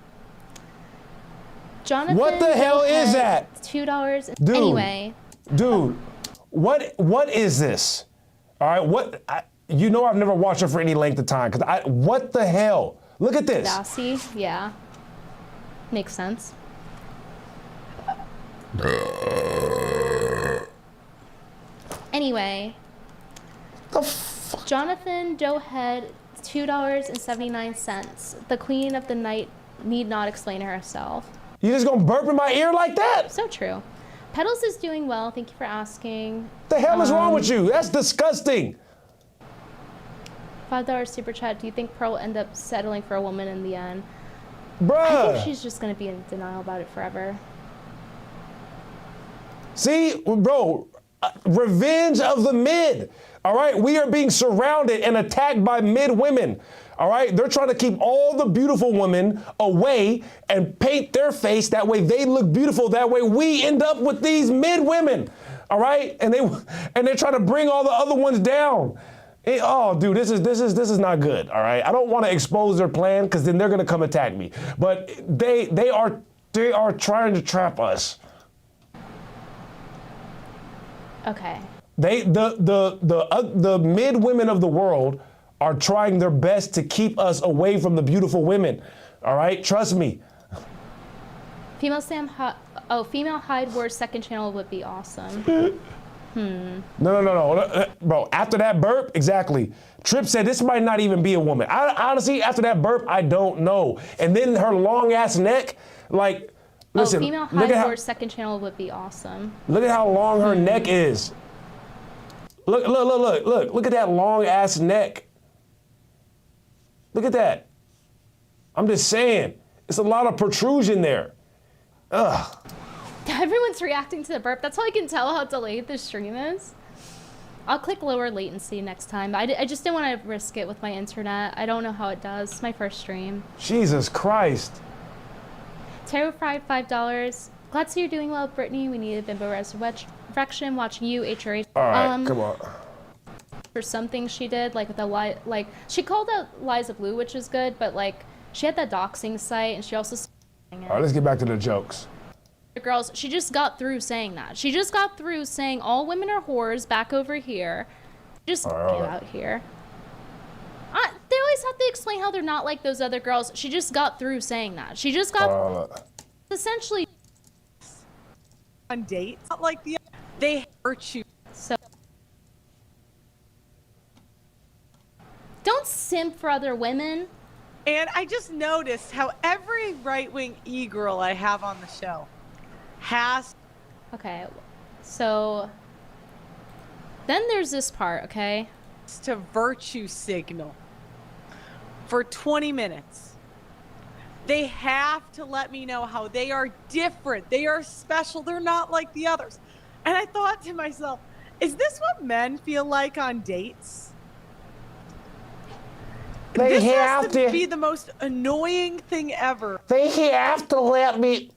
Jonathan, what the hell is that? $2. Dude, anyway. Dude, what is this? All right, you know I've never watched her for any length of time. What the hell? Look at this. Dubassi, yeah. Makes sense. Anyway. Jonathan Doehead, $2.79. The queen of the night need not explain herself. You just gonna burp in my ear like that? So true. Petals is doing well. Thank you for asking. The hell is wrong with you? That's disgusting. $5 super chat. Do you think Pearl will end up settling for a woman in the end? Bruh. I think she's just gonna be in denial about it forever. See, bro, revenge of the mid. All right, we are being surrounded and attacked by mid women. All right, they're trying to keep all the beautiful women away and paint their face. That way they look beautiful. That way we end up with these mid women. All right, and they're trying to bring all the other ones down. Oh, dude, this is not good. All right, I don't want to expose their plan because then they're gonna come attack me. But they are trying to trap us. Okay. The mid women of the world are trying their best to keep us away from the beautiful women. All right, trust me. Female Hide Wars second channel would be awesome. No, bro. After that burp, exactly. Tripp said this might not even be a woman. Honestly, after that burp, I don't know. And then her long ass neck, like, listen. Female Hide Wars second channel would be awesome. Look at how long her neck is. Look at that long ass neck. Look at that. I'm just saying, it's a lot of protrusion there. Ugh. Everyone's reacting to the burp. That's how I can tell how delayed the stream is. I'll click lower latency next time. I just didn't want to risk it with my internet. I don't know how it does. It's my first stream. Jesus Christ. Tarot Fried, $5. Glad to see you're doing well, Brittany. We need a bimbo resurrection. Watching you, HRH. All right, come on. For something she did, like with the she called out Liza Blue, which is good, but like she had that doxing site, and she also. All right, let's get back to the jokes. Girls, she just got through saying that. She just got through saying all women are whores back over here. Just get out here. They always have to explain how they're not like those other girls. She just got through saying that. She just got essentially on dates. Not like they hurt you. So don't simp for other women. And I just noticed how every right-wing e-girl I have on the show has. Okay, so then there's this part, okay? To virtue signal for 20 minutes. They have to let me know how they are different. They are special. They're not like the others. And I thought to myself, is this what men feel like on dates? They this have has to be the most annoying thing ever. They have to let me.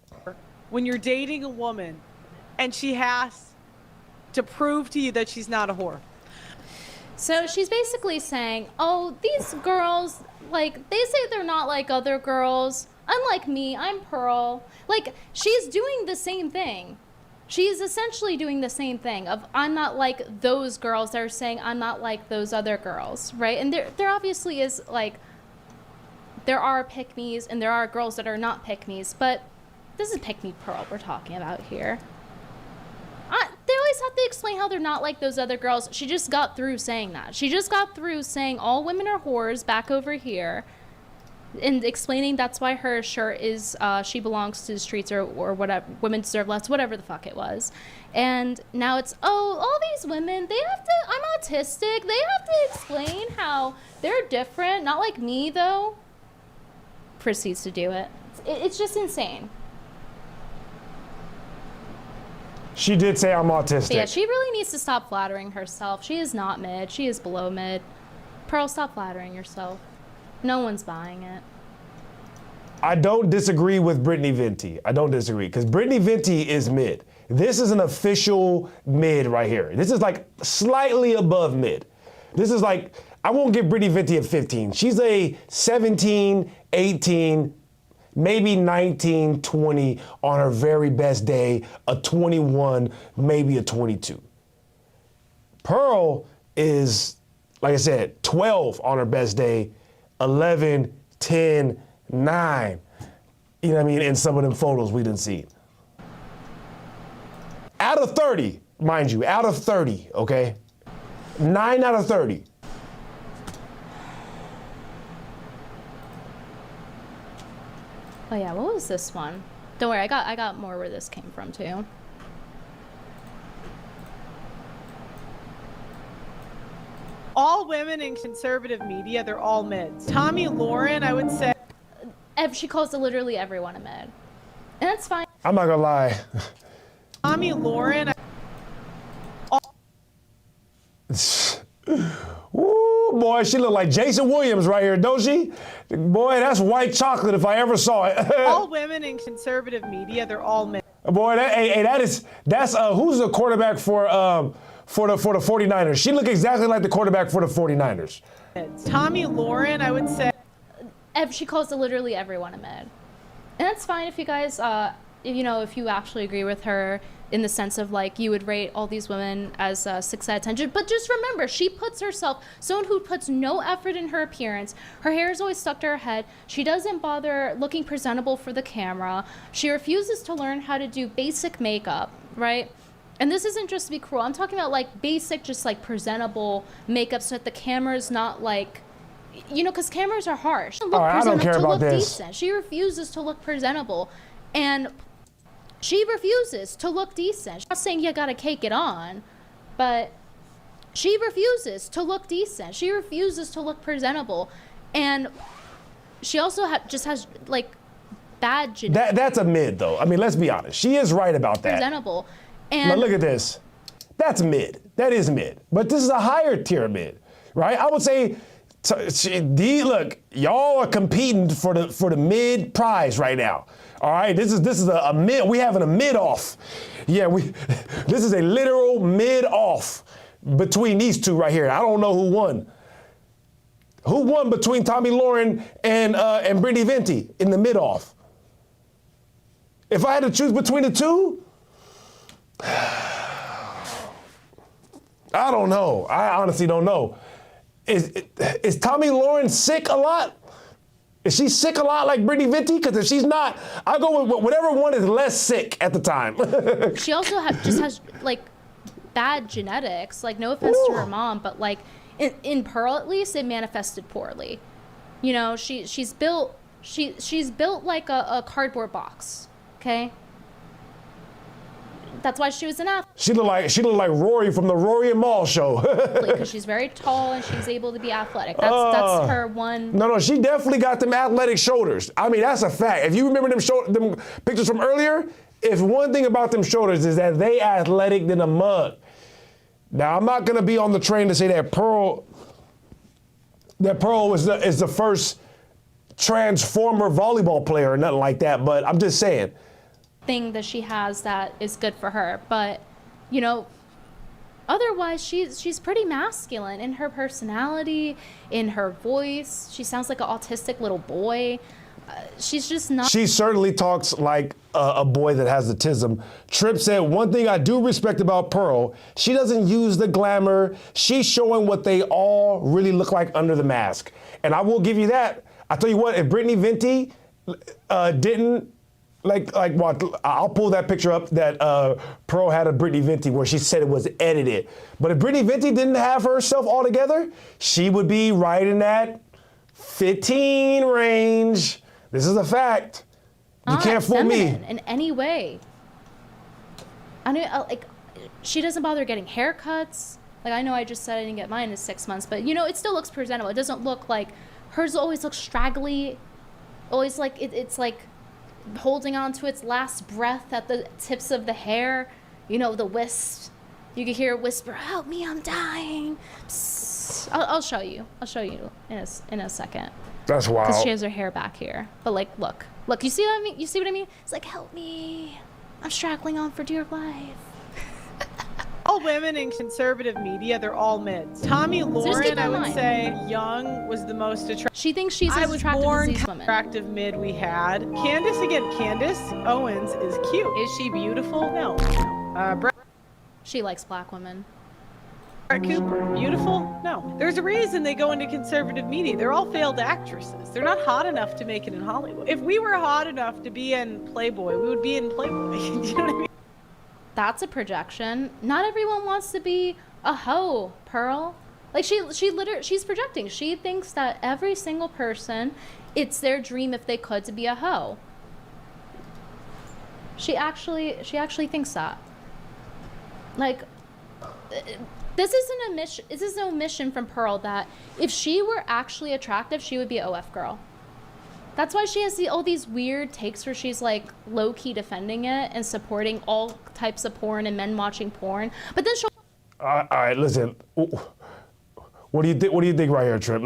When you're dating a woman and she has to prove to you that she's not a whore. So she's basically saying, oh, these girls, like, they say they're not like other girls. Unlike me, I'm Pearl. Like, she's doing the same thing. She's essentially doing the same thing of, I'm not like those girls. They're saying I'm not like those other girls, right? And there obviously is, like, there are pick-me's and there are girls that are not pick-me's, but this is pick-me Pearl we're talking about here. They always have to explain how they're not like those other girls. She just got through saying that. She just got through saying all women are whores back over here and explaining that's why her shirt is she belongs to the streets or whatever, women deserve less, whatever the fuck it was. And now it's, oh, all these women, they have to, I'm autistic, they have to explain how they're different, not like me though. Proceeds to do it. It's just insane. She did say I'm autistic. But yeah, she really needs to stop flattering herself. She is not mid. She is below mid. Pearl, stop flattering yourself. No one's buying it. I don't disagree with Brittany Venti. I don't disagree, because Brittany Venti is mid. This is an official mid right here. This is like slightly above mid. This is like, I won't give Brittany Venti a 15. She's a 17, 18, maybe 19, 20 on her very best day, a 21, maybe a 22. Pearl is, like I said, 12 on her best day, 11, 10, 9. You know what I mean? In some of them photos we didn't see. Out of 30, mind you, out of 30, okay? 9 out of 30. Oh yeah, what was this one? Don't worry, I got more where this came from too. All women in conservative media, they're all mids. Tommy Lauren, I would say. She calls literally everyone a mid. And that's fine. I'm not gonna lie. Tommy Lauren. Ooh, boy, she look like Jason Williams right here, don't she? Boy, that's white chocolate if I ever saw it. All women in conservative media, they're all mids. Boy, that's who's the quarterback for the 49ers? She look exactly like the quarterback for the 49ers. Tommy Lauren, I would say. She calls literally everyone a mid. And that's fine if you guys, if you actually agree with her in the sense of like you would rate all these women as 6 out of 10. But just remember, she puts herself, someone who puts no effort in her appearance. Her hair is always stuck to her head. She doesn't bother looking presentable for the camera. She refuses to learn how to do basic makeup, right? And this isn't just to be cruel. I'm talking about like basic, just like presentable makeup so that the camera's not like, because cameras are harsh. Look I don't care about this. Decent. She refuses to look presentable. And she refuses to look decent. She's not saying you gotta cake it on, but She refuses to look decent. She refuses to look presentable. And she also just has like bad genetics. That's a mid though. I mean, let's be honest. She is right about that. Presentable. Now And look at this. That's mid. That is mid. But this is a higher tier mid, right? I would say, look, y'all are competing for the mid prize right now. All right, this is a mid. We having a mid off. Yeah, this is a literal mid off between these two right here. I don't know who won. Who won between Tommy Lauren and Brittany Venti in the mid off? If I had to choose between the two, I don't know. I honestly don't know. Is Tommy Lauren sick a lot? Is she sick a lot like Brittany Venti? Because if she's not, I'll go with whatever one is less sick at the time. she also just has like bad genetics. Like, no offense to her mom, but like in Pearl at least, it manifested poorly. You know, she's built like a cardboard box. Okay. That's why she was an athlete. She looked like Rory from the Rory and Mal show. Because she's very tall and she's able to be athletic. That's her one. No, she definitely got them athletic shoulders. I mean, that's a fact. If you remember them pictures from earlier, if one thing about them shoulders is that they athletic than a mug. Now, I'm not gonna be on the train to say that Pearl is the first transformer volleyball player or nothing like that, but I'm just saying. Thing that she has that is good for her, but you know, otherwise she's pretty masculine in her personality, in her voice. She sounds like an autistic little boy. She's just not. She certainly talks like a boy that has autism. Tripp said, one thing I do respect about Pearl, she doesn't use the glamour. She's showing what they all really look like under the mask. And I will give you that. I tell you what, if Brittany Venti didn't, I'll pull that picture up that Pearl had of Brittany Venti where she said it was edited. But if Brittany Venti didn't have herself all together, she would be right in that 15 range. This is a fact. You can't fool me. In any way. I know, like, she doesn't bother getting haircuts. Like, I know I just said I didn't get mine in 6 months, but you know, it still looks presentable. It doesn't look like, hers always looks straggly. Always like, it's like, holding on to its last breath at the tips of the hair, you know, the wisp. You can hear it whisper, "Help me, I'm dying." I'll show you. I'll show you in a second. That's wild. Because she has her hair back here. But like, look, you see what I mean? You see what I mean? It's like, "Help me, I'm straggling on for dear life." All women in conservative media, they're all mids. Tommy Lauren, I would say, young was the most attractive. She thinks she's as attractive as these women. Attractive mid we had. Candace Owens is cute. Is she beautiful? No. She likes black women. Brett Cooper, beautiful? No. There's a reason they go into conservative media. They're all failed actresses. They're not hot enough to make it in Hollywood. If we were hot enough to be in Playboy, we would be in Playboy. You know what I mean? That's a projection. Not everyone wants to be a hoe, Pearl. Like she's projecting. She thinks that every single person, it's their dream if they could to be a hoe. She actually thinks that. Like, this isn't a mission. This is no mission from Pearl that if she were actually attractive, she would be an OF girl. That's why she has all these weird takes where she's like low-key defending it and supporting all types of porn and men watching porn. But then she'll. All right, listen. What do you think? What do you think right here, Tripp?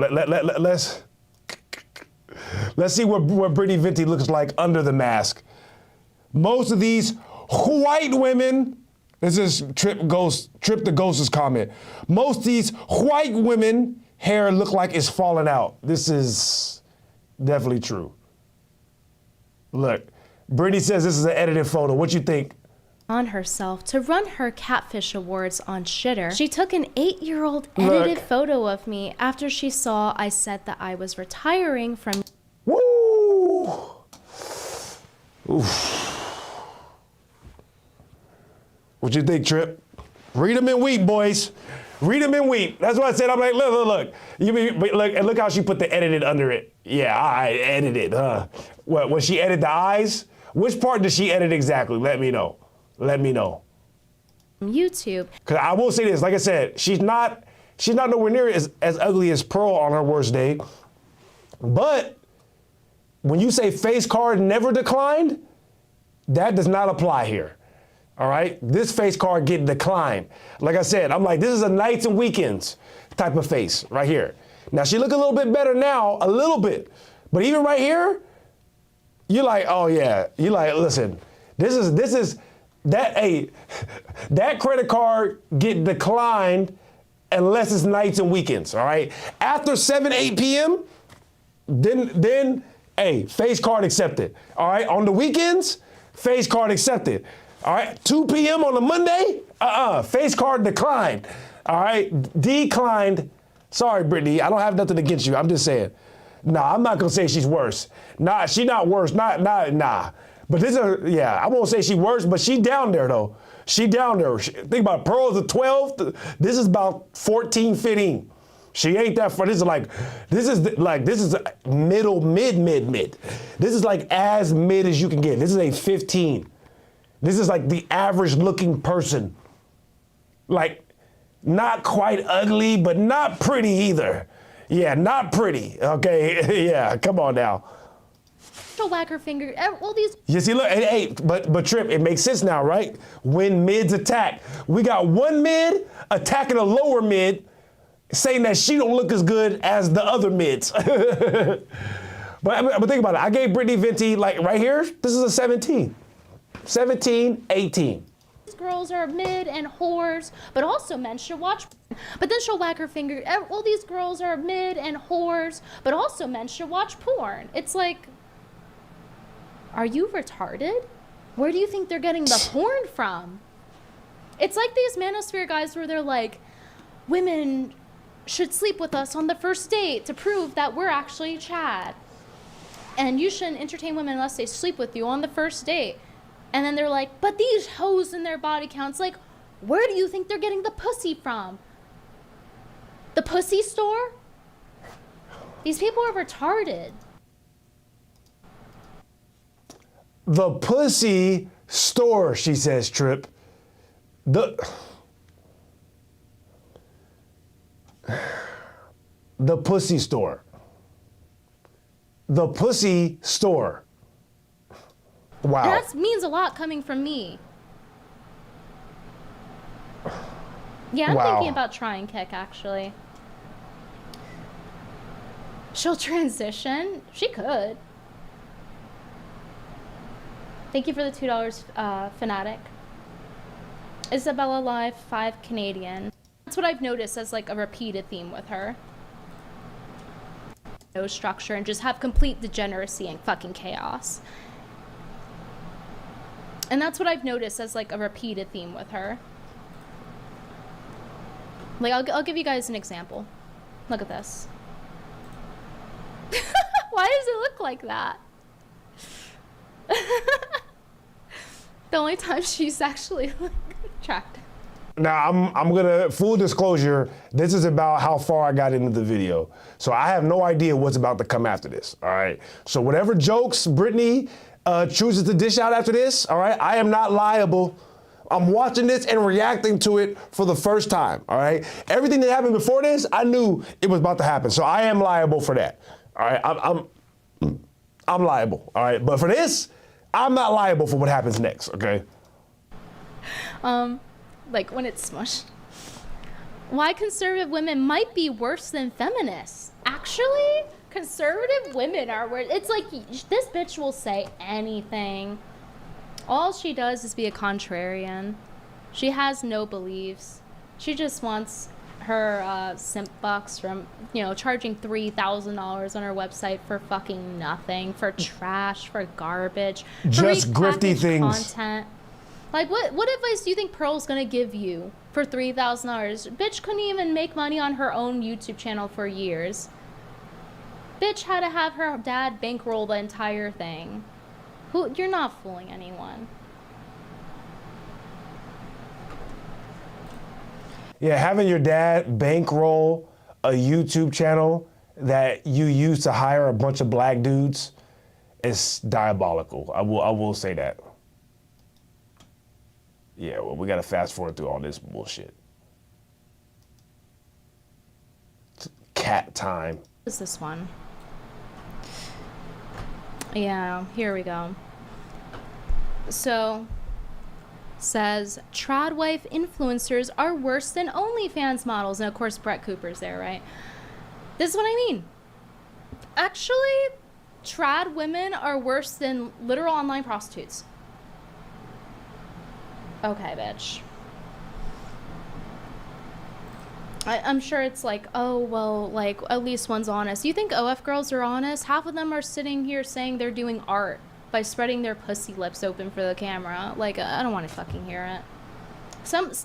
Let's see what Brittany Venti looks like under the mask. Most of these white women. This is Tripp the Ghost's comment. Most of these white women hair look like it's falling out. This is definitely true. Look, Brittany says this is an edited photo. What you think? On herself to run her catfish awards on Shitter. She took an 8-year-old edited photo of me after she saw I said that I was retiring from. Woo! Oof. What you think, Tripp? Read them and weep, boys. Read them and weep. That's what I said. I'm like, look. Look how she put the edited under it. Yeah, I edited, huh? What, when she edited the eyes? Which part did she edit exactly? Let me know. YouTube. Because I will say this, like I said, she's not nowhere near as ugly as Pearl on her worst day. But when you say face card never declined, that does not apply here. All right? This face card get declined. Like I said, I'm like, this is a nights and weekends type of face right here. Now, she look a little bit better now, a little bit. But even right here, you're like, oh yeah. You're like, listen, this is that, hey, that credit card get declined unless it's nights and weekends, all right? After 7, 8 p.m., then, hey, face card accepted, all right? On the weekends, face card accepted, all right? 2 p.m. on a Monday, face card declined, all right? Declined. Sorry, Brittany, I don't have nothing against you. I'm just saying. Nah, I'm not gonna say she's worse. Nah, she not worse. Nah. But this is, yeah, I won't say she worse, but she down there though. She down there. Think about it, Pearl's a 12. This is about 14, 15. She ain't that far. This is mid. This is like as mid as you can get. This is a 15. This is like the average looking person. Like not quite ugly, but not pretty either. Yeah, not pretty. Okay, yeah, come on now. She'll wag her finger. All these. You see, look, hey, but Trip, it makes sense now, right? When mids attack, we got one mid attacking a lower mid, saying that she don't look as good as the other mids. but think about it. I gave Brittany Venti, like right here, this is a 17. 17, 18. These girls are mid and whores, but also men should watch. But then she'll wag her finger. All these girls are mid and whores, but also men should watch porn. It's like, are you retarded? Where do you think they're getting the porn from? It's like these manosphere guys where they're like, women should sleep with us on the first date to prove that we're actually Chad. And you shouldn't entertain women unless they sleep with you on the first date. And then they're like, but these hoes in their body counts, like, where do you think they're getting the pussy from? The pussy store? These people are retarded. The pussy store, she says, Trip. The pussy store. The pussy store. Wow. That means a lot coming from me. Yeah, I'm thinking about trying kick, actually. She'll transition. She could. Thank you for the $2, Fanatic. Isabella Live, 5 Canadian. That's what I've noticed as like a repeated theme with her. No structure and just have complete degeneracy and fucking chaos. And that's what I've noticed as like a repeated theme with her. Like, I'll give you guys an example. Look at this. Why does it look like that? The only time she's actually like attractive. Now, I'm gonna, full disclosure, this is about how far I got into the video. So I have no idea what's about to come after this, all right? So whatever jokes Brittany chooses to dish out after this, all right, I am not liable. I'm watching this and reacting to it for the first time, all right? Everything that happened before this, I knew it was about to happen. So I am liable for that, all right? I'm liable, all right? But for this, I'm not liable for what happens next, okay? Like when it's smushed. Why conservative women might be worse than feminists. Actually, conservative women are worse. It's like, this bitch will say anything. All she does is be a contrarian. She has no beliefs. She just wants her simp bucks from, you know, charging $3,000 on her website for fucking nothing, for trash, for garbage, just for grifty things. Content. Like, what advice do you think Pearl's gonna give you for $3,000? Bitch couldn't even make money on her own YouTube channel for years. Bitch had to have her dad bankroll the entire thing. You're not fooling anyone. Yeah, having your dad bankroll a YouTube channel that you use to hire a bunch of black dudes is diabolical. I will say that. Yeah, well, we got to fast forward through all this bullshit. Cat time. What is this one? Yeah, here we go. So, says, trad wife influencers are worse than OnlyFans models. And of course, Brett Cooper's there, right? This is what I mean. Actually, trad women are worse than literal online prostitutes. Okay, bitch. I'm sure it's like, oh, well, like, at least one's honest. You think OF girls are honest? Half of them are sitting here saying they're doing art by spreading their pussy lips open for the camera. Like, I don't want to fucking hear it.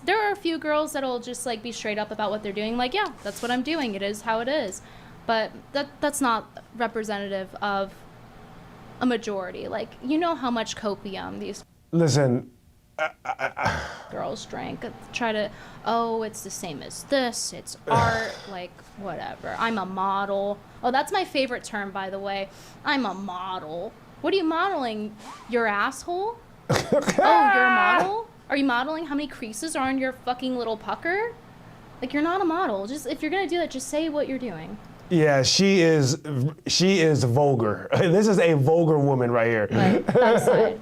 There are a few girls that'll just, like, be straight up about what they're doing. Like, yeah, that's what I'm doing. It is how it is. But that's not representative of a majority. Like, you know how much copium these... Listen... girls drank. Try to, oh, it's the same as this. It's art. Like, whatever. I'm a model. Oh, that's my favorite term, by the way. I'm a model. What are you modeling? Your asshole? Oh, you're a model? Are you modeling how many creases are on your fucking little pucker? Like, you're not a model. Just, if you're gonna do that, just say what you're doing. Yeah, she is vulgar. This is a vulgar woman right here. Like, outside.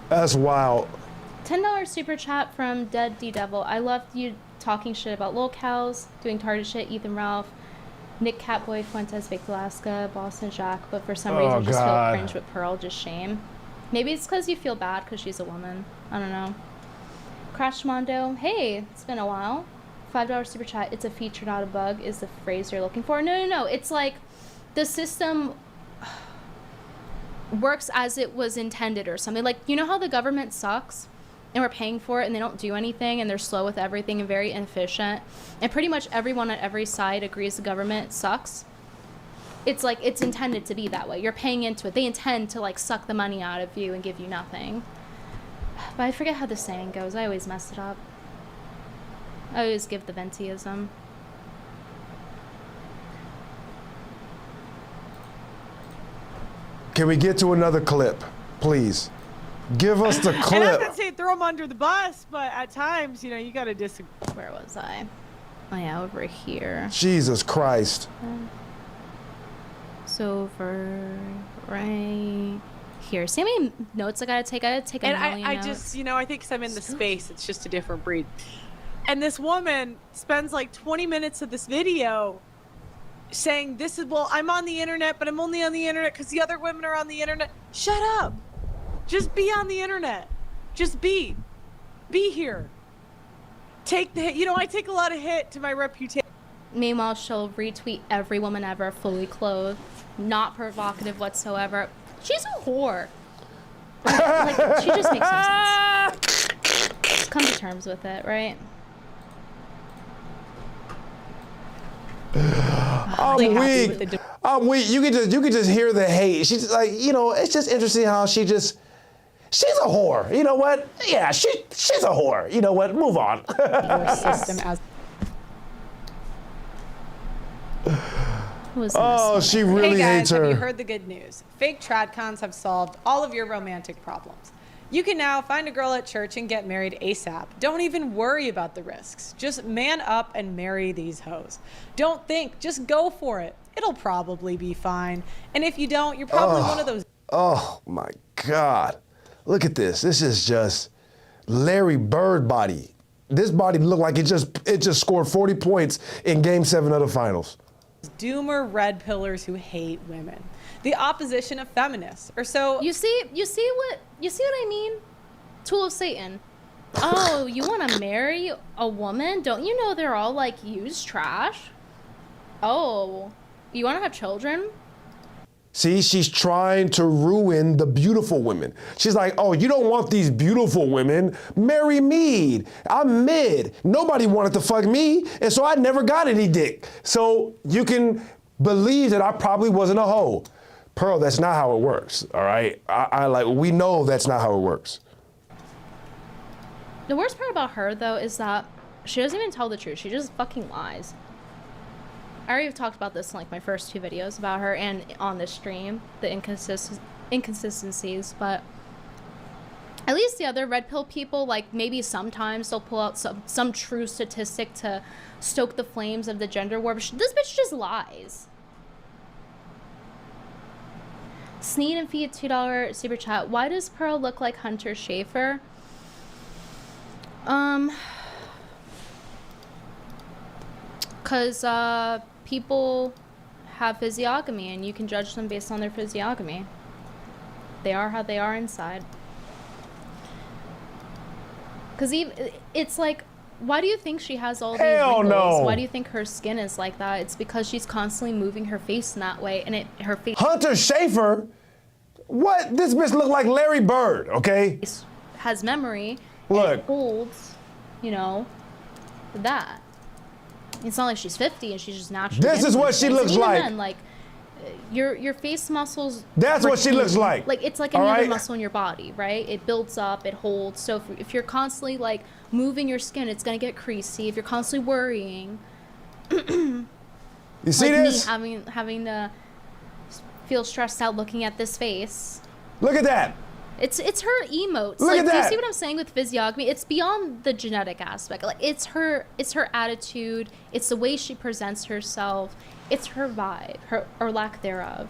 That's wild. $10 super chat from Dead D Devil. I loved you talking shit about lol cows, doing target shit, Ethan Ralph, Nick Catboy, Fuentes, Fake Alaska, Boston Jack, but for some reason just feel cringe with Pearl, just shame. Maybe it's because you feel bad because she's a woman. I don't know. Crash Mondo, hey, it's been a while. $5 super chat, it's a feature, not a bug, is the phrase you're looking for. No. It's like the system works as it was intended or something. Like, you know how the government sucks and we're paying for it and they don't do anything and they're slow with everything and very inefficient, and pretty much everyone on every side agrees the government sucks? It's like it's intended to be that way. You're paying into it. They intend to, like, suck the money out of you and give you nothing. But I forget how the saying goes. I always mess it up. I always give the ventiism. Can we get to another clip, please? Give us the clip. And I'm not saying throw them under the bus, but at times, you know, you gotta disagree. Where was I? Oh yeah, over here. Jesus Christ. So over right here. See how many notes I gotta take? I gotta take a million I notes. just, you know, I think 'cause I'm in the space, it's just a different breed. And this woman spends like 20 minutes of this video saying this is, well, I'm on the internet, but I'm only on the internet because the other women are on the internet. Shut up. Just be on the internet. Just be here. Take the hit. You know, I take a lot of hit to my reputation. Meanwhile, she'll retweet every woman ever fully clothed, not provocative whatsoever. She's a whore. Like, she just makes no sense. Come to terms with it, right? I'm weak. I'm weak. You could just hear the hate. She's like, you know, it's just interesting how she's a whore. You know what? Yeah, she's a whore. You know what? Move on. Your system as Oh, she really hey guys, hates her. Have you heard the good news? Fake tradcons have solved all of your romantic problems. You can now find a girl at church and get married ASAP. Don't even worry about the risks. Just man up and marry these hoes. Don't think, just go for it. It'll probably be fine. And if you don't, you're probably one of those. Oh my God. Look at this. This is just Larry Bird body. This body looked like it just scored 40 points in Game 7 of the finals. Doomer red pillars who hate women. The opposition of feminists, or so. You see what I mean? Tool of Satan. Oh, you want to marry a woman? Don't you know they're all like used trash? Oh, you want to have children? See, she's trying to ruin the beautiful women. She's like, oh, you don't want these beautiful women? Marry me. I'm mid. Nobody wanted to fuck me, and so I never got any dick. So you can believe that I probably wasn't a hoe. Pearl, that's not how it works, all right? We know that's not how it works. The worst part about her, though, is that she doesn't even tell the truth. She just fucking lies. I already talked about this in like my first 2 videos about her and on this stream, the inconsistencies, but At least the other red pill people, like maybe sometimes they'll pull out some true statistic to stoke the flames of the gender war. But this bitch just lies. Sneed and Feed $2 super chat. Why does Pearl look like Hunter Schafer? Cause people have physiognomy and you can judge them based on their physiognomy. They are how they are inside. Cause it's like, why do you think she has all these wrinkles? No. Why do you think her skin is like that? It's because she's constantly moving her face in that way, and her face. Hunter Schafer? What? This bitch look like Larry Bird, okay? Has memory. Look. And it holds, you know, that. It's not like she's 50 and she's just naturally. This is what she looks like. Then, like, your face muscles. That's what she looks like. Like it's like any other muscle in your body, right? It builds up, it holds. So if you're constantly like moving your skin, it's gonna get creasy. If you're constantly worrying, you see like this? Me having to feel stressed out looking at this face. Look at that. It's her emotes. Look like, at that. Do you see what I'm saying with physiognomy? It's beyond the genetic aspect. Like it's her attitude. It's the way she presents herself. It's her vibe, or lack thereof.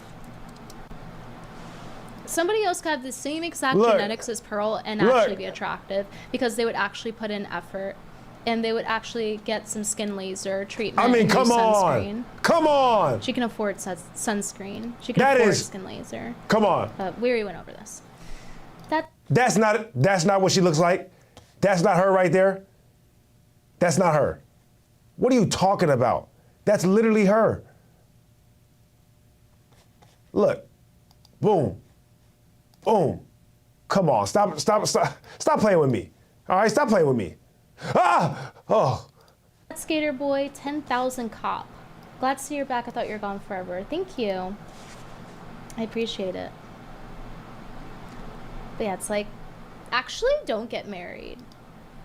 Somebody else could have the same exact genetics as Pearl and actually be attractive because they would actually put in effort and they would actually get some skin laser treatment. I mean, and come sunscreen. on. Come on. She can afford sunscreen. She can afford skin laser. Come on. Weary went over this. That's not what she looks like. That's not her right there. That's not her. What are you talking about? That's literally her. Look. Boom. Boom. Come on. Stop playing with me. All right, stop playing with me. Ah! Oh. Skater boy, 10,000 cop. Glad to see you're back. I thought you were gone forever. Thank you. I appreciate it. But yeah, it's like, actually don't get married.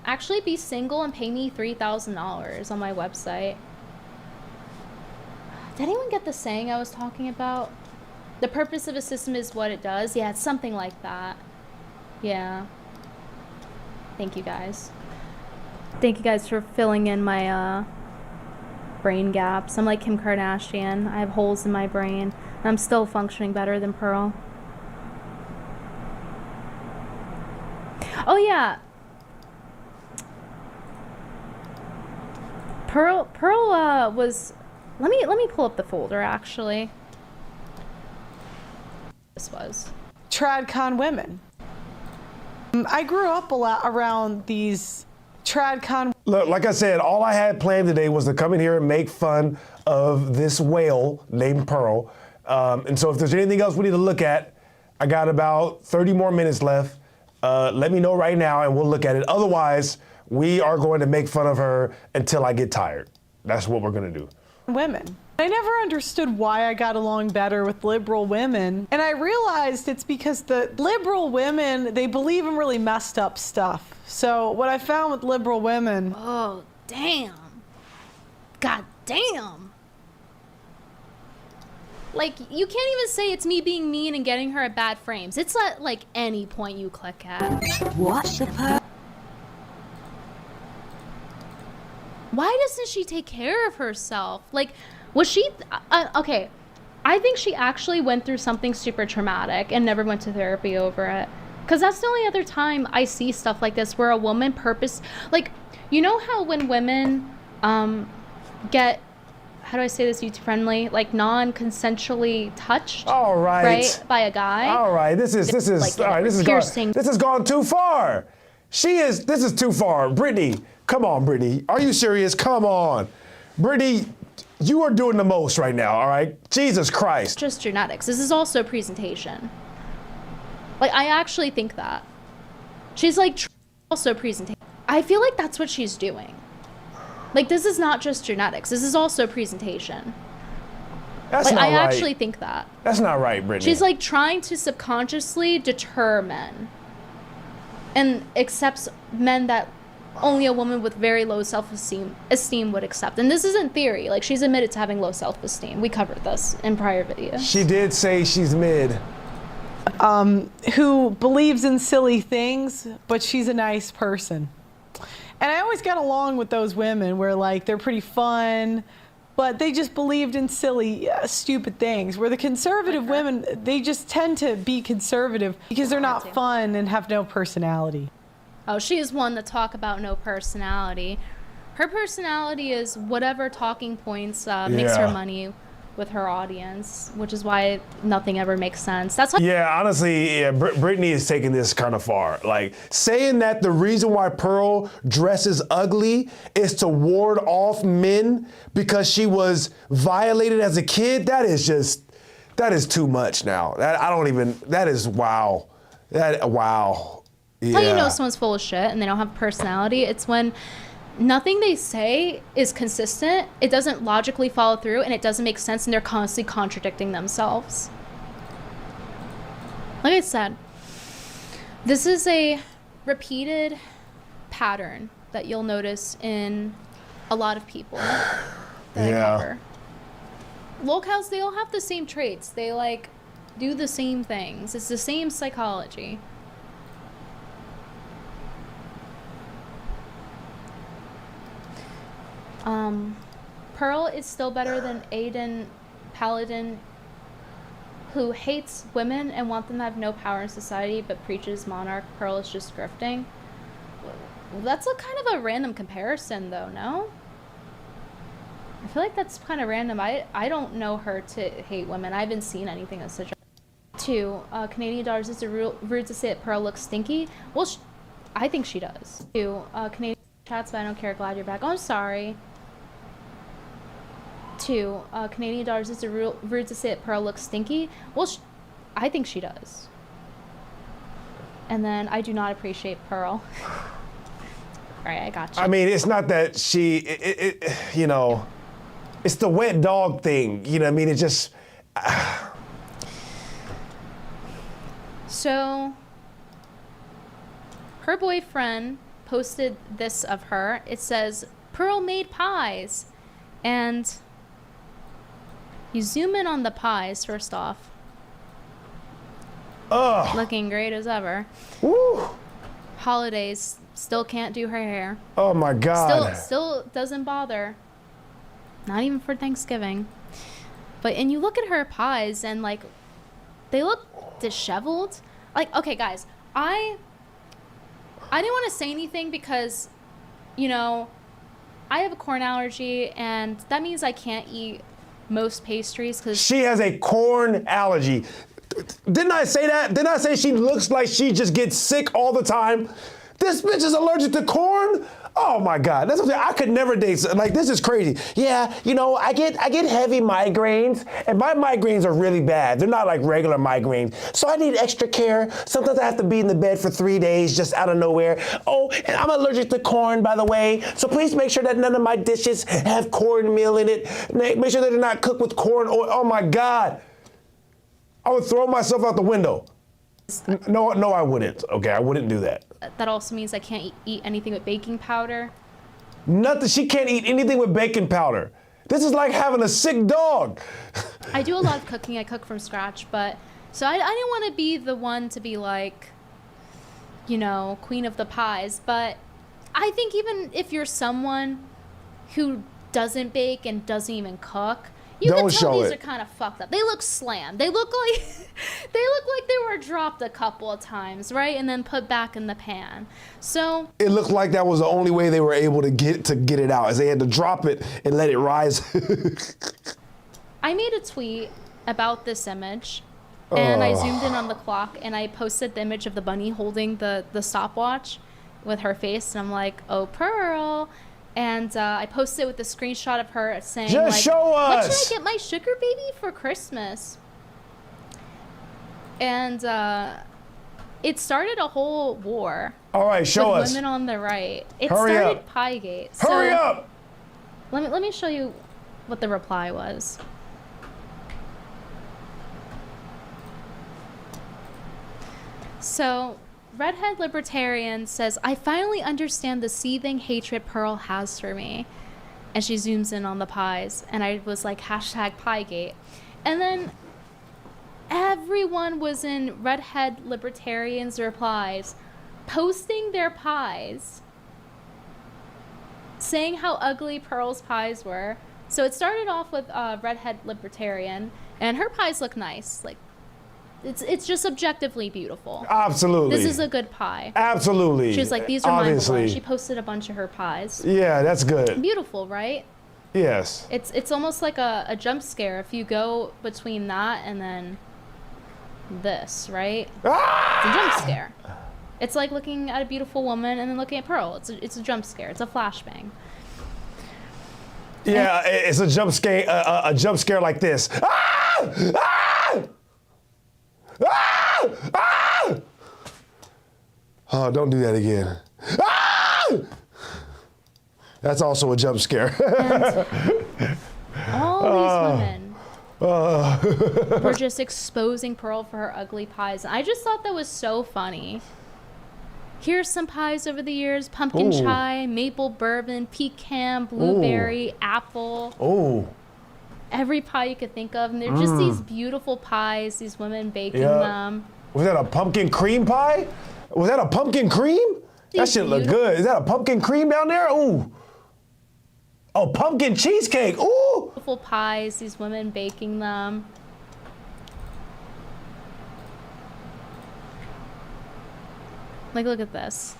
Actually be single and pay me $3,000 on my website. Did anyone get the saying I was talking about? The purpose of a system is what it does. Yeah, it's something like that. Yeah. Thank you guys. Thank you guys for filling in my brain gaps. I'm like Kim Kardashian. I have holes in my brain. I'm still functioning better than Pearl. Oh yeah. Pearl was, let me pull up the folder actually. This was TradCon women. I grew up a lot around these TradCon. Look, like I said, all I had planned today was to come in here and make fun of this whale named Pearl. And so if there's anything else we need to look at, I got about 30 more minutes left. Let me know right now and we'll look at it. Otherwise, we are going to make fun of her until I get tired. That's what we're going to do. Women. I never understood why I got along better with liberal women. And I realized it's because the liberal women, they believe in really messed up stuff. So what I found with liberal women. Oh, damn. God damn. Like, you can't even say it's me being mean and getting her at bad frames. It's at, like, any point you click at. What the Why doesn't she take care of herself? Like, was she... okay, I think she actually went through something super traumatic and never went to therapy over it. Because that's the only other time I see stuff like this where a woman like, you know how when women get... How do I say this YouTube friendly? Like non-consensually touched. All right. Right, by a guy. All right. This is like, all right. This has gone too far. This is too far. Brittany, come on, Brittany. Are you serious? Come on, Brittany. You are doing the most right now. All right. Jesus Christ. Just genetics. This is also presentation. Like I actually think that she's like also presentation. I feel like that's what she's doing. Like, this is not just genetics. This is also presentation. That's like, not I right. actually think that. That's not right, Brittany. She's, like, trying to subconsciously deter men. And accepts men that only a woman with very low self-esteem would accept. And this isn't theory. Like, she's admitted to having low self-esteem. We covered this in prior videos. She did say she's mid. who believes in silly things, but she's a nice person. And I always got along with those women where like they're pretty fun, but they just believed in silly, stupid things. Where the conservative women, they just tend to be conservative because they're not fun and have no personality. Oh, she is one to talk about no personality. Her personality is whatever talking points makes her money with her audience, which is why nothing ever makes sense. That's why. Yeah, honestly, yeah, Brittany is taking this kind of far. Like saying that the reason why Pearl dresses ugly is to ward off men because she was violated as a kid. That is too much now. That is wow. Wow. Yeah. How you know someone's full of shit and they don't have personality? It's when nothing they say is consistent, it doesn't logically follow through, and it doesn't make sense, and they're constantly contradicting themselves. Like I said, this is a repeated pattern that you'll notice in a lot of people that I cover. Locals, they all have the same traits. They like do the same things. It's the same psychology. Pearl is still better than Aiden Paladin, who hates women and wants them to have no power in society, but preaches monarch. Pearl is just grifting. That's a kind of a random comparison, though, no? I feel like that's kind of random. I don't know her to hate women. I haven't seen anything of such. 2, Canadian daughters, is it rude to say that Pearl looks stinky? Well, I think she does. 2, Canadian chats, but I don't care. Glad you're back. Oh, I'm sorry. 2, Canadian daughters, is it rude to say that Pearl looks stinky? Well, I think she does. And then I do not appreciate Pearl. All right, I got you. I mean, it's not that she, you know, it's the wet dog thing. You know what I mean? It just. So, her boyfriend posted this of her. It says, Pearl made pies. And you zoom in on the pies, first off. Ugh. Looking great as ever. Woo. Holidays, still can't do her hair. Oh my God. Still doesn't bother. Not even for Thanksgiving. And you look at her pies and like, they look disheveled. Like, okay guys, I didn't want to say anything because, you know, I have a corn allergy, and that means I can't eat most pastries because she has a corn allergy. Didn't I say that? Didn't I say she looks like she just gets sick all the time? This bitch is allergic to corn? Oh my God, that's what I could never date. Like, this is crazy. Yeah, you know, I get heavy migraines, and my migraines are really bad. They're not like regular migraines. So I need extra care. Sometimes I have to be in the bed for 3 days just out of nowhere. Oh, and I'm allergic to corn, by the way. So please make sure that none of my dishes have cornmeal in it. Make sure that they're not cooked with corn oil. Oh my God. I would throw myself out the window. No, I wouldn't. Okay, I wouldn't do that. that also means I can't eat anything with baking powder. Nothing. She can't eat anything with baking powder. This is like having a sick dog. I do a lot of cooking. I cook from scratch, but so I didn't want to be the one to be like, you know, queen of the pies. But I think even if you're someone who doesn't bake and doesn't even cook, you can tell these are kind of fucked up. They look slammed. They look like they were dropped a couple of times, right, and then put back in the pan. So it looked like that was the only way they were able to get it out, is they had to drop it and let it rise. I made a tweet about this image, and I zoomed in on the clock, and I posted the image of the bunny holding the stopwatch with her face, and I'm like, oh, Pearl. And I posted it with a screenshot of her saying, just like, show us. What should I get my sugar baby for Christmas? And it started a whole war. All right, show with us. Women on the right. It Hurry started up. Piegate. Hurry up. Let me show you what the reply was. So, Redhead Libertarian says, I finally understand the seething hatred Pearl has for me. And she zooms in on the pies. And I was like, hashtag Piegate. And then Everyone was in redhead libertarians' replies, posting their pies, saying how ugly Pearl's pies were. So it started off with redhead libertarian, and her pies look nice. Like, it's just objectively beautiful. Absolutely. This is a good pie. Absolutely. She was like, these are Obviously. mine below. She posted a bunch of her pies. Yeah, that's good. Beautiful, right? Yes. It's almost like a jump scare if you go between that and then this, right? It's a jump scare. It's like looking at a beautiful woman and then looking at Pearl. It's a jump scare. It's a flashbang. Yeah, it's a jump scare. A jump scare like this. Ah! Ah! Ah! Ah! Oh, don't do that again. Ah! That's also a jump scare. All these women were just exposing Pearl for her ugly pies. I just thought that was so funny. Here's some pies over the years: pumpkin chai, maple bourbon, pecan, blueberry, apple. Oh. Every pie you could think of. And they're just these beautiful pies, these women baking them. Was that a pumpkin cream pie? Was that a pumpkin cream? That shit look good. Is that a pumpkin cream down there? Ooh. Oh, pumpkin cheesecake. Ooh. Beautiful pies, these women baking them. Like, look at this.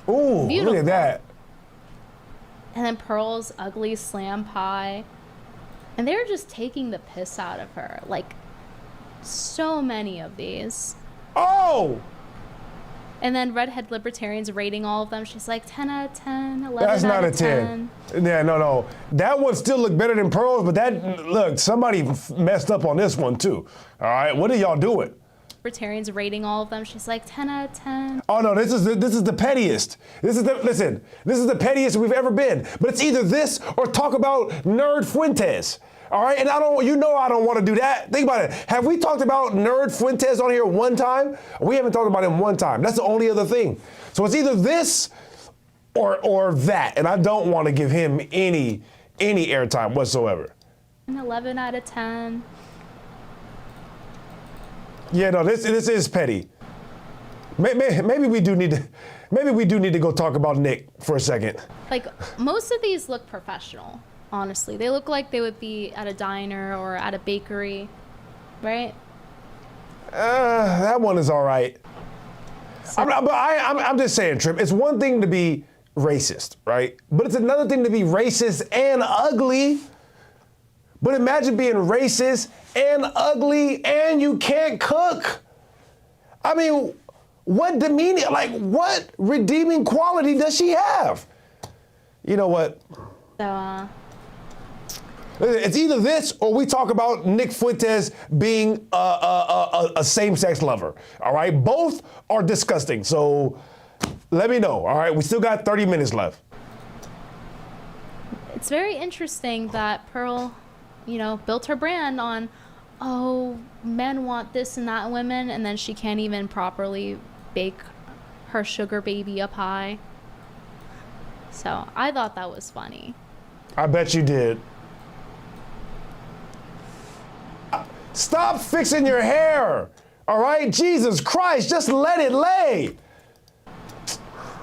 Ooh, beautiful. Look at that. And then Pearl's ugly slam pie. And they were just taking the piss out of her. Like, so many of these. Oh! And then redhead libertarians rating all of them. She's like 10 out of 10, 11 That's out not a of 10. Yeah, no. That one still looked better than Pearl's, but that, look, somebody messed up on this one too. All right, what are y'all doing? Libertarians rating all of them. She's like 10 out of 10. Oh no, this is the pettiest. This is the pettiest we've ever been. But it's either this or talk about Nerd Fuentes. All right, and I don't want to do that. Think about it. Have we talked about Nerd Fuentes on here one time? We haven't talked about him one time. That's the only other thing. So it's either this or that, and I don't want to give him any airtime whatsoever. 11 out of 10. Yeah, no, this is petty. Maybe we do need to go talk about Nick for a second. Like, most of these look professional, honestly. They look like they would be at a diner or at a bakery, right? That one is all right. I'm just saying, Trip, it's one thing to be racist, right? But it's another thing to be racist and ugly. But imagine being racist and ugly and you can't cook. I mean, what redeeming quality does she have? You know what? So, it's either this or we talk about Nick Fuentes being a same-sex lover. All right, both are disgusting. So let me know. All right, we still got 30 minutes left. it's very interesting that Pearl, built her brand on, oh, men want this and that in women, and then she can't even properly bake her sugar baby a pie. So I thought that was funny. I bet you did. Stop fixing your hair, all right? Jesus Christ, just let it lay.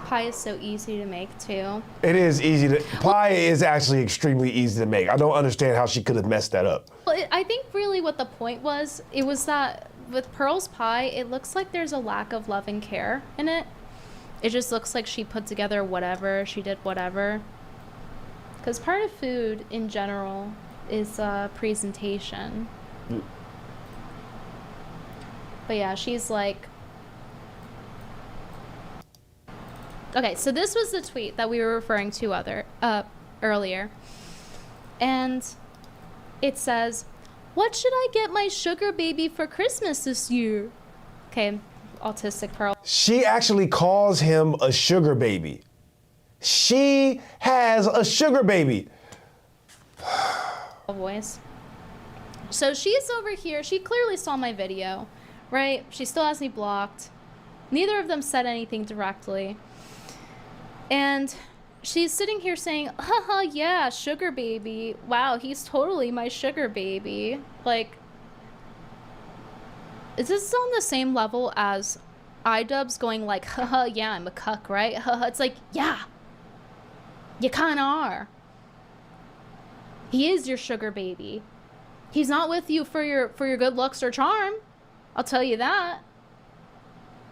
Pie is so easy to make too. It is easy to, pie is actually extremely easy to make. I don't understand how she could have messed that up. Well, I think really what the point was, it was that with Pearl's pie, it looks like there's a lack of love and care in it. It just looks like she put together whatever, she did whatever. Because part of food in general is presentation. But yeah, she's like... Okay, so this was the tweet that we were referring to earlier. And it says, "What should I get my sugar baby for Christmas this year?" Okay, autistic Pearl. She actually calls him a sugar baby. She has a sugar baby. Voice. So she's over here. She clearly saw my video, right? She still has me blocked. Neither of them said anything directly. And she's sitting here saying, haha, yeah, sugar baby. Wow, he's totally my sugar baby. Like, Is this on the same level as iDubbbz going like, haha, yeah, I'm a cuck, right? Haha, it's like, yeah, you kind of are. He is your sugar baby. He's not with you for your good looks or charm. I'll tell you that.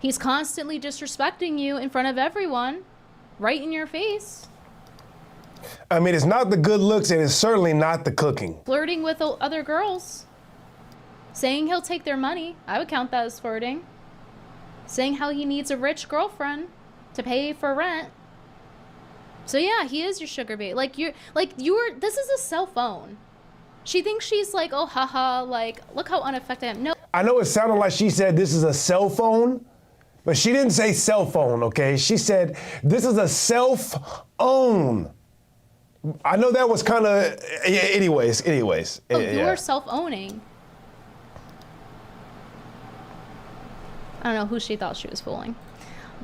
He's constantly disrespecting you in front of everyone, right in your face. I mean, it's not the good looks and it's certainly not the cooking. Flirting with other girls. Saying he'll take their money. I would count that as flirting. Saying how he needs a rich girlfriend to pay for rent. So yeah, he is your sugar baby. This is a cell phone. She thinks she's like, oh, haha, like, look how unaffected I am. No. I know it sounded like she said this is a cell phone, but she didn't say cell phone, okay? She said this is a self-own. I know that was kind of, anyways. Oh, yeah. you are self-owning. I don't know who she thought she was fooling.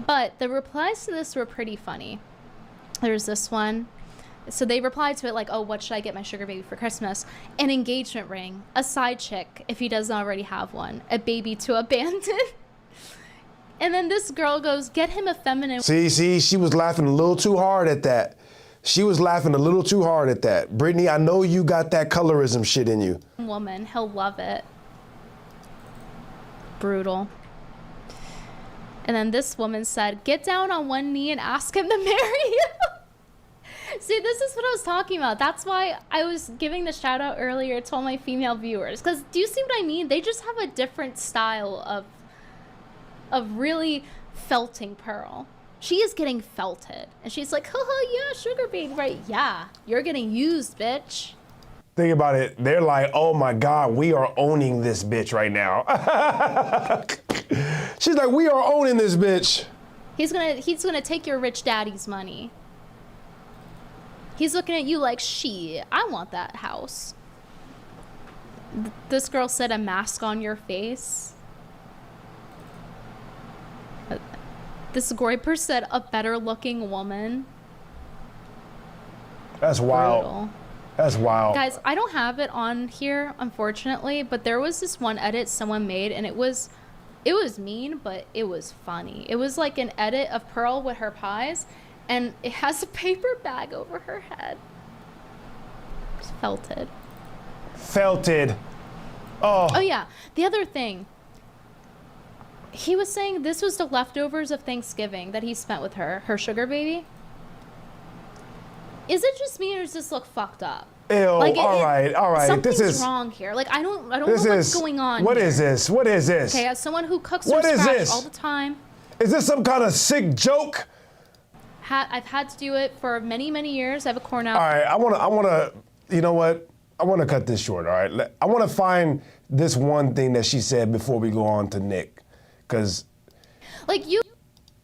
But the replies to this were pretty funny. There's this one. So they replied to it like, oh, what should I get my sugar baby for Christmas? An engagement ring, a side chick if he doesn't already have one, a baby to abandon. And then this girl goes, get him a feminine. See, she was laughing a little too hard at that. She was laughing a little too hard at that. Brittany, I know you got that colorism shit in you. Woman, he'll love it. Brutal. And then this woman said, get down on one knee and ask him to marry you. See, this is what I was talking about. That's why I was giving the shout out earlier to all my female viewers. Because do you see what I mean? They just have a different style of really felting Pearl. She is getting felted. And she's like, haha, yeah, sugar baby, right? Yeah, you're getting used, bitch. Think about it. They're like, oh my God, we are owning this bitch right now. She's like, we are owning this bitch. He's gonna take your rich daddy's money. He's looking at you like, shit, I want that house. This girl said a mask on your face. This Groiper said a better looking woman. That's wild. Brutal. That's wild. Guys, I don't have it on here, unfortunately, but there was this one edit someone made, and it was mean, but it was funny. It was like an edit of Pearl with her pies, and it has a paper bag over her head. It's felted. Felted. Oh. Oh yeah, the other thing. He was saying this was the leftovers of Thanksgiving that he spent with her sugar baby. Is it just me or does this look fucked up? Ew, like all right. Something's This is wrong here. Like I don't know what's going on. What here. is this? What is this? Okay, as someone who cooks What from is scratch this? all the time. Is this some kind of sick joke? I've had to do it for many, many years. I have a corn out. All right, I wanna, you know what? I wanna cut this short, all right? I wanna find this one thing that she said before we go on to Nick, because... Like, you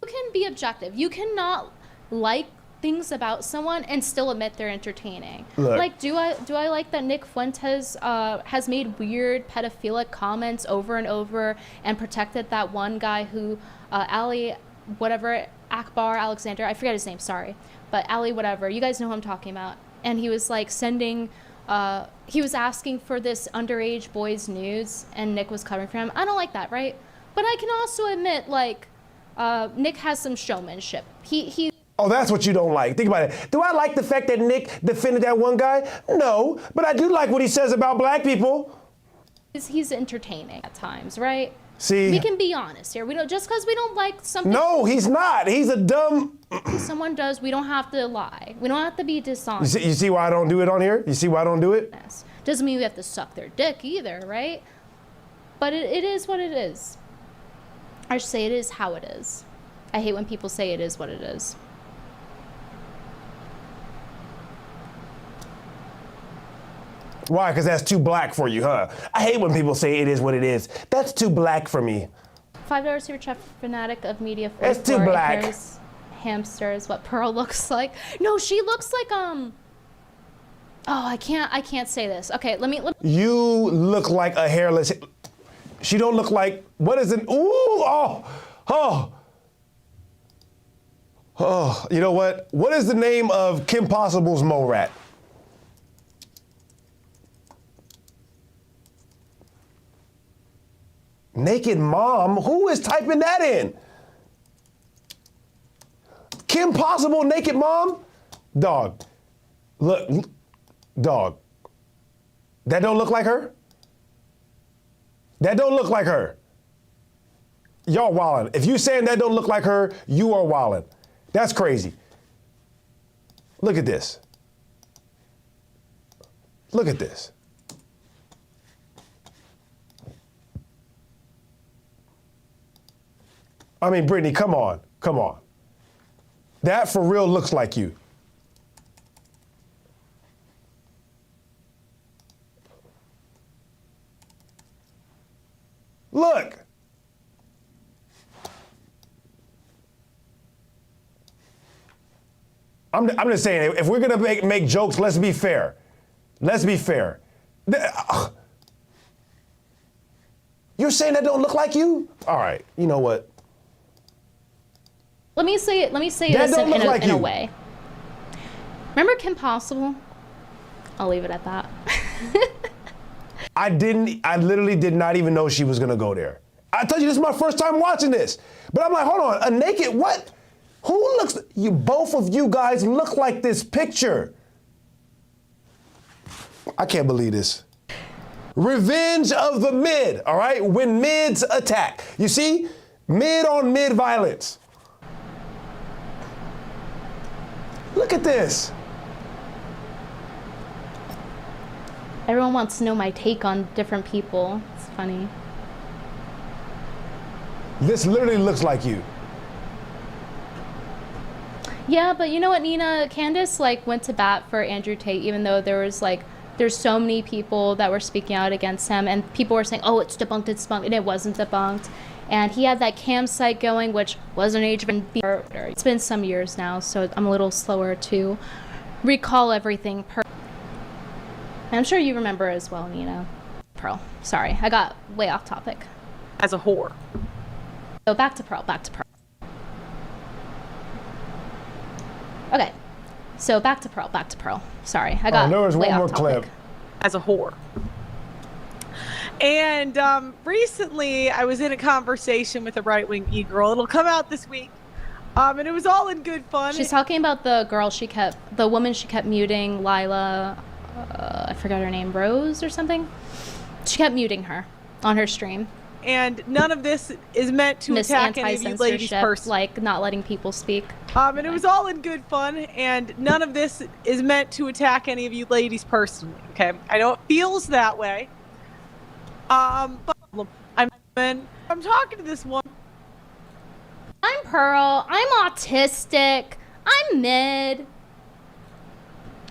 can be objective. You cannot like things about someone and still admit they're entertaining. Look. Like, do I like that Nick Fuentes has made weird pedophilic comments over and over and protected that one guy who, Ali, whatever, Akbar Alexander, I forget his name, sorry, but Ali whatever, you guys know who I'm talking about. And he was like sending, he was asking for this underage boy's nudes and Nick was covering for him. I don't like that, right? But I can also admit, like, Nick has some showmanship. He Oh, that's what you don't like. Think about it. Do I like the fact that Nick defended that one guy? No, but I do like what he says about black people. He's entertaining at times, right? See? We can be honest here. We don't, just because we don't like something. No, he's not. He's a dumb... Someone does, we don't have to lie. We don't have to be dishonest. You see why I don't do it on here? You see why I don't do it? Doesn't mean we have to suck their dick either, right? But it is what it is. I should say it is how it is. I hate when people say it is what it is. Why? Because that's too black for you, huh? I hate when people say it is what it is. That's too black for me. $5 super chat fanatic of media. That's too black. Hamster is what Pearl looks like. No, she looks like Oh, I can't say this. Okay, let me. You look like a hairless. She don't look like. What is it? Ooh, oh. You know what? What is the name of Kim Possible's mole rat? Naked mom? Who is typing that in? Kim Possible naked mom? Dog. Look, dog. That don't look like her? That don't look like her. Y'all wildin'. If you saying that don't look like her, you are wildin'. That's crazy. Look at this. Look at this. I mean, Brittany, come on, come on. That for real looks like you. Look. I'm just saying, if we're gonna make jokes, let's be fair. Let's be fair. You're saying that don't look like you? All right, you know what? Let me say this in a way. Remember Kim Possible? I'll leave it at that. I literally did not even know she was gonna go there. I told you this is my first time watching this. But I'm like, hold on, a naked what? Who looks, both of you guys look like this picture. I can't believe this. Revenge of the mid, all right? When mids attack. You see? Mid on mid violence. Look at this. Everyone wants to know my take on different people. It's funny. This literally looks like you. Yeah, but you know what, Nina? Candace went to bat for Andrew Tate, even though there's so many people that were speaking out against him, and people were saying, oh, it's debunked, and it wasn't debunked. And he had that campsite going, which wasn't age. It's been some years now, so I'm a little slower to recall everything. I'm sure you remember as well, Nina. Pearl. Sorry, I got way off topic. As a whore. So back to Pearl, Okay, so back to Pearl. Sorry, I got there was way one more off topic. clip. As a whore. And recently, I was in a conversation with a right-wing e-girl. It'll come out this week. And it was all in good fun. She's talking about the woman she kept muting, Lila, I forgot her name, Rose or something? She kept muting her on her stream. And none of this is meant to attack any of you ladies personally. Not letting people speak. And it was all in good fun, and none of this is meant to attack any of you ladies personally, okay? I know it feels that way. But I'm talking to this one. I'm Pearl. I'm autistic. I'm mid.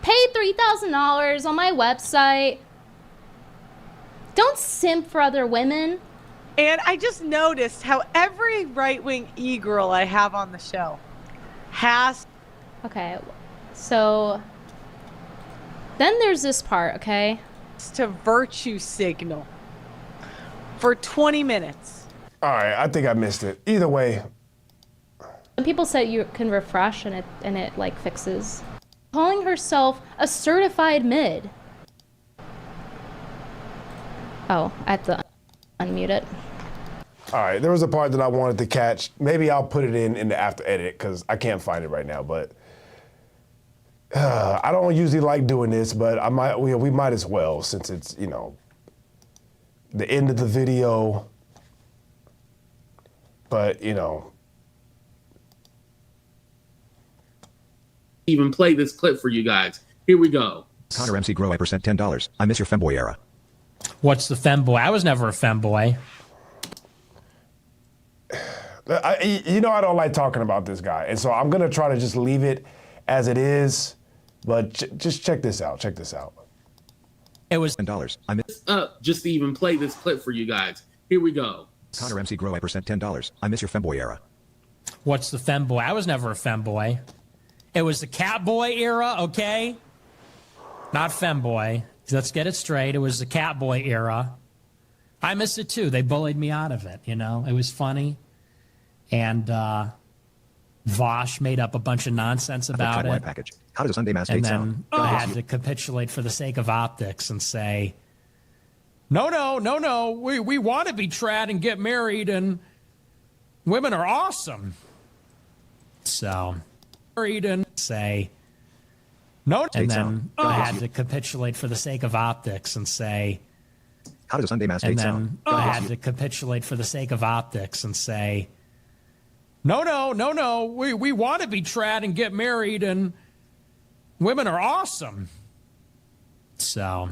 Paid $3,000 on my website. Don't simp for other women. And I just noticed how every right-wing e-girl I have on the show has... Okay, so... Then there's this part, okay? ...to virtue signal for 20 minutes. All right, I think I missed it. Either way. Some people said you can refresh and it fixes. Calling herself a certified mid. Oh, I have to unmute it. All right, there was a part that I wanted to catch. Maybe I'll put it in the after edit because I can't find it right now. But I don't usually like doing this, but we might as well since it's the end of the video. But even play this clip for you guys. Here we go. Connor MC Grow, I percent $10. I miss your femboy era. What's the femboy? I was never a femboy. I don't like talking about this guy, and so I'm gonna try to just leave it as it is. But just check this out. Check this out. It was $10. I miss just to even play this clip for you guys. Here we go. Connor MC Grow, I percent $10. I miss your femboy era. What's the femboy? I was never a femboy. It was the catboy era, okay? Not femboy. Let's get it straight. It was the catboy era. I missed it too. They bullied me out of it, It was funny. And Vosh made up a bunch of nonsense about it. Package. How does a Sunday mass and date then sound? I had to capitulate for the sake of optics and say No. We want to be trad and get married, and women are awesome. So, married and say, no. And then I had to capitulate for the sake of optics and say, how does a Sunday mass and date then sound? I had to capitulate for the sake of optics and say, no. We want to be trad and get married, and women are awesome. So,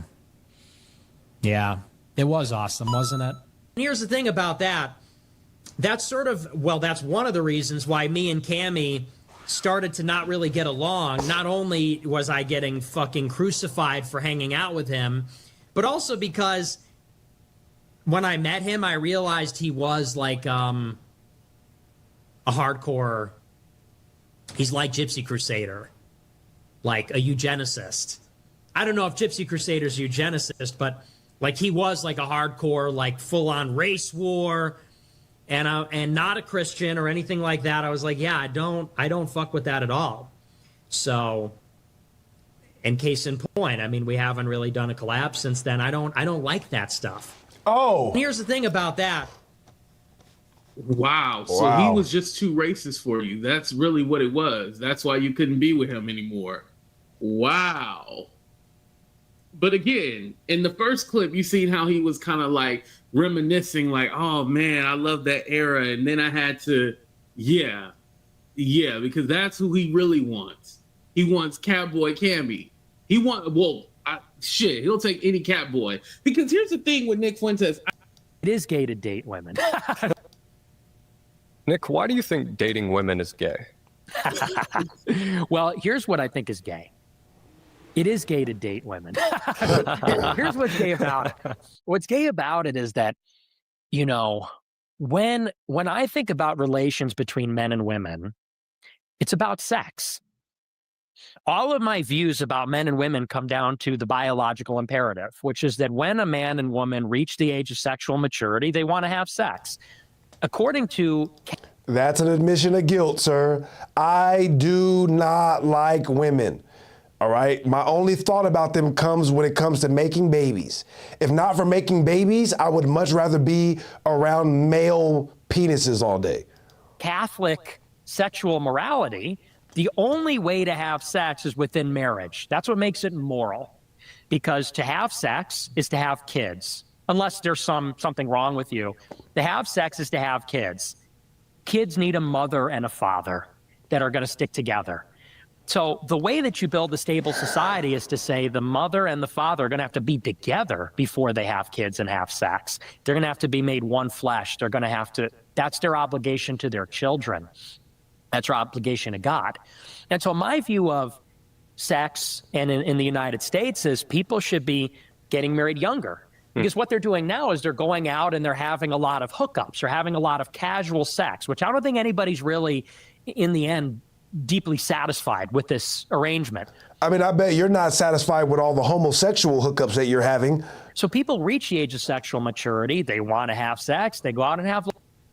yeah, it was awesome, wasn't it? Here's the thing about that. That's sort of, well, that's one of the reasons why me and Cammie started to not really get along. Not only was I getting fucking crucified for hanging out with him, but also because when I met him, I realized he was like a hardcore, he's like Gypsy Crusader, like a eugenicist. I don't know if Gypsy Crusader's a eugenicist, but like he was like a hardcore, like full-on race war, and not a Christian or anything like that. I was like, yeah, I don't fuck with that at all. So, in case in point, I mean, we haven't really done a collab since then. I don't like that stuff. Oh. Here's the thing about that. Wow. So he was just too racist for you. That's really what it was. That's why you couldn't be with him anymore. Wow. But again, in the first clip, you seen how he was kind of like reminiscing, like, oh man, I love that era. And then I had to, yeah, because that's who he really wants. He wants Catboy Cammie. He'll take any Catboy. Because here's the thing with Nick Fuentes. It is gay to date women. Nick, why do you think dating women is gay? Well, here's what I think is gay. It is gay to date women. Here's what's gay about it. What's gay about it is that, you know, when I think about relations between men and women, it's about sex. All of my views about men and women come down to the biological imperative, which is that when a man and woman reach the age of sexual maturity, they want to have sex. According to... That's an admission of guilt, sir. I do not like women. All right. My only thought about them comes when it comes to making babies. If not for making babies, I would much rather be around male penises all day. Catholic sexual morality, the only way to have sex is within marriage. That's what makes it moral. Because to have sex is to have kids. Unless there's something wrong with you. To have sex is to have kids. Kids need a mother and a father that are going to stick together. So the way that you build a stable society is to say the mother and the father are going to have to be together before they have kids and have sex. They're going to have to be made one flesh. They're going to have to, that's their obligation to their children. That's their obligation to God. And so my view of sex and in the United States is people should be getting married younger. Because what they're doing now is they're going out and they're having a lot of hookups or having a lot of casual sex, which I don't think anybody's really, in the end, deeply satisfied with this arrangement. I mean, I bet you're not satisfied with all the homosexual hookups that you're having. So people reach the age of sexual maturity. They want to have sex. They go out and have...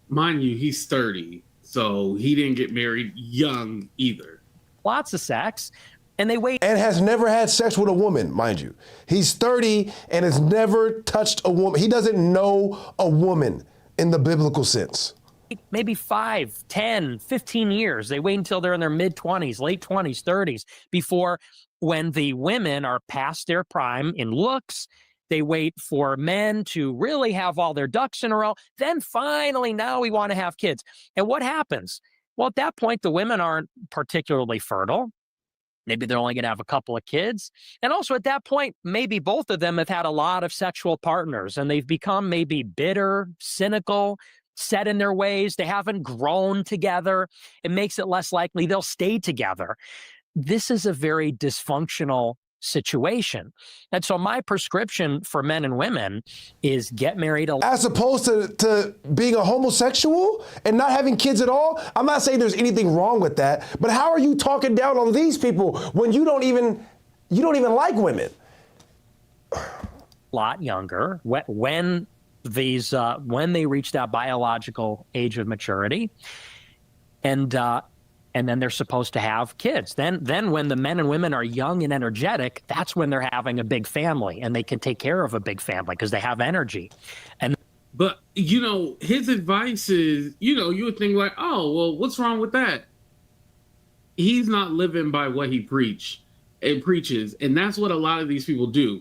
Mind you, he's 30, so he didn't get married young either. Lots of sex. And they wait. And has never had sex with a woman, mind you. He's 30 and has never touched a woman. He doesn't know a woman in the biblical sense. Maybe 5, 10, 15 years. They wait until they're in their mid-20s, late 20s, 30s, before when the women are past their prime in looks, they wait for men to really have all their ducks in a row. Then finally, now we want to have kids. And what happens? Well, at that point, the women aren't particularly fertile. Maybe they're only going to have a couple of kids. And also at that point, maybe both of them have had a lot of sexual partners and they've become maybe bitter, cynical, set in their ways. They haven't grown together. It makes it less likely they'll stay together. This is a very dysfunctional situation. And so my prescription for men and women is get married. As opposed to being a homosexual and not having kids at all. I'm not saying there's anything wrong with that, but how are you talking down on these people when you don't even like women? A lot younger when they reach that biological age of maturity. And and then they're supposed to have kids. Then when the men and women are young and energetic, that's when they're having a big family, and they can take care of a big family because they have energy. But, you know, his advice is, you know, you would think like, oh, well, what's wrong with that? He's not living by what he preaches. And that's what a lot of these people do.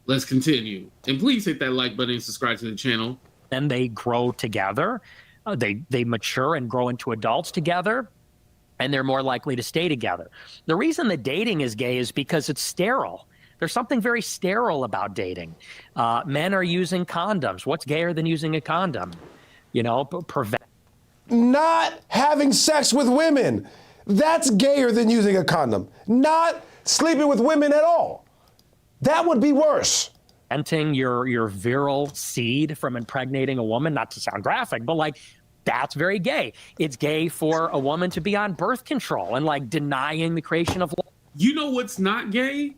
Let's continue. And please hit that like button and subscribe to the channel. Then they grow together. They mature and grow into adults together, and they're more likely to stay together. The reason that dating is gay is because it's sterile. There's something very sterile about dating. Men are using condoms. What's gayer than using a condom? You know, Not having sex with women. That's gayer than using a condom. Not sleeping with women at all. That would be worse. Preventing your virile seed from impregnating a woman, not to sound graphic, but like, that's very gay. It's gay for a woman to be on birth control and like denying the creation of life. You know what's not gay?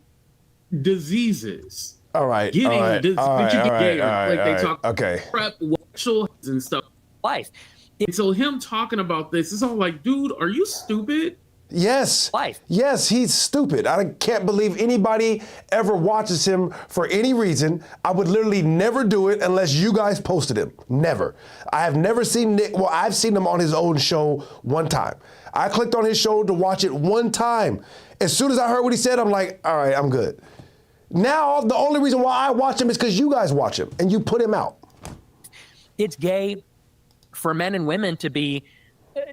Diseases. All right. Getting all right, diseases. all right, But you all get right, gayer. all right, Like all they right. talk Okay. prep, sexual and stuff. Life. And so him talking about this, it's all like, dude, are you stupid? Yes. Life. Yes, he's stupid. I can't believe anybody ever watches him for any reason. I would literally never do it unless you guys posted him. Never. I have never seen Nick. Well, I've seen him on his own show one time. I clicked on his show to watch it one time. As soon as I heard what he said, I'm like, all right, I'm good. Now, the only reason why I watch him is because you guys watch him and you put him out. It's gay for men and women to be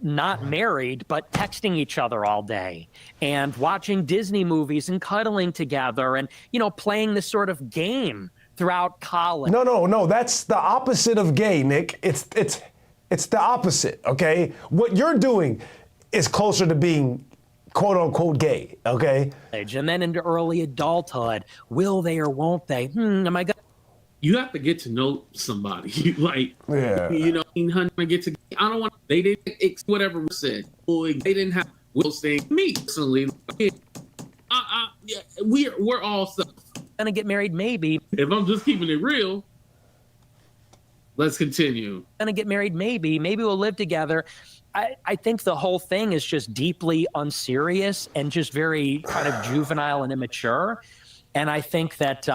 not married, but texting each other all day and watching Disney movies and cuddling together and, you know, playing this sort of game throughout college. No. That's the opposite of gay, Nick. It's the opposite, okay? What you're doing is closer to being quote unquote gay, okay? And then into early adulthood, will they or won't they? Am I gonna? You have to get to know somebody. Like, yeah. You know, I get to. I don't want. They didn't. Whatever was said. Boy, they didn't have those things. Me personally, yeah, we're all stuff. Gonna get married, maybe. If I'm just keeping it real, let's continue. Gonna get married, maybe. Maybe we'll live together. I think the whole thing is just deeply unserious and just very kind of juvenile and immature. And I think that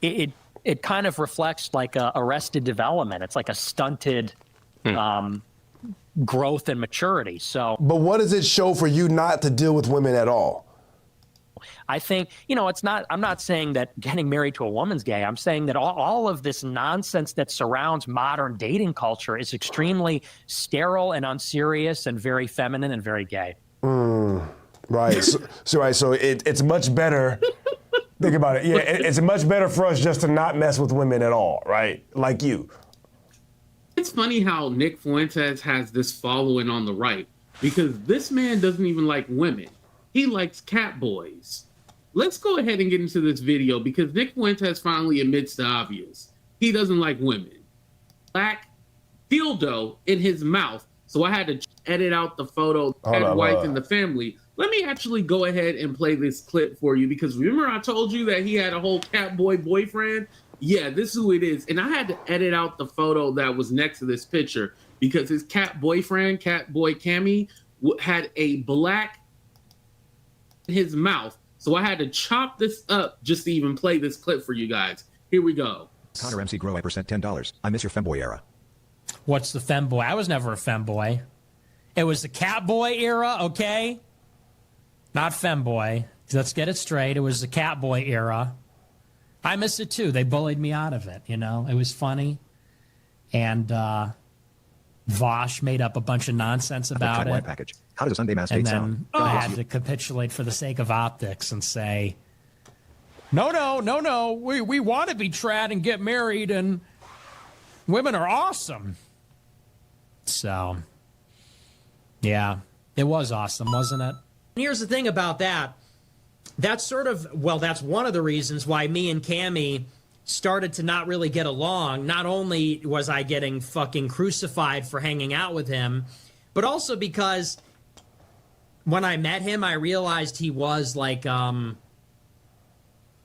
it kind of reflects like a arrested development. It's like a stunted growth and maturity. So, but what does it show for you not to deal with women at all? I think, you know, it's not, I'm not saying that getting married to a woman's gay. I'm saying that all of this nonsense that surrounds modern dating culture is extremely sterile and unserious and very feminine and very gay. Right. So it's much better. Think about it. Yeah, it's much better for us just to not mess with women at all, right? Like you. It's funny how Nick Fuentes has this following on the right, because this man doesn't even like women. He likes cat boys. Let's go ahead and get into this video because Nick Fuentes finally admits the obvious. He doesn't like women. Black dildo in his mouth. So I had to edit out the photo, wife in the family. Let me actually go ahead and play this clip for you because remember I told you that he had a whole cat boy boyfriend? Yeah, this is who it is. And I had to edit out the photo that was next to this picture because his cat boyfriend, cat boy Cammy, had a black in his mouth. So I had to chop this up just to even play this clip for you guys. Here we go. Connor MC Grow % $10. I miss your femboy era. What's the femboy? I was never a femboy. It was the cat boy era, okay? Not femboy. Let's get it straight. It was the cat boy era. I miss it too. They bullied me out of it, you know? It was funny. And Vosh made up a bunch of nonsense about it. Package. How does a Sunday mass date And sound? then I had to capitulate for the sake of optics and say, no. We want to be trad and get married, and women are awesome. So, yeah, it was awesome, wasn't it? Here's the thing about that. That's sort of, well, that's one of the reasons why me and Cammy started to not really get along. Not only was I getting fucking crucified for hanging out with him, but also because when I met him, I realized he was like a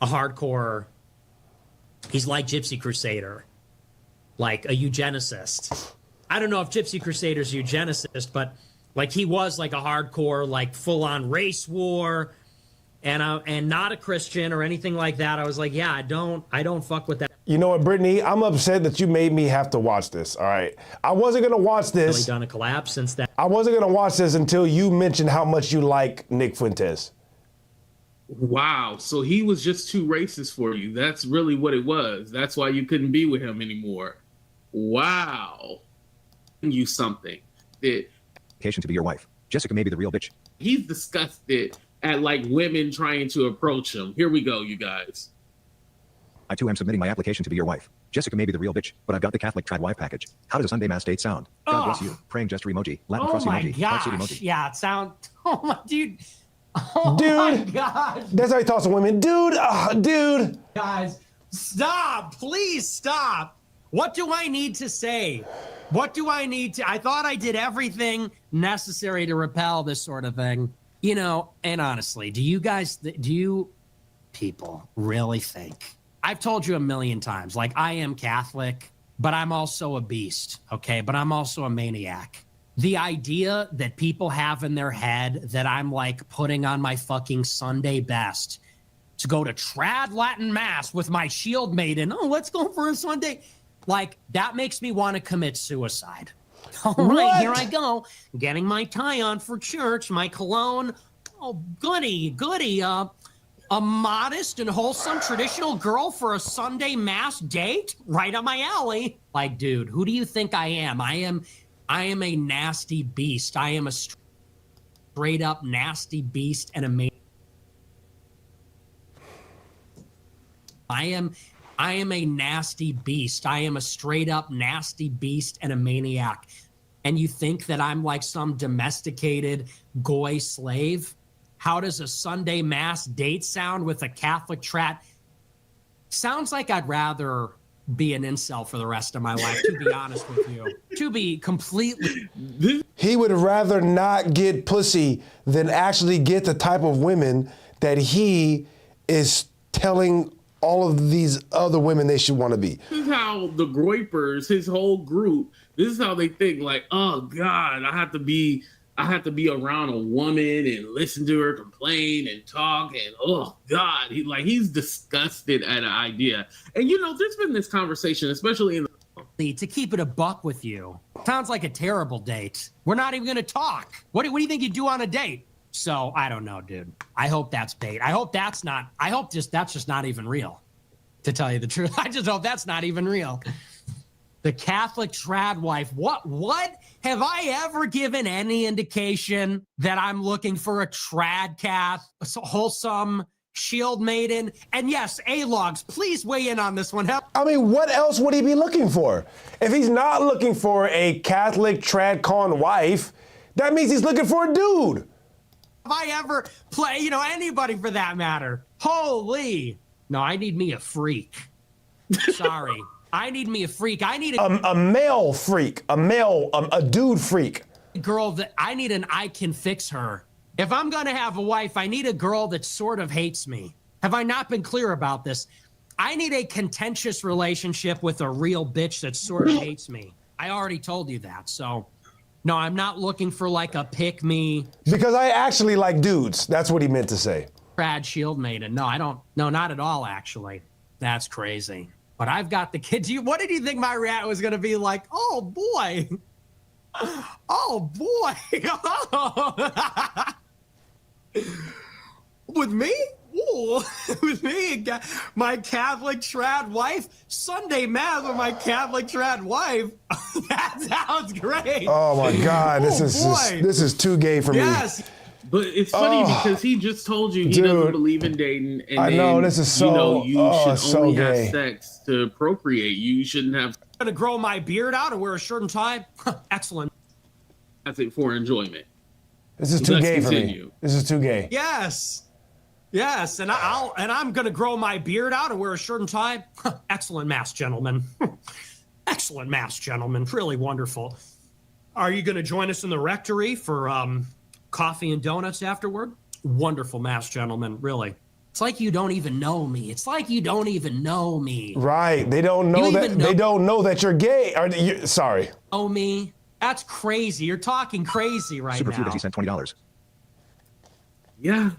hardcore, he's like Gypsy Crusader, like a eugenicist. I don't know if Gypsy Crusader's a eugenicist, but Like he was like a hardcore, like full-on race war, and not a Christian or anything like that. I was like, yeah, I don't fuck with that. You know what, Brittany? I'm upset that you made me have to watch this. All right, I wasn't gonna watch this. Really done a collab since then. I wasn't gonna watch this until you mentioned how much you like Nick Fuentes. Wow. So he was just too racist for you. That's really what it was. That's why you couldn't be with him anymore. Wow. You something that Occasion to be your wife. Jessica may be the real bitch. he's disgusted at like women trying to approach him. Here we go, you guys. I too am submitting my application to be your wife. Jessica may be the real bitch, but I've got the Catholic trad wife package. How does a Sunday mass date sound? God bless you. Praying gesture emoji. Latin Oh cross my emoji. Heart suit gosh. emoji. Yeah, it sound. Oh my dude. Oh Dude, my god. that's how he talks to women. Dude, dude. Guys, stop. Please stop. What do I need to say? What do I need to? I thought I did everything necessary to repel this sort of thing. You know, and honestly, do you people really think? I've told you a million times, like I am Catholic, but I'm also a beast, okay? But I'm also a maniac. The idea that people have in their head that I'm like putting on my fucking Sunday best to go to trad Latin mass with my shield maiden. Oh, let's go for a Sunday. Like that makes me want to commit suicide. All right, here I go, getting my tie on for church, my cologne. Oh, goody. A modest and wholesome traditional girl for a Sunday mass date? Right up my alley. Like, dude, who do you think I am? I am a nasty beast. I am a straight up nasty beast and a I am a nasty beast. I am a straight up nasty beast and a maniac. And you think that I'm like some domesticated goy slave? How does a Sunday mass date sound with a Catholic trad? Sounds like I'd rather be an incel for the rest of my life, to be honest with you. To be completely... He would rather not get pussy than actually get the type of women that he is telling all of these other women they should want to be. This is how the Groypers, his whole group, this is how they think, like, oh God, I have to be around a woman and listen to her complain and talk, and oh God, he's disgusted at an idea. And you know, there's been this conversation, especially in to keep it a buck with you. Sounds like a terrible date. We're not even gonna talk. What do you think you do on a date? So I don't know, dude. I hope that's bait. I hope that's just not even real. To tell you the truth, I just hope that's not even real. The Catholic trad wife. What have I ever given any indication that I'm looking for a trad cath, a wholesome shield maiden? And yes, A-logs, please weigh in on this one. I mean, what else would he be looking for? If he's not looking for a Catholic trad con wife, that means he's looking for a dude. Have I ever anybody for that matter? Holy. No, I need me a freak. Sorry. I need me a freak. I need a male freak, a dude freak. Girl that I need I can fix her. If I'm going to have a wife, I need a girl that sort of hates me. Have I not been clear about this? I need a contentious relationship with a real bitch that sort of hates me. I already told you that. So, no, I'm not looking for like a pick me. Because I actually like dudes. That's what he meant to say. Trad shield maiden. No, I don't. No, not at all, actually. That's crazy. But I've got the kids. What did you think my react was going to be like? Oh, boy. Oh, boy. With me? Ooh. With me, my Catholic trad wife. Sunday mass with my Catholic trad wife. That sounds great. Oh, my God. This is too gay for me. Yes. But it's funny because he just told you he doesn't believe in dating, and I know this is so. You should so only gay. have sex to procreate. You shouldn't have. I'm gonna grow my beard out and wear a shirt and tie. Excellent. That's it for enjoyment. This is too gay for me. This is too gay. Yes, and I'm gonna grow my beard out and wear a shirt and tie. Excellent mass, gentlemen. Excellent mass, gentlemen. Really wonderful. Are you gonna join us in the rectory for coffee and donuts afterward? Wonderful mass, gentlemen, really. It's like you don't even know me. It's like you don't even know me. Right. They don't know that. They don't know that you're gay. Sorry. Know me. That's crazy. You're talking crazy right Super now. Fuentes, he sent $20. Yeah.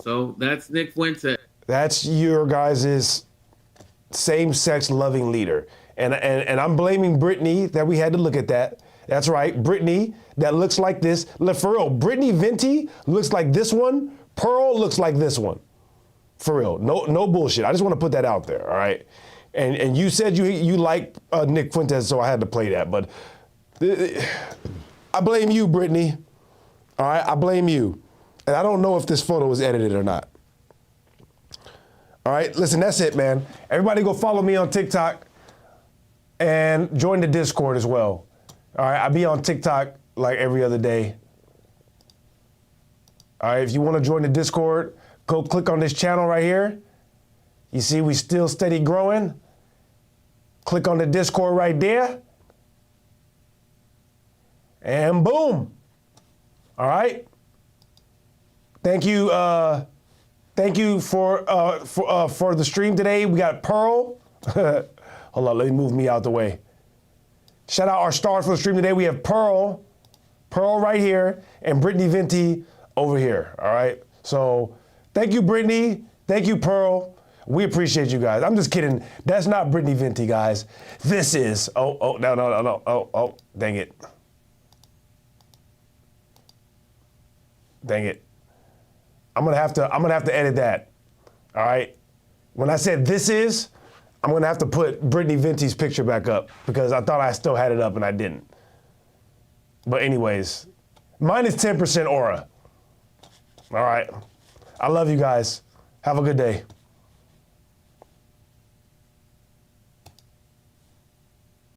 So that's Nick Fuentes. That's your guys' same-sex loving leader. And I'm blaming Brittany that we had to look at that. That's right, Brittany that looks like this. For real, Brittany Venti looks like this one. Pearl looks like this one. For real, no bullshit. I just want to put that out there, all right? And you said you like Nick Fuentes, so I had to play that. But I blame you, Brittany. All right, I blame you. And I don't know if this photo was edited or not. All right, listen, that's it, man. Everybody go follow me on TikTok and join the Discord as well. All right, I be on TikTok like every other day. All right, if you want to join the Discord, go click on this channel right here. You see we still steady growing. Click on the Discord right there. And boom. All right. Thank you for the stream today. We got Pearl. Hold on, let me move me out the way. Shout out our stars for the stream today. We have Pearl right here, and Brittany Venti over here. All right. So thank you, Brittany. Thank you, Pearl. We appreciate you guys. I'm just kidding. That's not Brittany Venti, guys. This is. No. Oh, dang it. Dang it. I'm gonna have to edit that. All right. When I said this is, I'm gonna have to put Brittany Venti's picture back up because I thought I still had it up and I didn't. But anyways, mine is 10% aura. All right. I love you guys. Have a good day.